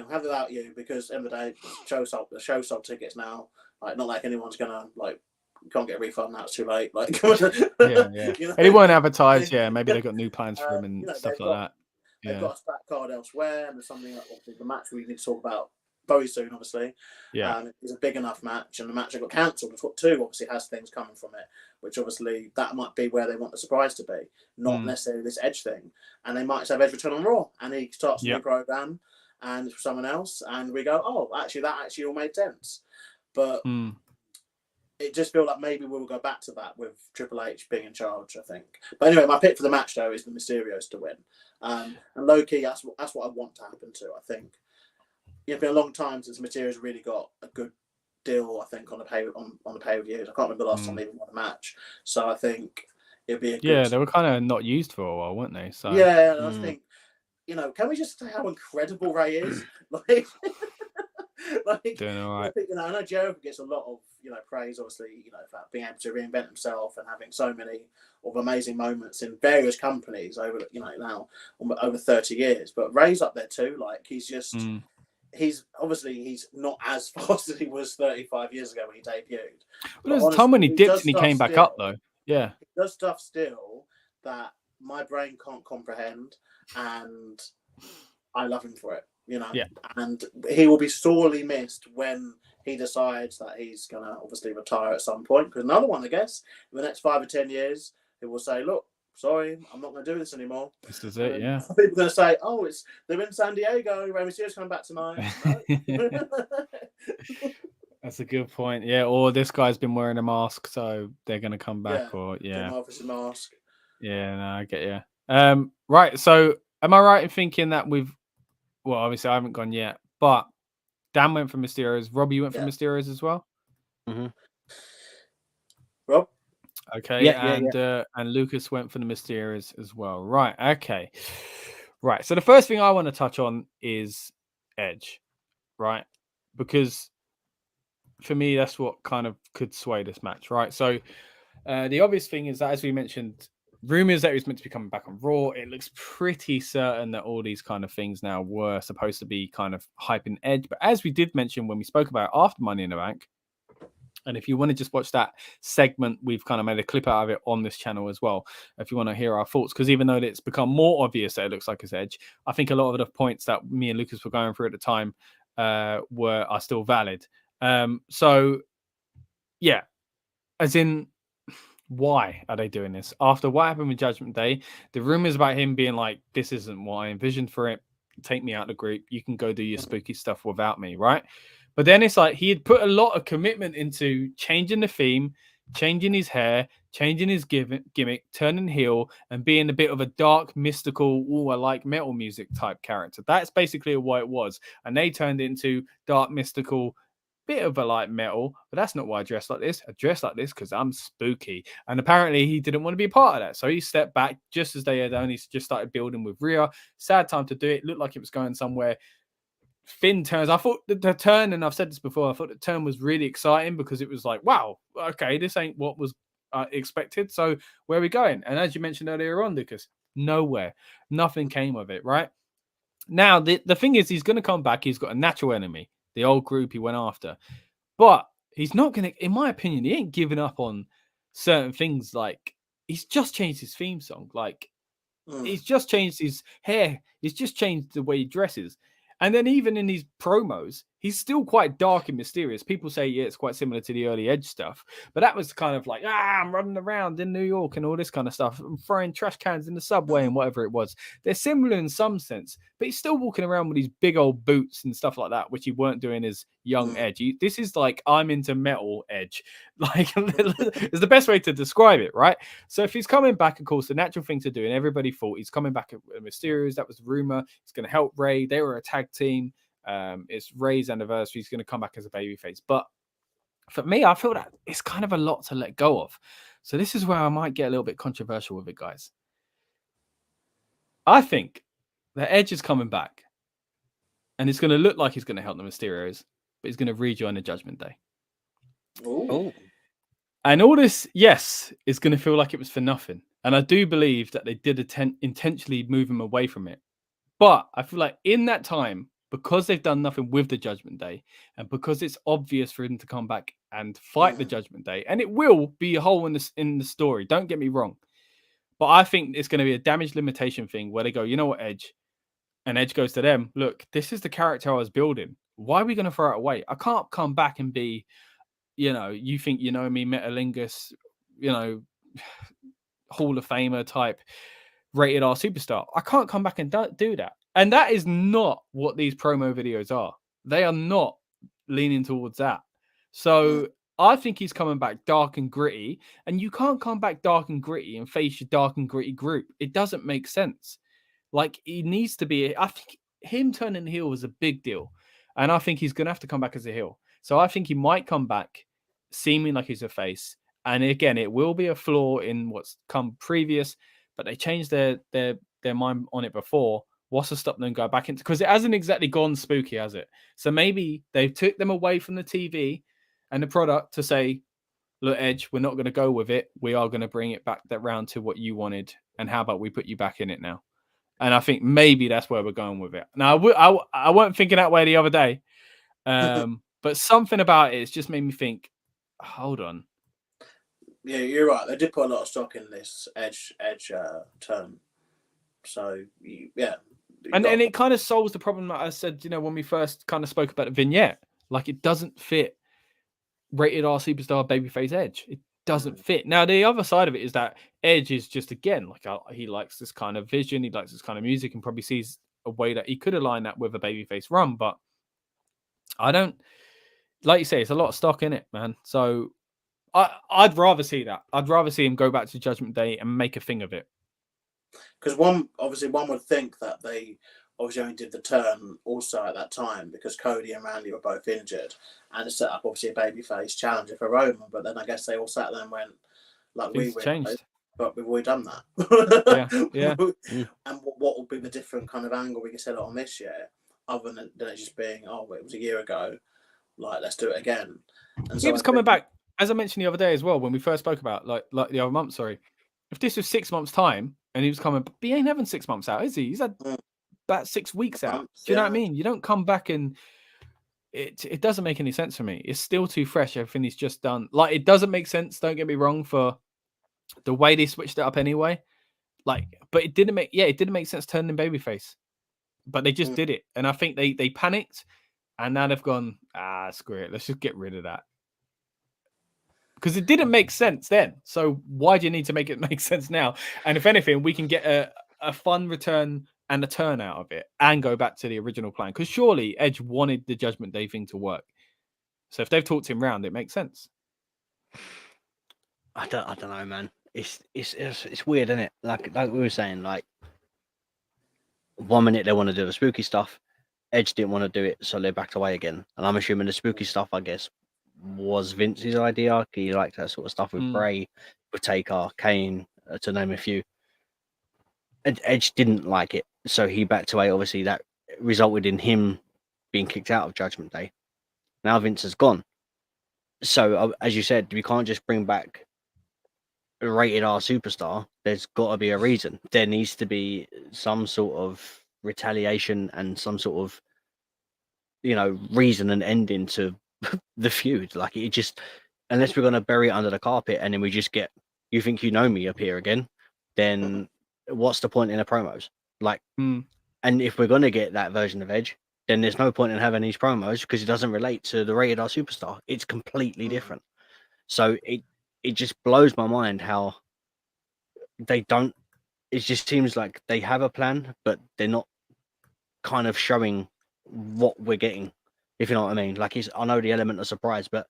Have it without you because at the end of the day, the show sold tickets now. Like, not like anyone's going to, like, can't get a refund now, it's too late. Like, yeah. And it won't advertise, maybe they've got new plans for him and stuff like that. They've got a stacked card elsewhere, and there's something like the match we need to talk about very soon, obviously. It's a big enough match, and the match that got cancelled, too, obviously has things coming from it, which obviously that might be where they want the surprise to be, not necessarily this Edge thing. And they might have Edge return on Raw, and he starts a new program, and for someone else, and we go, oh, actually, that actually all made sense. But it just feels like maybe we'll go back to that with Triple H being in charge, I think. But anyway, my pick for the match, though, is the Mysterios to win. And low-key, that's what I want to happen to, I think. It's been a long time since Mysterios really got a good deal, I think, on the pay-per-views. I can't remember the last time they even won a match. So I think it'd be a good... Yeah, they were kind of not used for a while, weren't they? So yeah, I think, can we just say how incredible Ray is? Doing all right. I know Jarrett gets a lot of praise, obviously, for being able to reinvent himself and having so many of amazing moments in various companies over now over 30 years. But Ray's up there too. Like he's just he's not as fast as he was 35 years ago when he debuted. Well, there's a time when he dipped and he came back up though. Yeah, he does stuff still that my brain can't comprehend, and I love him for it. And he will be sorely missed when he decides that he's going to obviously retire at some point. Because another one, I guess, in the next 5 or 10 years, he will say, look, sorry, I'm not going to do this anymore. This is it, yeah. People are going to say, oh, they're in San Diego. Rey Mysterio's coming back tonight. No. That's a good point. Yeah, or this guy's been wearing a mask, so they're going to come back. Yeah, or Jim Officer's mask. Yeah, no, I get you. Right. So, am I right in thinking that well, obviously I haven't gone yet, but Dan went for Mysterios. Rob, you went for Mysterios as well. Mm-hmm. Rob. Okay, and Lucas went for the Mysterios as well. Right. Okay. Right. So the first thing I want to touch on is Edge, right? Because for me, that's what kind of could sway this match, right? So the obvious thing is that, as we mentioned, rumors that he was meant to be coming back on Raw. It looks pretty certain that all these kind of things now were supposed to be kind of hyping Edge. But as we did mention when we spoke about it after Money in the Bank, and if you want to just watch that segment, we've kind of made a clip out of it on this channel as well. If you want to hear our thoughts, because even though it's become more obvious that it looks like it's Edge, I think a lot of the points that me and Lucas were going through at the time are still valid. So, yeah, as in, why are they doing this? After what happened with Judgment Day, the rumors about him being like, this isn't what I envisioned for it. Take me out of the group. You can go do your spooky stuff without me, right? But then it's like he had put a lot of commitment into changing the theme, changing his hair, changing his gimmick, turning heel, and being a bit of a dark, mystical, I like metal music type character. That's basically what it was. And they turned it into dark, mystical, bit of a light metal, but that's not why I dress like this. I dress like this because I'm spooky. And apparently he didn't want to be a part of that. So he stepped back just as they had only just started building with Rhea. Sad time to do it. Looked like it was going somewhere. Finn turns. I thought the turn, and I've said this before, I thought the turn was really exciting because it was like, wow, okay, this ain't what was expected. So where are we going? And as you mentioned earlier on, Lucas, nowhere. Nothing came of it, right? Now, the thing is, he's going to come back. He's got a natural enemy, the old group he went after. But he's not going to, in my opinion, he ain't giving up on certain things. Like, he's just changed his theme song. Like, he's just changed his hair. He's just changed the way he dresses. And then even in these promos, he's still quite dark and mysterious. People say, yeah, it's quite similar to the early Edge stuff. But that was kind of like, I'm running around in New York and all this kind of stuff. I'm throwing trash cans in the subway and whatever it was. They're similar in some sense. But he's still walking around with these big old boots and stuff like that, which he weren't doing as young Edge. This is like, I'm into metal Edge. Like, it's the best way to describe it, right? So if he's coming back, of course, the natural thing to do, and everybody thought he's coming back at Mysterios. That was the rumor. He's going to help Rey. They were a tag team. It's Rey's anniversary. He's going to come back as a babyface. But for me, I feel that it's kind of a lot to let go of. So this is where I might get a little bit controversial with it, guys. I think that Edge is coming back, and it's going to look like he's going to help the Mysterios, but he's going to rejoin the Judgment Day. Ooh. And all this, yes, is going to feel like it was for nothing. And I do believe that they did intentionally move him away from it. But I feel like in that time, because they've done nothing with the Judgment Day, and because it's obvious for him to come back and fight the Judgment Day, and it will be a hole in the story, don't get me wrong. But I think it's going to be a damage limitation thing where they go, you know what, Edge? And Edge goes to them, look, this is the character I was building. Why are we going to throw it away? I can't come back and be, you think you know me, Metalingus, Hall of Famer type rated R superstar. I can't come back and do that. And that is not what these promo videos are. They are not leaning towards that. So I think he's coming back dark and gritty. And you can't come back dark and gritty and face your dark and gritty group. It doesn't make sense. Like, he needs to be. I think him turning heel was a big deal. And I think he's going to have to come back as a heel. So I think he might come back seeming like he's a face. And again, it will be a flaw in what's come previous. But they changed their mind on it before. What's to stop them go back into, because it hasn't exactly gone spooky, has it? So maybe they took them away from the TV and the product to say, look, Edge, we're not going to go with it. We are going to bring it back that round to what you wanted. And how about we put you back in it now? And I think maybe that's where we're going with it. Now, I weren't thinking that way the other day. But something about it's just made me think, hold on. Yeah, you're right. They did put a lot of stock in this Edge turn. So, yeah. And it kind of solves the problem that I said, when we first kind of spoke about the vignette. Like, it doesn't fit rated R superstar babyface Edge. doesn't fit. Now, the other side of it is that Edge is just, again, like he likes this kind of vision, he likes this kind of music, and probably sees a way that he could align that with a babyface run. But I don't, like you say, it's a lot of stock in it, man. So I'd rather see that. I'd rather see him go back to Judgment Day and make a thing of it. Because one would think that they obviously only did the turn also at that time because Cody and Randy were both injured and it set up obviously a babyface challenger for Roman. But then I guess they all sat there and went, like, Things we changed. But we've already done that. Yeah. And what would be the different kind of angle we can set it on this year, other than it just being, oh, it was a year ago, like, let's do it again. And so he was coming back, as I mentioned the other day as well, when we first spoke about, like the other month, sorry. If this was 6 months' time and he was coming, but he ain't having 6 months out, is he? He's had about 6 weeks out. Do you know what I mean? You don't come back and it doesn't make any sense for me. It's still too fresh. Everything he's just done. Like, it doesn't make sense, don't get me wrong, for the way they switched it up anyway. Like, but it didn't make sense turning babyface. But they just did it. And I think they panicked and now they've gone, screw it. Let's just get rid of that. Because it didn't make sense then. So why do you need to make it make sense now? And if anything, we can get a fun return and a turn out of it and go back to the original plan. Because surely Edge wanted the Judgment Day thing to work. So if they've talked him round, it makes sense. I don't know, man. It's weird, isn't it? Like we were saying, like 1 minute they want to do the spooky stuff. Edge didn't want to do it, so they backed away again. And I'm assuming the spooky stuff, I guess, was Vince's idea. He liked that sort of stuff with Bray, with Taker, Kane, to name a few. Edge didn't like it, so he backed away. Obviously, that resulted in him being kicked out of Judgment Day. Now Vince has gone. So, as you said, we can't just bring back a rated R superstar. There's got to be a reason. There needs to be some sort of retaliation and some sort of, reason and ending to the feud. Like, it just, unless we're going to bury it under the carpet and then we just get, you think you know me up here again, then what's the point in the promos? Like, and if we're going to get that version of Edge, then there's no point in having these promos because it doesn't relate to the rated R superstar. It's completely different. So it just blows my mind how they don't, it just seems like they have a plan, but they're not kind of showing what we're getting, if you know what I mean. Like, I know the element of surprise, but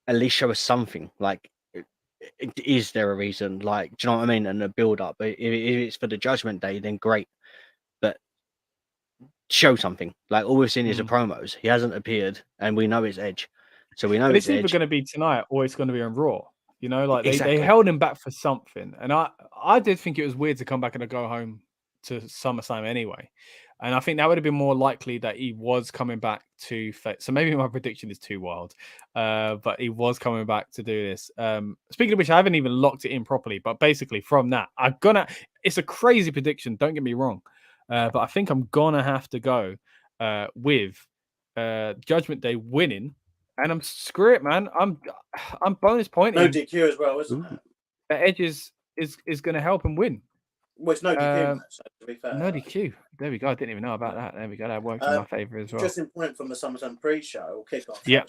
at least show us something. Like, is there a reason? Like, do you know what I mean? And the build up. If it's for the Judgment Day, then great. But show something. Like, all we've seen is the promos. He hasn't appeared, and we know it's Edge. So we know it's either Edge. going to be tonight or it's going to be on Raw. Like Exactly. they held him back for something. And I did think it was weird to come back and go home to SummerSlam anyway. And I think that would have been more likely that he was coming back to so maybe my prediction is too wild. But he was coming back to do this. Speaking of which, I haven't even locked it in properly. But basically from that, it's a crazy prediction, don't get me wrong. But I think I'm gonna have to go with Judgment Day winning. And I'm screw it, man. I'm bonus pointing. No DQ as well, isn't it? The Edge is going to help him win. Well, it's no DQ, so to be fair. No DQ. There we go. I didn't even know about that. There we go. That worked in my favour as well. Just in point from the SummerSlam pre-show or kickoff. Yeah.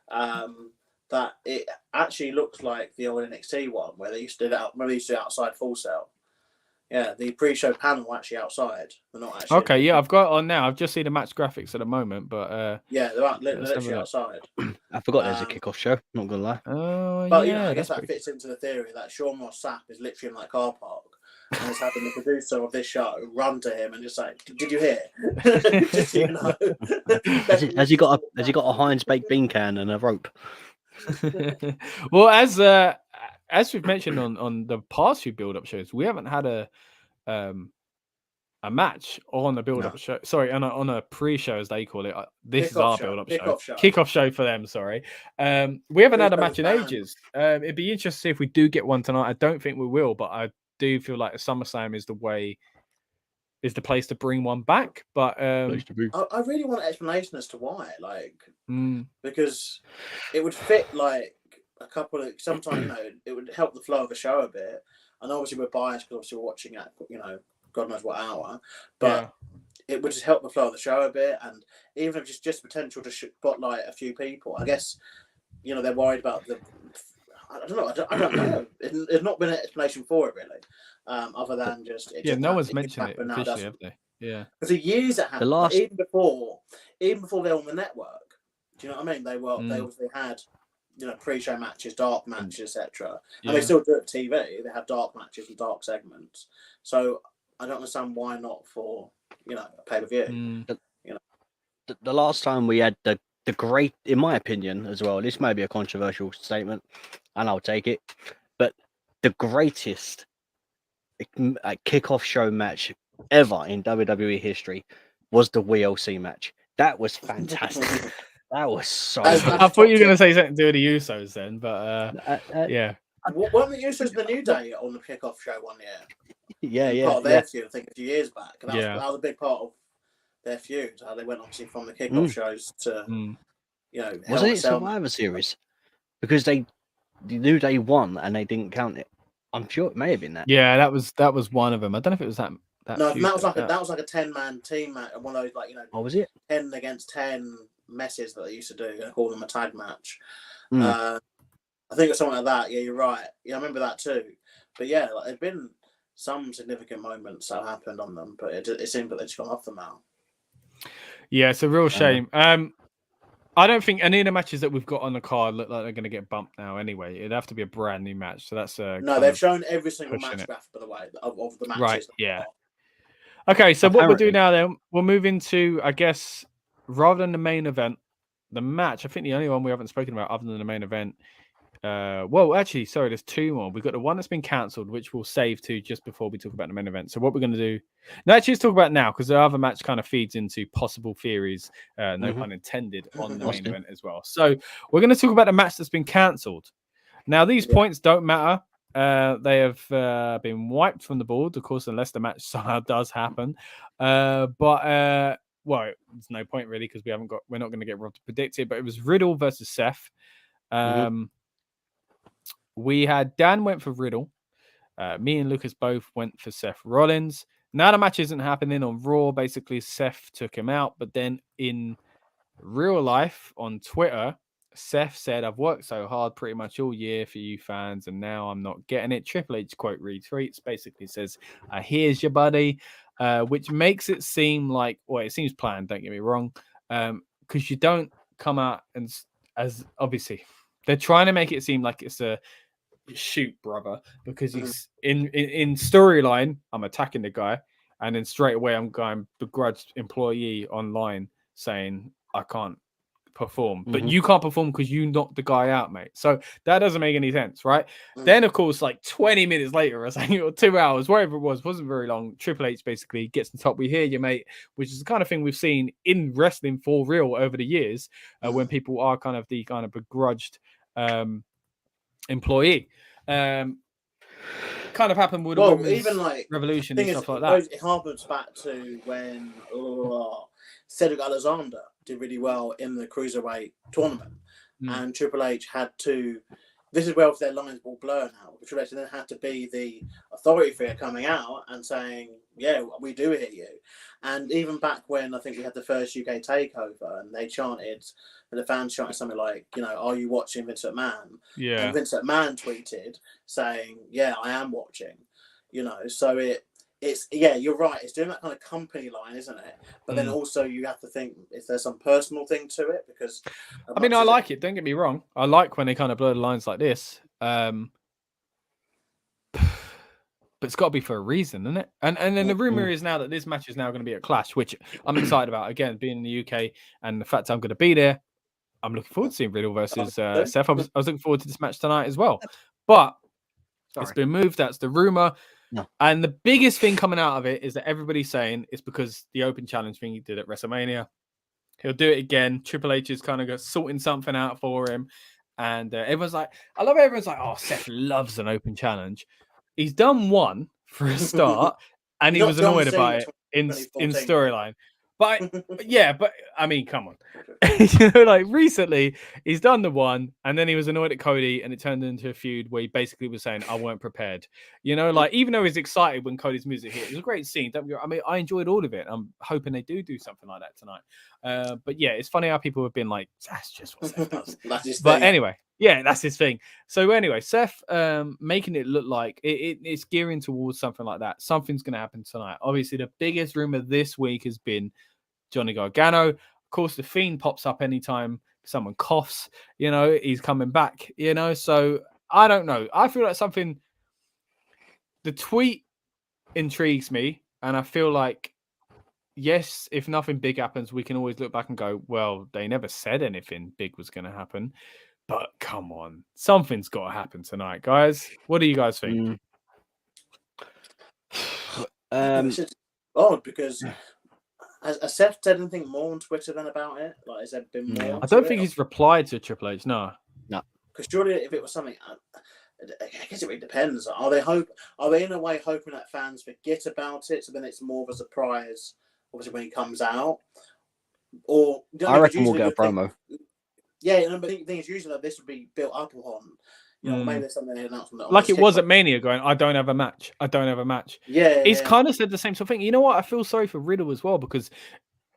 That it actually looks like the old NXT one where they used to do that outside Full Sail. Yeah, the pre-show panel were actually outside. They're not actually. Okay, yeah, I've got it on now. I've just seen the match graphics at the moment, but yeah, they're literally outside. I forgot there's a kickoff show. Not gonna lie. Oh, but yeah, I guess that fits into the theory that Sean Ross Sapp is literally in that car park and is having the producer of this show run to him and just say, "Did you hear?" Just so you know. Has he got a Heinz baked bean can and a rope? Well, as we've mentioned on the past few build-up shows, we haven't had a match on a build-up show. Sorry, on a pre-show as they call it. This is our build-up show. Kickoff show for them. Sorry, we haven't had a match in ages. It'd be interesting to see if we do get one tonight. I don't think we will, but I do feel like SummerSlam is the place to bring one back. But I really want an explanation as to why, because it would fit like a couple of sometimes it would help the flow of the show a bit. And obviously we're biased because obviously we're watching at God knows what hour, but it would just help the flow of the show a bit. And even if it's just potential to spotlight a few people, I guess they're worried about I don't know. I don't know. There's not been an explanation for it really, other than just no one's mentioned it officially, have they? Yeah. Because for years it happened. Like, even before they were on the network. Do you know what I mean? They obviously had, pre-show matches, dark matches, etc. And they still do it TV. They have dark matches and dark segments. So I don't understand why not for a pay-per-view. The last time we had the great, in my opinion as well, this may be a controversial statement, and I'll take it, but the greatest kickoff show match ever in WWE history was the WLC match. That was fantastic. That was so. I thought you were going to say something to do with the Usos then, but yeah. Weren't the Usos the New Day on the kickoff show one year? Yeah. Part of their feud, I think, a few years back. And that was a big part of their feud. How they went obviously from the kickoff shows to, wasn't it Survivor Series? Because the New Day won and they didn't count it. I'm sure it may have been that. Yeah, that was one of them. I don't know if it was that. No, that was like a 10-man team match, one of those Oh, was it 10 against 10 messes that they used to do? They call them a tag match. I think it's something like that. Yeah, you're right. Yeah, I remember that too. But yeah, there's been some significant moments that happened on them, but it seems that they've just gone off them now. Yeah, it's a real shame. I don't think any of the matches that we've got on the card look like they're going to get bumped now anyway. It'd have to be a brand new match. So that's no, they've shown every single match graph, by the way, of the matches. Right, yeah. Okay, so what we'll do now then, we'll move into, I guess, rather than the main event, the match. I think the only one we haven't spoken about other than the main event. Well, actually, sorry, there's two more. We've got the one that's been cancelled, which we'll save to just before we talk about the main event. So what we're going to do, no, actually, let's talk about now, because the other match kind of feeds into possible theories, no pun intended, on the main event as well. So we're going to talk about the match that's been cancelled. Now, these points don't matter. They have been wiped from the board, of course, unless the match somehow does happen. But there's no point really, because we're not going to get Rob to predict it. But it was Riddle versus Seth. We had Dan went for Riddle. Me and Lucas both went for Seth Rollins. Now the match isn't happening on Raw. Basically, Seth took him out. But then in real life on Twitter, Seth said, "I've worked so hard pretty much all year for you fans, and now I'm not getting it." Triple H quote retweets, basically says, "Here's your buddy," which makes it seem like, well, it seems planned, don't get me wrong, because you don't come out and, as obviously, they're trying to make it seem like it's a shoot, brother, because he's in storyline, I'm attacking the guy, and then straight away I'm going begrudged employee online saying I can't perform, but you can't perform because you knocked the guy out, mate. So that doesn't make any sense, right? Then of course, like 20 minutes later, or something, or 2 hours, whatever it wasn't very long. Triple H basically gets the top. We hear you, mate, which is the kind of thing we've seen in wrestling for real over the years, when people are kind of begrudged employee. Kind of happened with even like Revolution and stuff like that. It harpens back to when Cedric Alexander did really well in the Cruiserweight tournament, and Triple H had to. This is where their lines will blur now. Triple H then had to be the authority figure coming out and saying, "Yeah, we do hear you." And even back when I think we had the first UK takeover, and they chanted, and the fans chanted something like, "Are you watching Vince McMahon?" Yeah. And Vince McMahon tweeted saying, "Yeah, I am watching." So it's you're right. It's doing that kind of company line, isn't it? But then also you have to think if there's some personal thing to it, because I like it. Don't get me wrong. I like when they kind of blur the lines like this. But it's got to be for a reason, isn't it? And then the rumor is now that this match is now going to be a clash, which I'm excited about. Again, being in the UK and the fact I'm going to be there, I'm looking forward to seeing Riddle versus Seth. I was looking forward to this match tonight as well. But it's been moved. That's the rumor. No. And the biggest thing coming out of it is that everybody's saying it's because the open challenge thing he did at WrestleMania. He'll do it again. Triple H is kind of sorting something out for him. And everyone's like, I love it. Everyone's like, oh, Seth loves an open challenge. He's done one for a start, and he was annoyed about it in storyline. But yeah, but I mean, come on. Like recently, he's done the one, and then he was annoyed at Cody, and it turned into a feud where he basically was saying, I weren't prepared. Like even though he's excited when Cody's music hit, it was a great scene. I mean, I enjoyed all of it. I'm hoping they do something like that tonight. But yeah, it's funny how people have been like, that's just what Seth does. That's his But thing. anyway, yeah, that's his thing. So anyway, Seth making it look like it's gearing towards something like that. Something's going to happen tonight. Obviously, the biggest rumor this week has been Johnny Gargano. Of course, the Fiend pops up anytime someone coughs. He's coming back. So I don't know. I feel like something. The tweet intrigues me, and I feel like, yes, if nothing big happens, we can always look back and go, well, they never said anything big was going to happen. But come on, something's got to happen tonight, guys. What do you guys think? It's odd because has Seth said anything more on Twitter than about it? Like, has there been more? I don't think he's replied to Triple H. No. Because surely, if it was something, I guess it really depends. Are they in a way hoping that fans forget about it, so then it's more of a surprise, obviously, when he comes out? Or I reckon we'll get a promo. Yeah, but the thing is, usually this would be built up upon. Maybe there's something they announced. Like it was at Mania going, I don't have a match. Yeah. He's kind of said the same sort of thing. You know what? I feel sorry for Riddle as well, because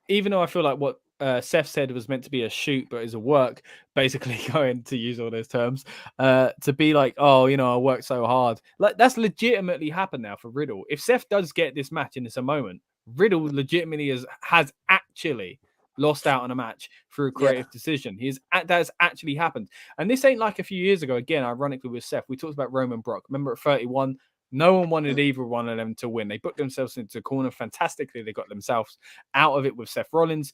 even though I feel like what Seth said was meant to be a shoot, but is a work, basically going to use all those terms, to be like, oh, I worked so hard. Like, that's legitimately happened now for Riddle. If Seth does get this match and it's a moment, Riddle legitimately has actually lost out on a match through a creative decision. That has actually happened. And this ain't like a few years ago, again, ironically with Seth, we talked about Roman Brock. Remember at 31, no one wanted either one of them to win. They booked themselves into a corner fantastically. They got themselves out of it with Seth Rollins.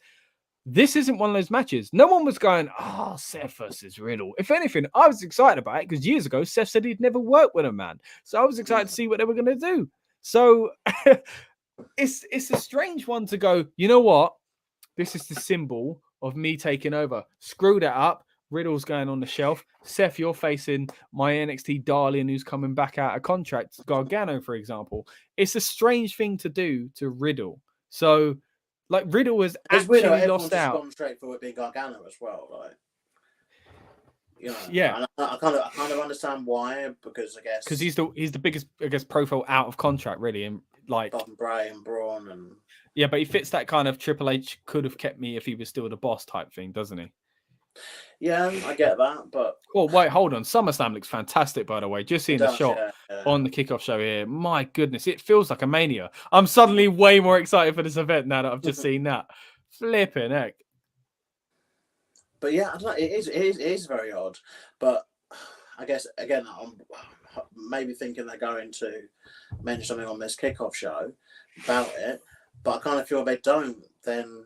This isn't one of those matches. No one was going, Seth versus Riddle. If anything, I was excited about it because years ago, Seth said he'd never worked with a man. So I was excited to see what they were going to do. So it's a strange one to go, you know what? This is the symbol of me taking over. Screw that up. Riddle's going on the shelf. Seth, you're facing my NXT darling who's coming back out of contract, Gargano, for example. It's a strange thing to do to Riddle. So, like, Riddle has actually lost out. Gone straight for it being Gargano as well, like. Yeah, and I kind of understand why, because I guess because he's the biggest, I guess, profile out of contract, really, and like Bray and Braun and yeah, but he fits that kind of Triple H could have kept me if he was still the boss type thing, doesn't he? Yeah, I get that, but wait, hold on. SummerSlam looks fantastic, by the way. Just seeing the shot on the kickoff show here, my goodness, it feels like a Mania. I'm suddenly way more excited for this event now that I've just seen that. Flipping heck. But yeah, I don't know. It is very odd. But I guess again, I'm maybe thinking they're going to mention something on this kickoff show about it. But I kind of feel if they don't, then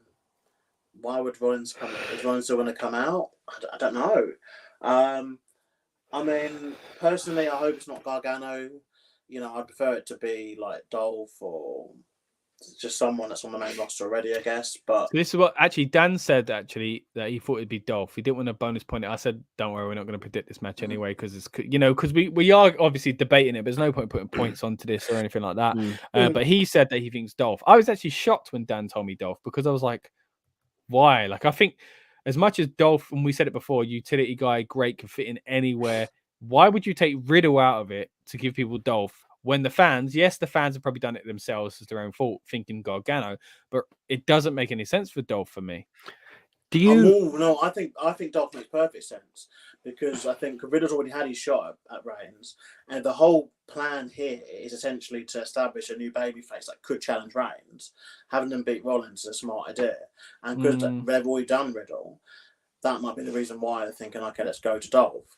why would Rollins come? Is Rollins still going to come out? I don't know. I mean, personally, I hope it's not Gargano. I'd prefer it to be like Dolph or just someone that's on the main roster already, I guess. But so this is what actually Dan said. Actually, that he thought it'd be Dolph. He didn't want a bonus point. I said, "Don't worry, we're not going to predict this match anyway because it's because we are obviously debating it. But there's no point putting points onto this or anything like that." But he said that he thinks Dolph. I was actually shocked when Dan told me Dolph because I was like, "Why?" Like I think as much as Dolph, and we said it before, utility guy, great, can fit in anywhere. Why would you take Riddle out of it to give people Dolph? When the fans have probably done it themselves as their own fault, thinking Gargano, but it doesn't make any sense for Dolph for me. Do you? No, I think Dolph makes perfect sense because I think Riddle's already had his shot at Reigns, and the whole plan here is essentially to establish a new babyface that could challenge Reigns. Having them beat Rollins is a smart idea, and because they've already done Riddle, that might be the reason why they're thinking, okay, let's go to Dolph.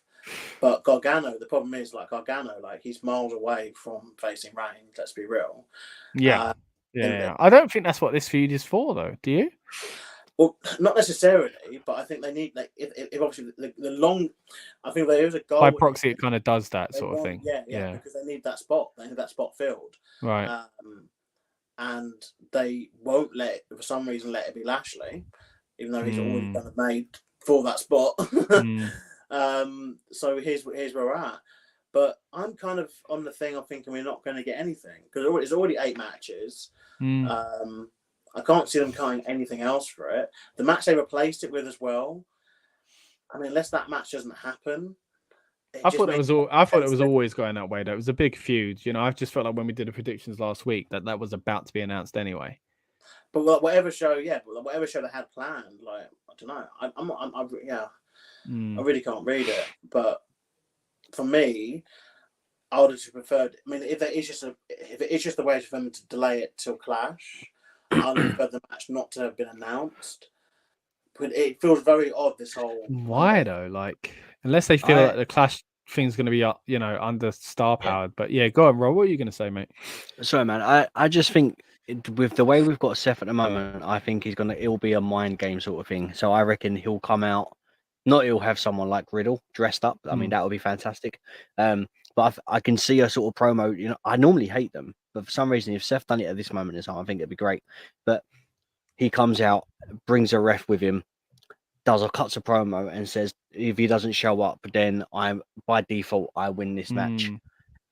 But Gargano, the problem is, Gargano, he's miles away from facing Reigns, let's be real. Yeah. I don't think that's what this feud is for, though. Do you? Well, not necessarily, but I think they need, if obviously the long, I think there is a goal. By proxy, it kind of does that sort of thing. Yeah, because they need that spot. They need that spot filled. Right. And they won't for some reason, let it be Lashley, even though he's already kind of made for that spot. So here's where we're at. But I'm kind of on the thing of thinking we're not going to get anything because it's already 8 matches. I can't see them cutting anything else for it. The match they replaced it with as well. I mean, unless that match doesn't happen. I thought it was always going that way. Though it was a big feud. I just felt like when we did the predictions last week that was about to be announced anyway. But whatever show they had planned, like I don't know, I really can't read it. But for me, I would have preferred. I mean, if it is just a way for them to delay it till Clash, I would have preferred the match not to have been announced. But it feels very odd. This whole why though? Like, unless they feel like the Clash thing's going to be under star powered. But yeah, go on, Rob. What are you going to say, mate? Sorry, man. I just think with the way we've got Seth at the moment, I think it'll be a mind game sort of thing. So I reckon he'll come out. Not he'll have someone like Riddle dressed up. I mean, that would be fantastic. But I can see a sort of promo. You know, I normally hate them, but for some reason, if Seth done it at this moment in time, I think it'd be great. But he comes out, brings a ref with him, cuts a promo, and says if he doesn't show up, then by default I win this match.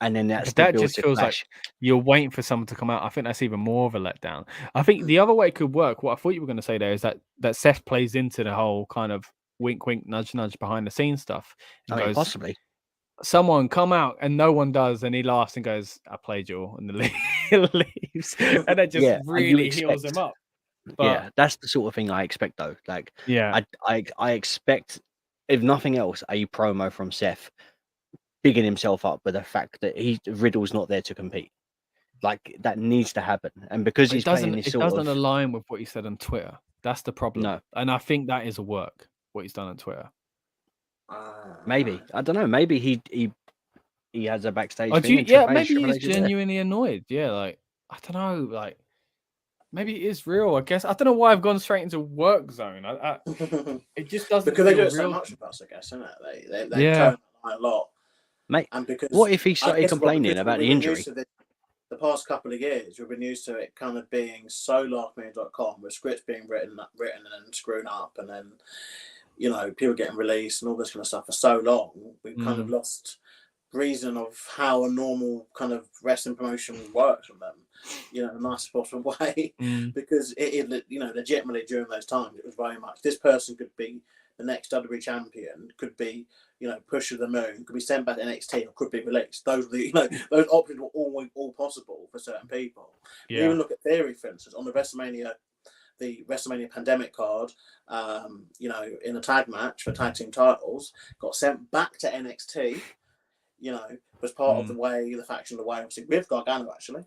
And then that just feels like you're waiting for someone to come out. I think that's even more of a letdown. I think the other way it could work, what I thought you were going to say there, is that Seth plays into the whole kind of wink, wink, nudge, nudge behind the scenes stuff. And goes, possibly. Someone come out and no one does, and he laughs and goes, "I played you all," and leaves, and that just really heals him up. But, yeah, that's the sort of thing I expect, though. Like, yeah, I expect, if nothing else, a promo from Seth bigging himself up with the fact that Riddle's not there to compete. Like, that needs to happen, and because he's playing this doesn't align with what he said on Twitter. That's the problem. No, and I think that is a work what he's done on Twitter. Maybe I don't know. Maybe he has a backstage. Maybe he's genuinely annoyed. Yeah, like I don't know, like. Maybe it is real. I guess I don't know why I've gone straight into work zone. It just doesn't because they do real. So much of us, I guess, isn't it? They tone a lot, mate. And because what if he started complaining about the injury? The past couple of years, we've been used to it kind of being so lastminute.com with scripts being written and screwed up, and then people getting released and all this kind of stuff for so long. We've kind of lost reason of how a normal kind of wrestling promotion works from them, in a nice possible way, because it legitimately during those times it was very much this person could be the next WWE champion, could be push of the moon, could be sent back to NXT, or could be released. Those those options were all possible for certain people. Yeah. Even look at Theory, for instance, on the WrestleMania pandemic card, in a tag match for tag team titles, got sent back to NXT. Was part of the faction of the way, obviously, with Gargano, actually.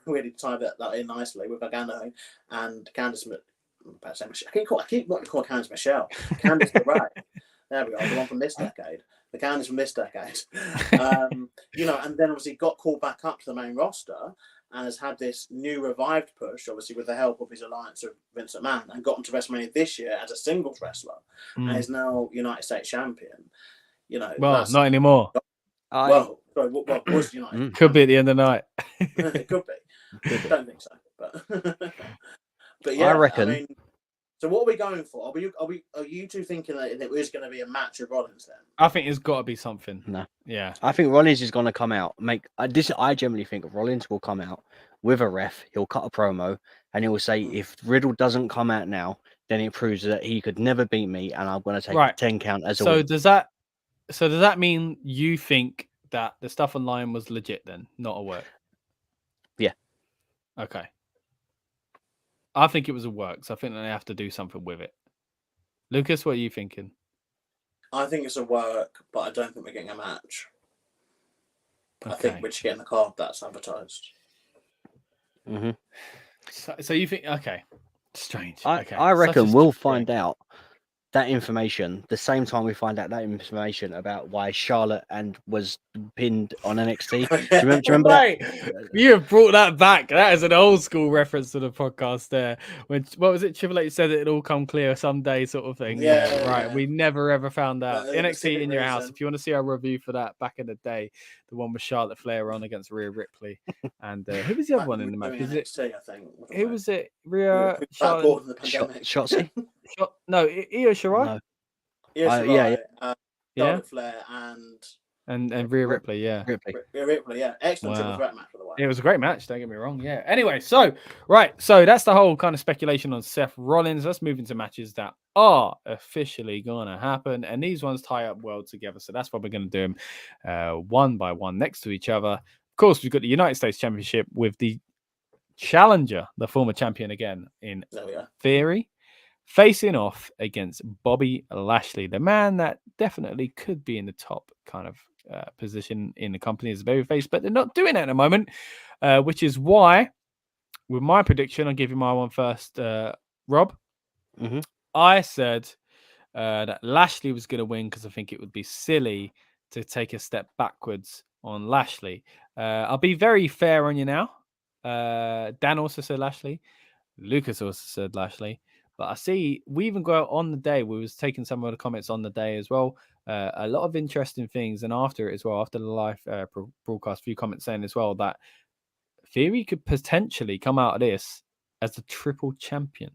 Really tied that in nicely with Gargano and Candice. I keep wanting to call Candice Michelle. Candice LeRae. There we are, the one from this decade. The Candice from this decade. And then obviously got called back up to the main roster and has had this new revived push, obviously with the help of his alliance with Vince McMahon, and got into WrestleMania this year as a singles wrestler and is now United States champion. Well, not anymore. Was United? Could be at the end of the night. It could be. Don't think so, but yeah, I reckon. I mean, so what are we going for? Are you two thinking that it was going to be a match with Rollins then? I think it's got to be something. No. Yeah. I think Rollins is going to come out. I generally think Rollins will come out with a ref. He'll cut a promo and he'll say, if Riddle doesn't come out now, then it proves that he could never beat me, and I'm going to take a 10 count as a win. Does that mean you think that the stuff online was legit then, not a work? Yeah. Okay. I think it was a work, so I think they have to do something with it. Lucas, what are you thinking? I think it's a work, but I don't think we're getting a match. Okay. I think we're just getting the card that's advertised. Mm-hmm. So you think, okay. Strange. I reckon we'll find out that information the same time we find out that information about why Charlotte was pinned on NXT. Do you remember that? You have brought that back. That is an old school reference to the podcast there. What was it? Triple H said it'd all come clear someday, sort of thing. Yeah, right. Yeah. We never ever found out. NXT in your house. If you want to see our review for that back in the day, the one with Charlotte Flair on against Rhea Ripley, and who was the other one in the match? Was NXT, I think. Who was it? Rhea, Charlotte, Shotzi? No, Io Shirai. No. Charlotte Flair and Rhea Ripley, yeah. Ripley, yeah. Excellent triple threat match, by the way. It was a great match, don't get me wrong, yeah. Anyway, so that's the whole kind of speculation on Seth Rollins. Let's move into matches that are officially going to happen, and these ones tie up well together, so that's what we're going to do them one by one next to each other. Of course, we've got the United States Championship with the challenger, the former champion again in Theory, facing off against Bobby Lashley, the man that definitely could be in the top kind of position in the company as a babyface, but they're not doing it at the moment, which is why, with my prediction, I'll give you my one first, Rob. Mm-hmm. I said that Lashley was going to win because I think it would be silly to take a step backwards on Lashley. I'll be very fair on you now. Dan also said Lashley. Lucas also said Lashley. But I see we even go out on the day. We was taking some of the comments on the day as well. A lot of interesting things. And after it as well, after the live broadcast, a few comments saying as well that Theory could potentially come out of this as a triple champion.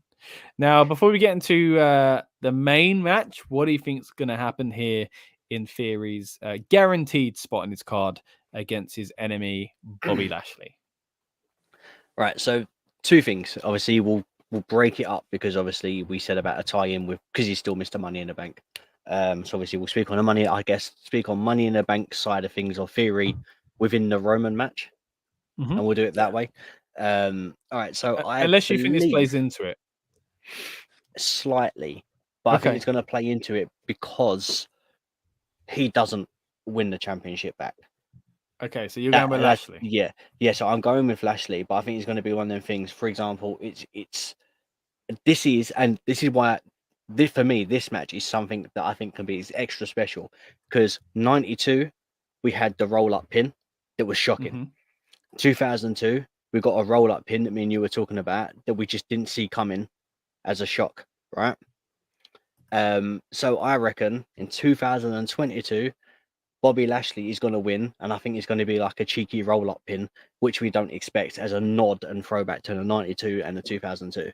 Now, before we get into the main match, what do you think is going to happen here in Theory's guaranteed spot in his card against his enemy, Bobby Lashley? Right, so two things. Obviously, we'll break it up because obviously we said about a tie-in with because he's still Mr. Money in the Bank. So obviously we'll speak on Money in the Bank side of things or Theory within the Roman match, and we'll do it that way. All right, so unless you think this plays into it slightly, but I think it's going to play into it because he doesn't win the championship back. Okay, so you're going with Lashley. Yeah. So I'm going with Lashley, but I think it's going to be one of them things. For example, this is why for me this match is something that I think can be extra special because 92 we had the roll up pin that was shocking. 2002 we got a roll up pin that me and you were talking about that we just didn't see coming as a shock, right? So I reckon in 2022. Bobby Lashley is going to win, and I think it's going to be like a cheeky roll-up pin, which we don't expect as a nod and throwback to the 92 and the 2002.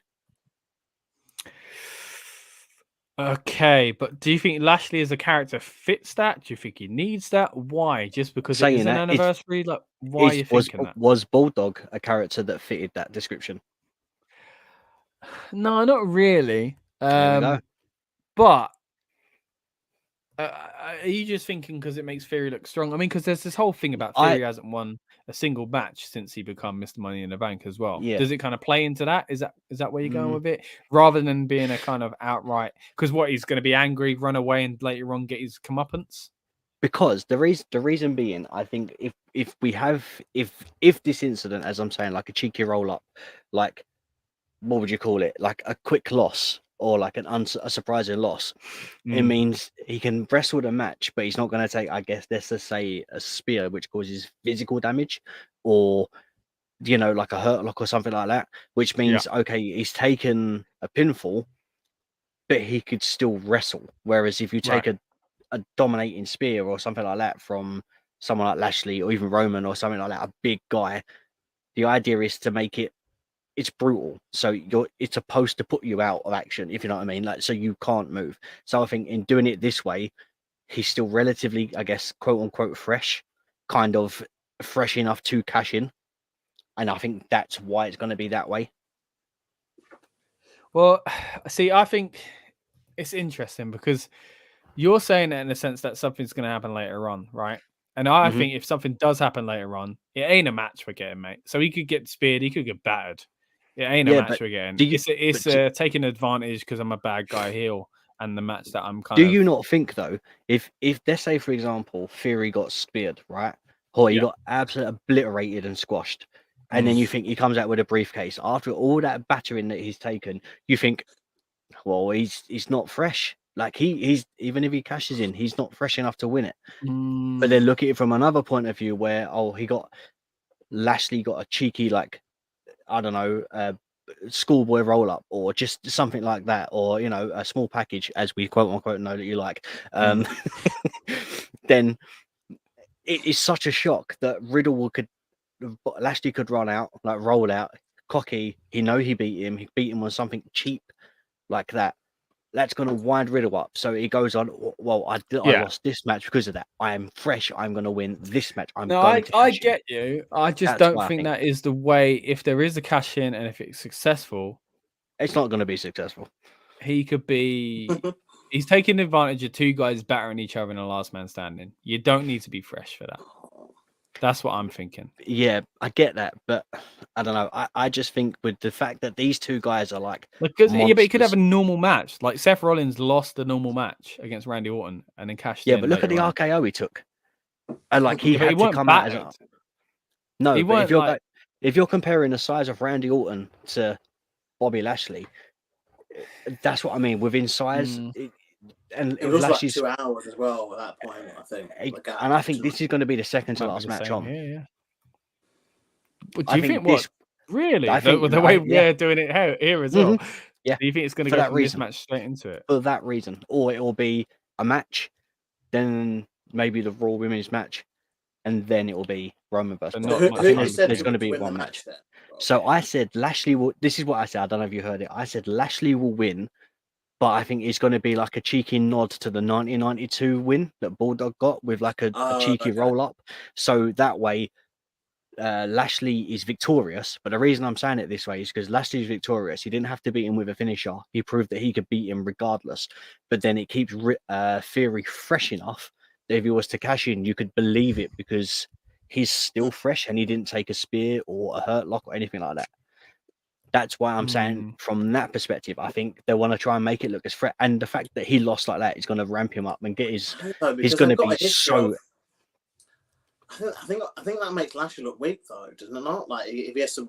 Okay, but do you think Lashley as a character fits that? Do you think he needs that? Why? Just because it is an anniversary? Like, why are you thinking that? Was Bulldog a character that fitted that description? No, not really. There we go. But are you just thinking because it makes Theory look strong? I mean, because there's this whole thing about Theory hasn't won a single match since he become Mr. Money in the Bank as well. Yeah. Does it kind of play into that? Is that where you're going with it? Rather than being a kind of outright, because what, he's going to be angry, run away, and later on get his comeuppance? Because the reason being, I think if this incident, as I'm saying, like a cheeky roll up, like what would you call it? Like a quick loss. Or like a surprising loss, it means he can wrestle the match, but he's not going to take, I guess, let's just say a spear, which causes physical damage, or like a hurt lock or something like that. Which means okay, he's taken a pinfall, but he could still wrestle. Whereas if you take a dominating spear or something like that from someone like Lashley or even Roman or something like that, a big guy, the idea is to make it. It's brutal, so it's supposed to put you out of action, if you know what I mean, like so you can't move. So I think in doing it this way, he's still relatively, I guess, quote unquote fresh, kind of fresh enough to cash in, and I think that's why it's going to be that way. Well, see, I think it's interesting because you're saying it in the sense that something's going to happen later on, right? And I think if something does happen later on, it ain't a match we're getting, mate. So he could get speared, he could get battered. It ain't a match we're getting. It's taking advantage because I'm a bad guy heel, and the match that I'm kind of. Do you not think though, if let's say for example, Theory got speared, right, or he got absolutely obliterated and squashed, and then you think he comes out with a briefcase after all that battering that he's taken, you think, well, he's not fresh. Like he's even if he cashes in, he's not fresh enough to win it. But then look at it from another point of view, where Lashley got a cheeky, like, I don't know, schoolboy roll up or just something like that, or a small package, as we quote unquote know that you like. Then it is such a shock that Lashley could run out, like roll out, cocky. He beat him. He beat him on something cheap like that. That's going to wind Riddle up. So he goes on, well, I lost this match because of that. I am fresh. I'm going to win this match. I get you. I just don't think that is the way. If there is a cash in and if it's successful, it's not going to be successful. He could be. He's taking advantage of two guys battering each other in a last man standing. You don't need to be fresh for that. That's what I'm thinking. Yeah, I get that, but I don't know. I just think with the fact that these two guys are like Because yeah, but he could have a monsters. normal match. Like Seth Rollins lost a normal match against Randy Orton and then cashed Yeah, in. but look at the later on. RKO he took. And like he Yeah, but had to come out as a... No, He but weren't like... if you're comparing the size of Randy Orton to Bobby Lashley, that's what I mean. Within size, and It was Lashley's... like 2 hours as well at that point, I think. And I think this is going to be the second to last match on. Yeah. But do you think what? Really? I think the way we're doing it here as well. Yeah. Do you think it's going to go from this match straight into it? For that reason, or it will be a match, then maybe the Raw Women's match, and then it will be Roman versus. There's going to be one match. Then? So I said Lashley will. This is what I said. I don't know if you heard it. I said Lashley will win, but I think it's going to be like a cheeky nod to the 1992 win that Bulldog got with like a cheeky roll up. So that way, Lashley is victorious. But the reason I'm saying it this way is because Lashley's victorious. He didn't have to beat him with a finisher. He proved that he could beat him regardless. But then it keeps Theory fresh enough that if he was to cash in, you could believe it because he's still fresh and he didn't take a spear or a hurt lock or anything like that. That's why I'm saying from that perspective, I think they want to try and make it look as fresh. And the fact that he lost like that is going to ramp him up and get his... He's going to be so... I think that makes Lashley look weak, though, doesn't it not? Like, if he has to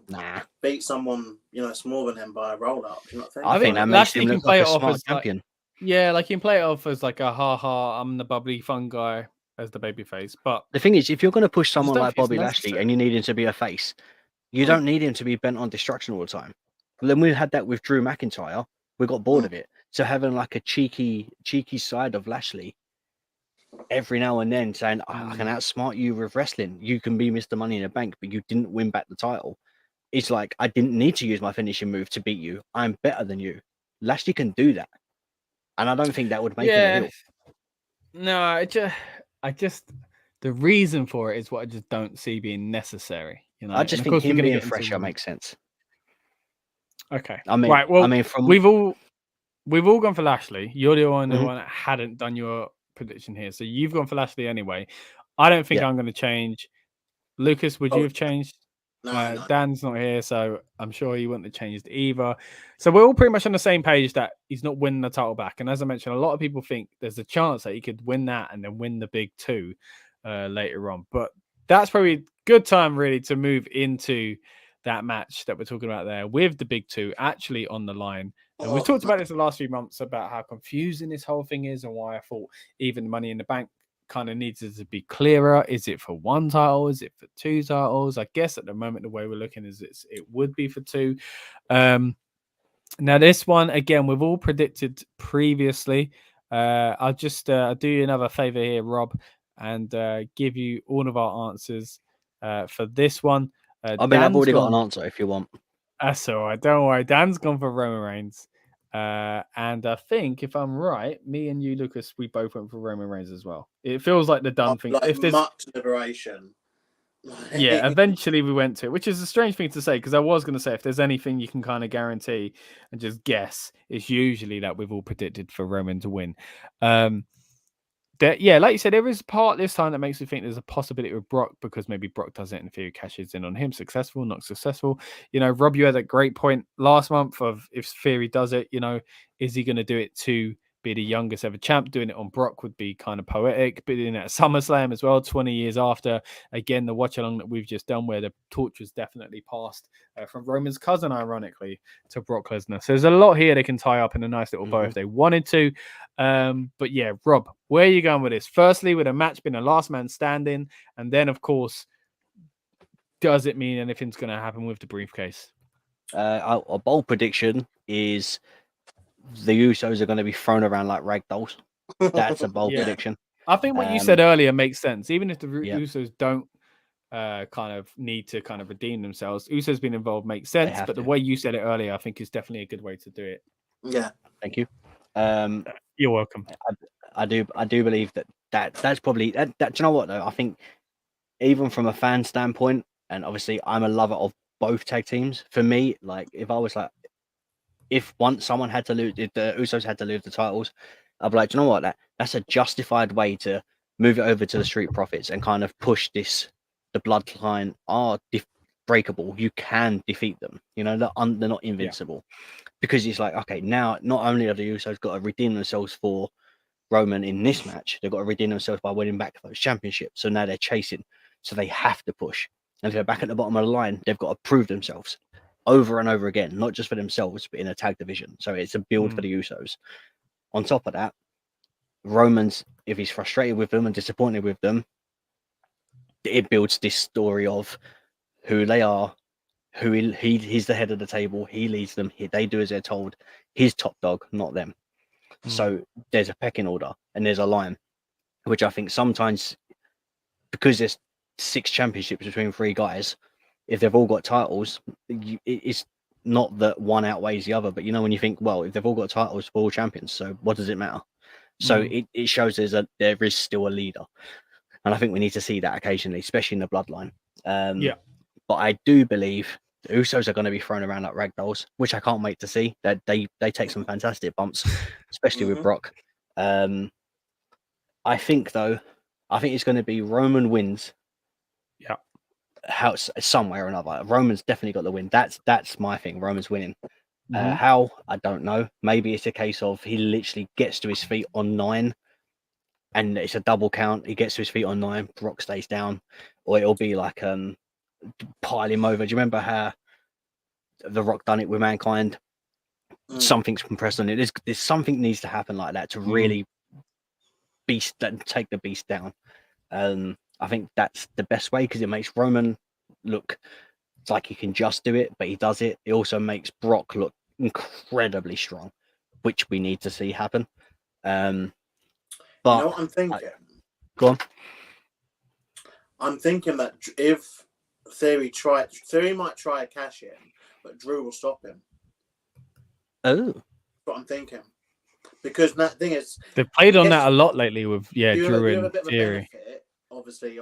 beat someone, smaller than him by a roll-up, do you not think? I think that makes him look like a smart champion. Yeah, like he can play it off as like a ha-ha, I'm the bubbly fun guy as the babyface. But the thing is, if you're going to push someone like Bobby Lashley and you need him to be a face, you don't need him to be bent on destruction all the time. Then we had that with Drew McIntyre. We got bored of it. So having like a cheeky side of Lashley every now and then saying, I can outsmart you with wrestling. You can be Mr. Money in the Bank, but you didn't win back the title. It's like, I didn't need to use my finishing move to beat you. I'm better than you. Lashley can do that. And I don't think that would make him a heel. No, I just the reason for it is what I just don't see being necessary. I just think him being fresher makes sense. Okay. I mean, right. Well, from we've all gone for Lashley. You're the one that hadn't done your prediction here, so you've gone for Lashley anyway. I don't think I'm going to change. Lucas, would you have changed? No. Dan's not here, so I'm sure he wouldn't have changed either. So we're all pretty much on the same page that he's not winning the title back. And as I mentioned, a lot of people think there's a chance that he could win that and then win the big two later on. But that's probably a good time, really, to move into that match that we're talking about there with the big two actually on the line. And we've talked about this the last few months about how confusing this whole thing is and why I thought even Money in the Bank kind of needs to be clearer. Is it for one title? Is it for two titles? I guess at the moment the way we're looking is it would be for two. Now this one again we've all predicted previously. I'll just do you another favor here, Rob, and give you all of our answers for this one. I mean, I've already got an answer if you want. That's all right. Don't worry. Dan's gone for Roman Reigns. And I think, if I'm right, me and you, Lucas, we both went for Roman Reigns as well. It feels like the done thing. Like if there's much liberation. Yeah, eventually we went to it, which is a strange thing to say because I was going to say if there's anything you can kind of guarantee and just guess, it's usually that we've all predicted for Roman to win. Like you said, there is a part this time that makes me think there's a possibility with Brock because maybe Brock does it and Theory cashes in on him. Successful, not successful. Rob, you had a great point last month of if Theory does it, is he going to do it to be the youngest ever champ? Doing it on Brock would be kind of poetic. But doing it at SummerSlam as well, 20 years after, again, the watch along that we've just done where the torch was definitely passed from Roman's cousin, ironically, to Brock Lesnar. So there's a lot here they can tie up in a nice little bow if they wanted to. But yeah, Rob, where are you going with this? Firstly, with a match being a last man standing, and then, of course, does it mean anything's going to happen with the briefcase? A bold prediction is the Usos are going to be thrown around like rag dolls. That's a bold prediction. I think what you said earlier makes sense. Even if the Usos don't kind of need to kind of redeem themselves, Usos being involved makes sense. But the way you said it earlier, I think is definitely a good way to do it. Yeah. Thank you. You're welcome. I do believe that's probably that. Do you know what though? I think even from a fan standpoint, and obviously I'm a lover of both tag teams. For me, like if I was like, if once someone had to lose, if the Usos had to lose the titles, I'd be like, do you know what? That's a justified way to move it over to the Street Profits and kind of push this the bloodline are breakable. You can defeat them. You know, they're not invincible. Because it's like, okay, now not only have the Usos got to redeem themselves for Roman in this match, they've got to redeem themselves by winning back those championships. So now they're chasing. So they have to push. And if they're back at the bottom of the line, they've got to prove themselves over and over again, not just for themselves, but in a tag division. So it's a build for the Usos. On top of that, Roman's, if he's frustrated with them and disappointed with them, it builds this story of who they are, who he's the head of the table, he leads them, they do as they're told, he's top dog, not them. So there's a pecking order and there's a line, which I think sometimes, because there's 6 championships between 3 guys, if they've all got titles, it's not that one outweighs the other, but you know, when you think, well, if they've all got titles, we're all champions, so what does it matter? So it shows there is still a leader, and I think we need to see that occasionally, especially in the bloodline. But I do believe the Usos are going to be thrown around like rag dolls, which I can't wait to see. That they take some fantastic bumps, especially with Brock. I think it's going to be Roman wins. How somewhere or another, Roman's definitely got the win. That's my thing. Roman's winning. How, I don't know. Maybe it's a case of he literally gets to his feet on 9, and it's a double count. He gets to his feet on 9. Brock stays down, or it'll be like pile him over. Do you remember how The Rock done it with Mankind? Something's compressed on it. There's something needs to happen like that to really take the beast down. I think that's the best way, because it makes Roman look like he can just do it, but he does it. It also makes Brock look incredibly strong, which we need to see happen. But you know what I'm thinking? Go on. I'm thinking that if Theory might try a cash in, but Drew will stop him. Oh, That's what I'm thinking. Because that thing is, they've played on that a lot lately with Drew and Theory. Obviously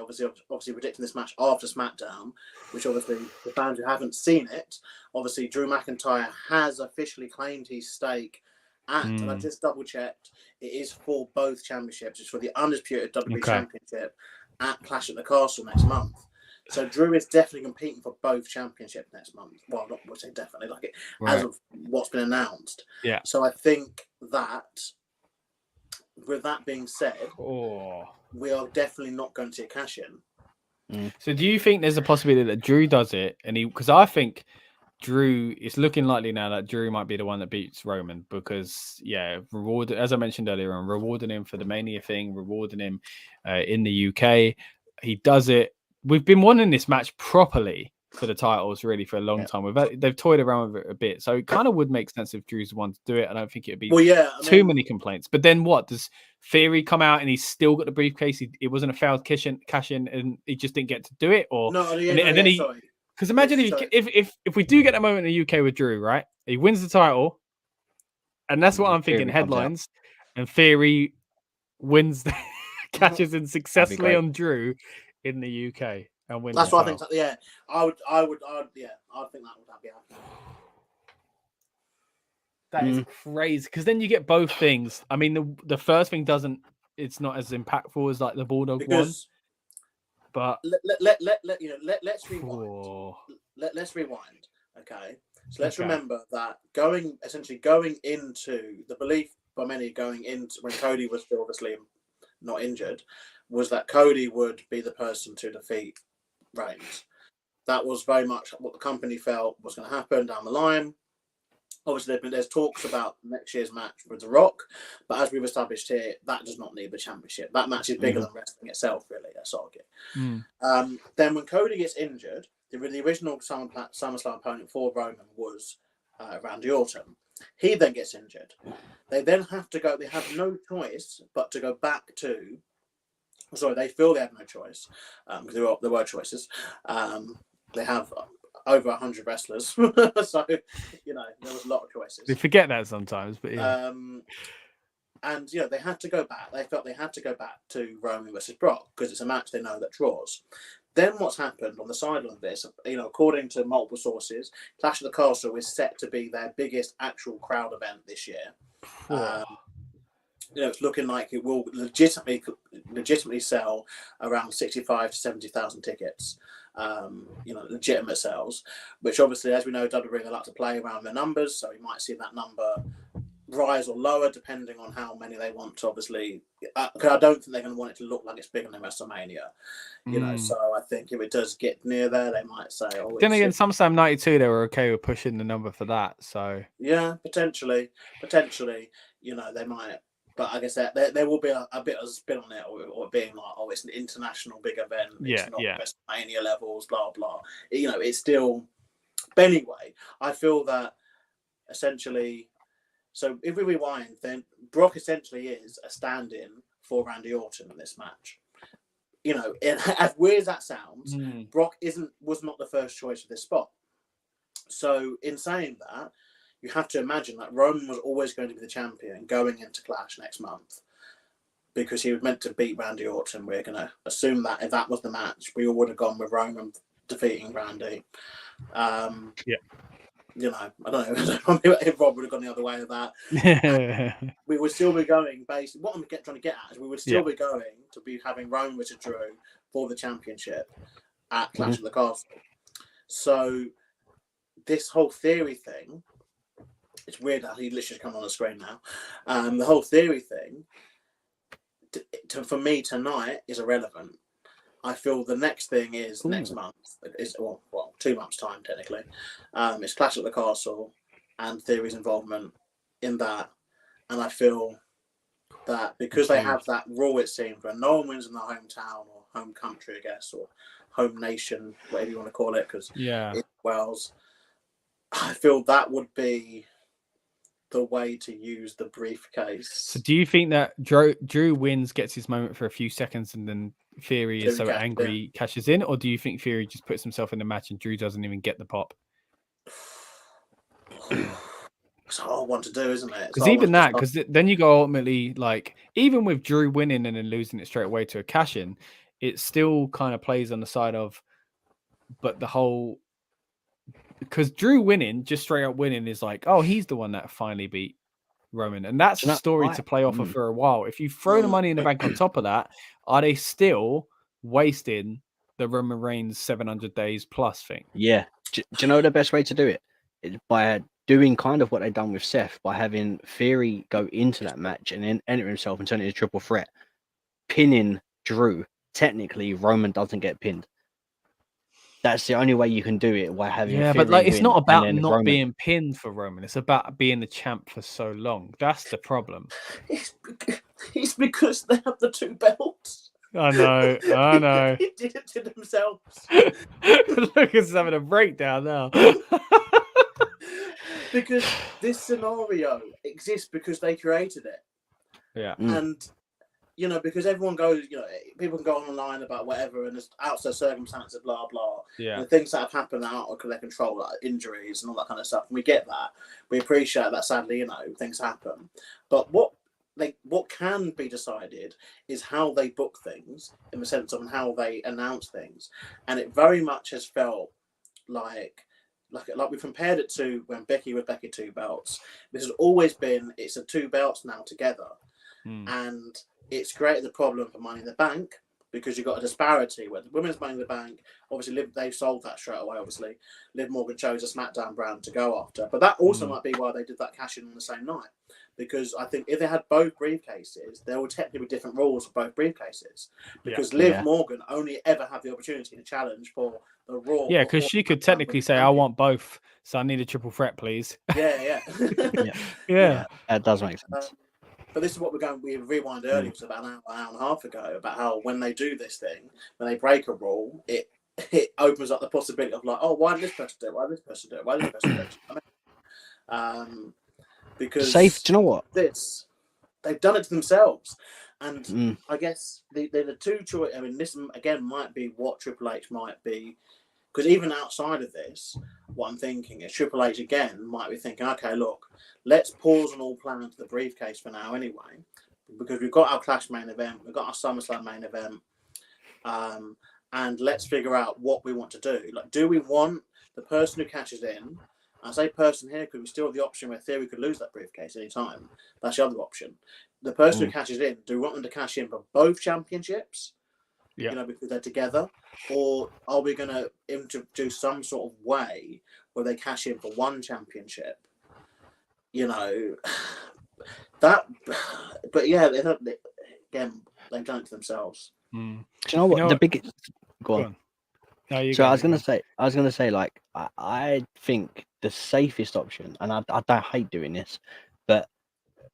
predicting this match after SmackDown, which obviously the fans who haven't seen it, obviously Drew McIntyre has officially claimed his stake at, and I just double checked, it is for both championships. It's for the Undisputed WWE Championship at Clash at the Castle next month. So Drew is definitely competing for both championships next month. Well, not we'll say definitely, like it as of what's been announced. Yeah. So I think that, with that being said, we are definitely not going to see a cash in. So do you think there's a possibility that Drew does it? And because I think Drew, it's looking likely now that Drew might be the one that beats Roman, because as I mentioned earlier on, rewarding him for the Mania thing, rewarding him in the UK. He does it. We've been wanting this match properly for the titles really for a long time. They've toyed around with it a bit, so it kind of would make sense if Drew's the one to do it. I don't think it'd be too many complaints. But then what does Theory come out and he's still got the briefcase? It wasn't a failed cash in, and he just didn't get to do it, or because imagine if we do get a moment in the UK with Drew, right? He wins the title, and that's what I'm thinking. Headlines, and Theory wins, catches in successfully on Drew in the UK. And win. That's what I think. Yeah, I would. I think that would be happening. That is crazy, because then you get both things. I mean, the first thing it's not as impactful as like the Bulldog one. But let's rewind. Let's rewind. Okay, so let's remember that going into the belief by many going into when Cody was still obviously not injured, was that Cody would be the person to defeat Reigns. That was very much what the company felt was going to happen down the line. Obviously, there's talks about next year's match with The Rock, but as we've established here, that does not need the championship. That match is bigger than wrestling itself, really. Let's argue. Then when Cody gets injured, the original SummerSlam opponent for Roman was Randy Orton. He then gets injured. They then have to go. They have no choice but to go back to. Sorry, they feel they have no choice because there were choices. They have over 100 wrestlers, so there was a lot of choices. They forget that sometimes, but and they had to go back. They felt they had to go back to Roman versus Brock because it's a match they know that draws. Then what's happened on the sideline of this? According to multiple sources, Clash of the Castle is set to be their biggest actual crowd event this year. it's looking like it will legitimately sell around 65 to 70,000 tickets. Legitimate sales, which obviously, as we know, WWE like to play around their numbers, so you might see that number rise or lower depending on how many they want to, obviously, because I don't think they're going to want it to look like it's bigger than WrestleMania, so I think if it does get near there, they might say, then again, SummerSlam 92, they were okay with pushing the number for that, so yeah, potentially, they might. But I guess there will be a bit of a spin on it, or being like, it's an international big event. It's not WrestleMania levels, blah, blah. It's still... But anyway, I feel that essentially... So if we rewind, then Brock essentially is a stand-in for Randy Orton in this match. As weird as that sounds, Brock was not the first choice for this spot. So in saying that, you have to imagine that Roman was always going to be the champion going into Clash next month because he was meant to beat Randy Orton. We're going to assume that if that was the match, we all would have gone with Roman defeating Randy. I don't know if Rob would have gone the other way of that. We would still be going, basically, what I'm trying to get at is we would still be going to be having Roman versus Drew for the championship at Clash of the Castle. So this whole theory thing, it's weird how he literally just come on the screen now. The whole theory thing, for me tonight, is irrelevant. I feel the next thing is next month. Is 2 months' time, technically. It's Clash at the Castle and Theory's involvement in that. And I feel that because they have that rule, it seems, where no one wins in their hometown or home country, I guess, or home nation, whatever you want to call it, because it's Wales. I feel that would be the way to use the briefcase. So do you think that Drew wins, gets his moment for a few seconds, and then Theory is so angry, cashes in? Or do you think Theory just puts himself in the match and Drew doesn't even get the pop? It's a hard one to do, isn't it? Because even that, because then you go ultimately, like, even with Drew winning and then losing it straight away to a cash-in, it still kind of plays on the side of, but the whole... Because Drew winning, just straight up winning, is like, oh, he's the one that finally beat Roman. And that's a story to play off of for a while. If you throw the Money in the Bank on top of that, are they still wasting the Roman Reigns 700 days plus thing? Yeah. Do you know the best way to do it? It's by doing kind of what they've done with Seth, by having Theory go into that match and then enter himself and turn it into a triple threat. Pinning Drew. Technically, Roman doesn't get pinned. That's the only way you can do it. By having but like, it's not about not being pinned for Roman. It's about being the champ for so long. That's the problem. It's because they have the two belts. I know. He did it to themselves. Lucas is having a breakdown now. Because this scenario exists because they created it. Yeah. And because everyone goes, people can go online about whatever, and there's outside circumstances, blah, blah. Yeah. And things that have happened out of their control, like injuries and all that kind of stuff. And we get that. We appreciate that, sadly, things happen. But what can be decided is how they book things, in the sense of how they announce things. And it very much has felt like we compared it to when Becky was Becky 2 belts. This has always been, it's a 2 belts now together. And it's created the problem for Money in the Bank because you've got a disparity where the women's Money in the Bank, obviously, they've sold that straight away, obviously. Liv Morgan chose a SmackDown brand to go after. But that also might be why they did that cash in on the same night. Because I think if they had both briefcases, there would technically be different rules for both briefcases. Because Liv Morgan only ever had the opportunity to challenge for the Raw. Yeah, because she could technically say, I want both, so I need a triple threat, please. Yeah. That does make sense. But this is what we rewind earlier, it was about an hour and a half ago, about how when they do this thing, when they break a rule, it opens up the possibility of like, oh, why did this person do it? Why did this person do it? Why did this person do it? Because do you know what? They've done it to themselves. And I guess they're the two choice. I mean, this again might be what Triple H might be. Because even outside of this, what I'm thinking is Triple H again might be thinking, okay, look, let's pause on all plans for the briefcase for now anyway, because we've got our Clash main event, we've got our SummerSlam main event, and let's figure out what we want to do. Like, do we want the person who cashes in I say person here because we still have the option where Theory could lose that briefcase any time. That's the other option. The person who cashes in, do we want them to cash in for both championships? Yeah. You know, because they're together, or are we going to introduce some sort of way where they cash in for one championship? You know, that. But yeah, again, they've done it to themselves. Do you know what the biggest? Go on. No, so I was gonna say, like, I think the safest option, and I don't hate doing this, but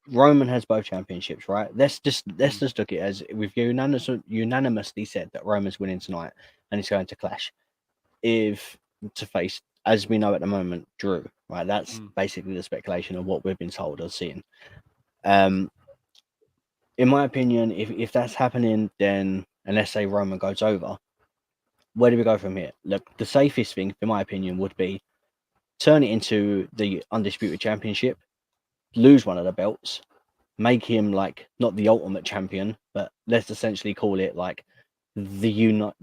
Roman has both championships, right? Let's just look at it as we've unanimously said that Roman's winning tonight, and he's going to clash to face, as we know at the moment, Drew. Right, that's basically the speculation of what we've been told or seen. In my opinion, if that's happening, then, and let's say Roman goes over, where do we go from here? Look, the safest thing, in my opinion, would be turn it into the Undisputed Championship, lose one of the belts, make him like not the ultimate champion, but let's essentially call it like the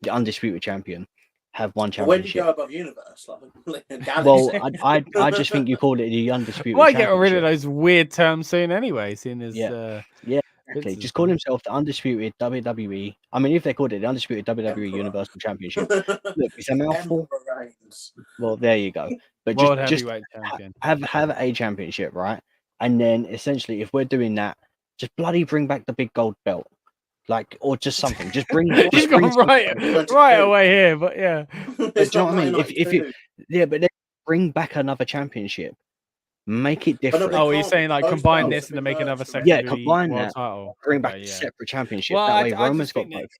Undisputed Champion. Have one championship. When do you go above universe? Like well, I just think you call it the Undisputed. Why get rid of those weird terms soon anyway? Seeing as exactly. Just call himself the Undisputed WWE. I mean, if they called it the Undisputed WWE Universal Championship, look, it's a mouthful. Well, there you go. But World just Heavyweight Champion. Have a championship, right? And then essentially, if we're doing that, just bloody bring back the big gold belt. Like, or just something. Just bring. He's gone right away here, but yeah. But do you know what I mean? If you, but then bring back another championship, make it different. Oh, you're saying like combine this and then make another secondary combine world that. title. Bring back a separate championship. Well, that way, I Roman's got both. both.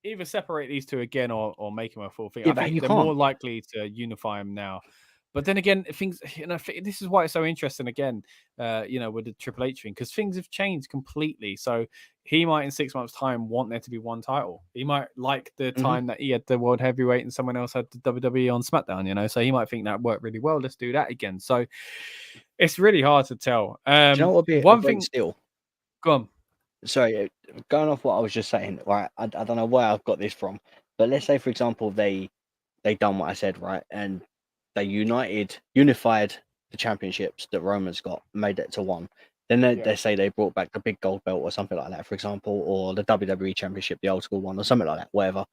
Either separate these two again or make them a full thing. Yeah, I think they're more likely to unify them now. But then again, things, this is why it's so interesting again, with the Triple H thing, because things have changed completely. So he might in 6 months' time want there to be one title. He might like the time that he had the World Heavyweight and someone else had the WWE on SmackDown, so he might think that worked really well. Let's do that again. So it's really hard to tell. Do you know what would be one thing still? Go on. Sorry, going off what I was just saying, right? I don't know where I've got this from, but let's say, for example, they done what I said, right? And they unified the championships that Roman's got, made it to one. Then they say they brought back the big gold belt or something like that, for example, or the WWE Championship, the old school one, or something like that, whatever.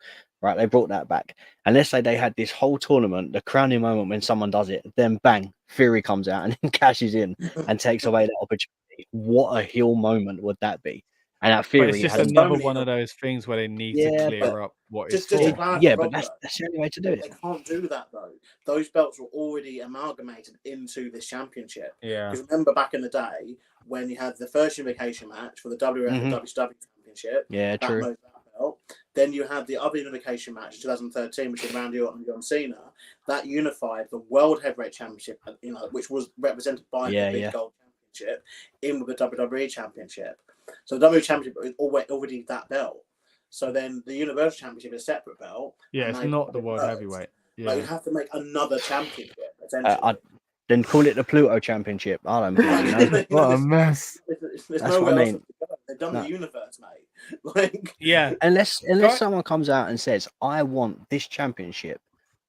Right? They brought that back. And let's say they had this whole tournament, the crowning moment when someone does it, then bang, Fury comes out and then cashes in and takes away that opportunity. What a heel moment would that be? And that Fury it's just another one of those things where they need to clear up what is for. But that's the only way to do it. They can't do that though. Those belts were already amalgamated into this championship. Yeah. Because remember back in the day when you had the first unification match for the WWF and WCW championship. Yeah, true. That belt. Then you had the other unification match in 2013 between Randy Orton and John Cena. That unified the World Heavyweight Championship, which was represented by the big gold championship in with the WWE Championship. So the WWE Championship is already that belt. So then the Universal Championship is a separate belt. Yeah, it's not the World Heavyweight. Yeah. But you have to make another championship, essentially. Then call it the Pluto Championship. I don't know. What a mess. There's nowhere else to go. They've done the universe, mate. Unless someone comes out and says, I want this championship.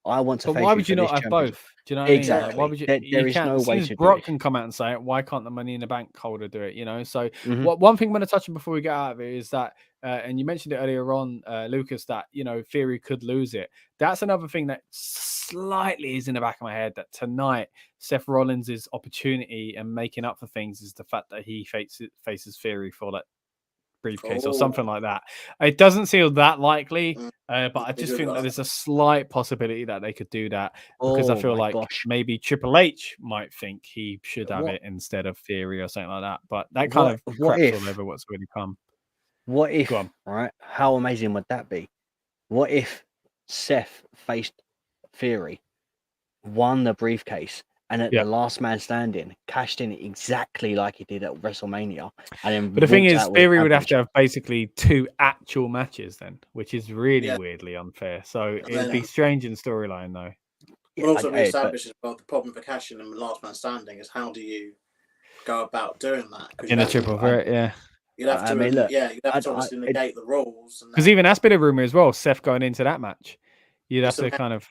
I want to. But why would you not have both? Do you know what exactly. I mean? Like, why would you? There is no way to. Brock can come out and say it. Why can't the Money in the Bank holder do it? So one thing I'm going to touch on before we get out of it is that, and you mentioned it earlier on, Lucas, that Theory could lose it. That's another thing that slightly is in the back of my head. That tonight Seth Rollins' opportunity and making up for things is the fact that he faces Theory for that briefcase or something like that. It doesn't seem that likely, but I just think that there's a slight possibility that they could do that because I feel like maybe Triple H might think he should have it instead of Theory or something like that. But that kind of craps all over what's really come. What if, right? How amazing would that be? What if Seth faced Theory, won the briefcase, and at the last man standing, cashed in exactly like he did at WrestleMania. And then but the thing is, Theory would have to have basically 2 actual matches then, which is really weirdly unfair. So it'd be strange in storyline, though. But also reestablishes the problem for cashing in the last man standing is how do you go about doing that? In a triple threat, You'd have to, you'd have to obviously negate the rules. Because even that's been a rumor as well. Seth going into that match, you'd have to kind of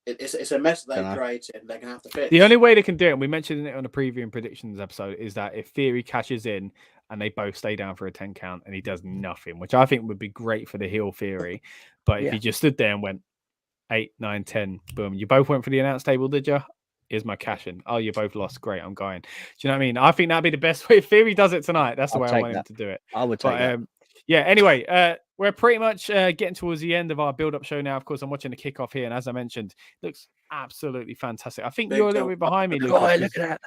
it's a mess that they've created. They're gonna have to fix. The only way they can do it, and we mentioned it on a preview and predictions episode, is that if Theory cashes in and they both stay down for a 10 count and he does nothing, which I think would be great for the heel Theory. But if he just stood there and went 8, 9, 10, boom, you both went for the announce table, did you? Here's my cash in. Oh, you both lost. Great, I'm going. Do you know what I mean? I think that'd be the best way. If Theory does it tonight, that's the way I want him to do it. I would take that. Yeah, anyway, we're pretty much getting towards the end of our build-up show now. Of course, I'm watching the kickoff here, and as I mentioned, looks absolutely fantastic. I think you're a little bit behind me, Lucas. Oh, look at that.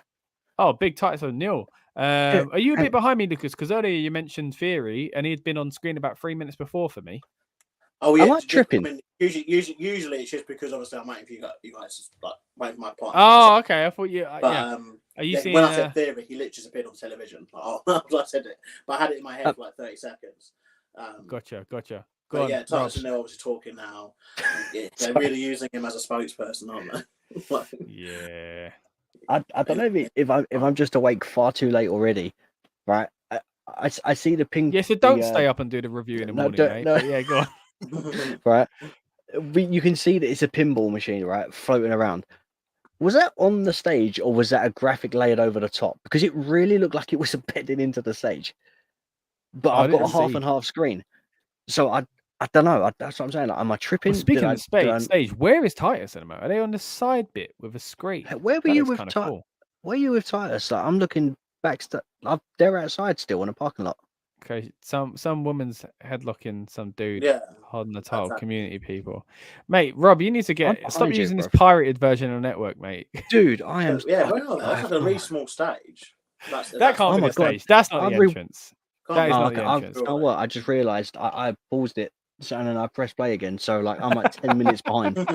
Oh, big title, Neil. Are you a bit behind me, Lucas? Because earlier you mentioned Theory, and he'd been on screen about 3 minutes before for me. Oh, yeah. Am I tripping? I mean, usually it's just because obviously I'm waiting for you guys, like waiting for my partner. Oh, okay. I thought you. But, Are you seeing? When I said Theory, he literally just appeared on television. I said it, but I had it in my head for like 30 seconds. Gotcha. But yeah, Titus and they're obviously talking now. Yeah, they're really using him as a spokesperson, aren't they? Yeah. I don't know if I'm just awake far too late already, right? I see the ping. Yeah, so don't stay up and do the review in the morning, mate. No. Yeah, go on. Right, you can see that it's a pinball machine, right, floating around. Was that on the stage or was that a graphic layered over the top? Because it really looked like it was embedded into the stage. But I've got a half and half screen, so I don't know. That's what I'm saying. Like, am I tripping? Well, speaking of stage, where is Titus at the moment? Are they on the side bit with a screen? Where were you with Titus? Where are you with Titus? Like, I'm looking backstage. They're outside still in a parking lot. Okay, some woman's headlocking some dude holding the title. Community people, mate. Rob, you need to stop using this pirated version of the network, mate. Dude, I am. Yeah, that's like a really small stage. That can't be the stage. That's not the entrance. That is not the entrance. You know what? I just realised I paused it, and then I pressed play again. So like I'm like 10 minutes behind.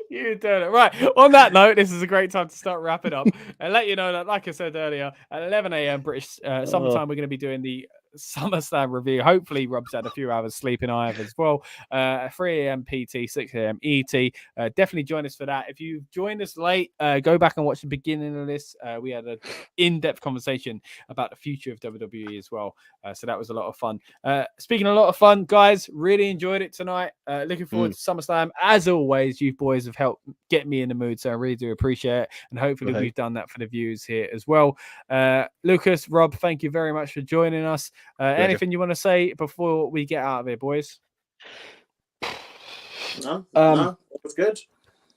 You did it. Right. On that note, this is a great time to start wrapping up and let you know that, like I said earlier, at 11 a.m. British summertime, we're going to be doing the SummerSlam review. Hopefully, Rob's had a few hours sleeping. I have as well. 3 a.m. PT, 6 a.m. ET. Definitely join us for that. If you joined us late, go back and watch the beginning of this. We had an in-depth conversation about the future of WWE as well. So that was a lot of fun. Speaking of a lot of fun, guys, really enjoyed it tonight. Looking forward to SummerSlam. As always, you boys have helped get me in the mood, so I really do appreciate it. And hopefully we've done that for the viewers here as well. Lucas, Rob, thank you very much for joining us. Anything you want to say before we get out of here, boys? No, it was good.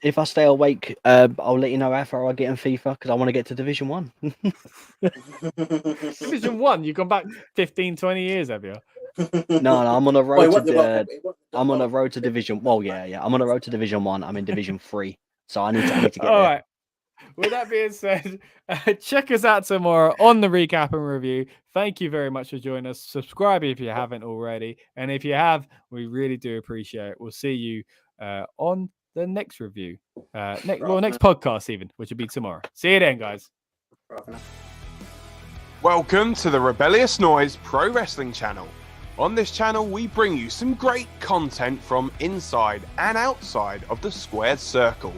If I stay awake, I'll let you know how far I get in FIFA because I want to get to Division 1. Division 1? You've gone back 15, 20 years, have you? No, I'm on a road I'm on a road to Division. Well, yeah. I'm on a road to Division 1. I'm in Division 3, so I need to get All there. Right. With that being said, check us out tomorrow on the recap and review. Thank you very much for joining us. Subscribe if you haven't already, and if you have, we really do appreciate it. We'll see you on the next review, next podcast even, which will be tomorrow. See you then, guys. Welcome to the Rebellious Noise Pro Wrestling channel. On this channel, we bring you some great content from inside and outside of the squared circle.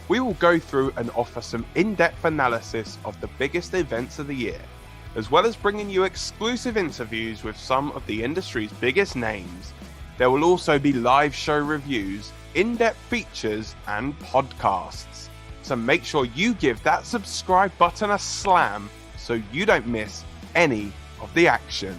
We will go through and offer some in-depth analysis of the biggest events of the year, as well as bringing you exclusive interviews with some of the industry's biggest names. There will also be live show reviews, in-depth features, and podcasts. So make sure you give that subscribe button a slam so you don't miss any of the action.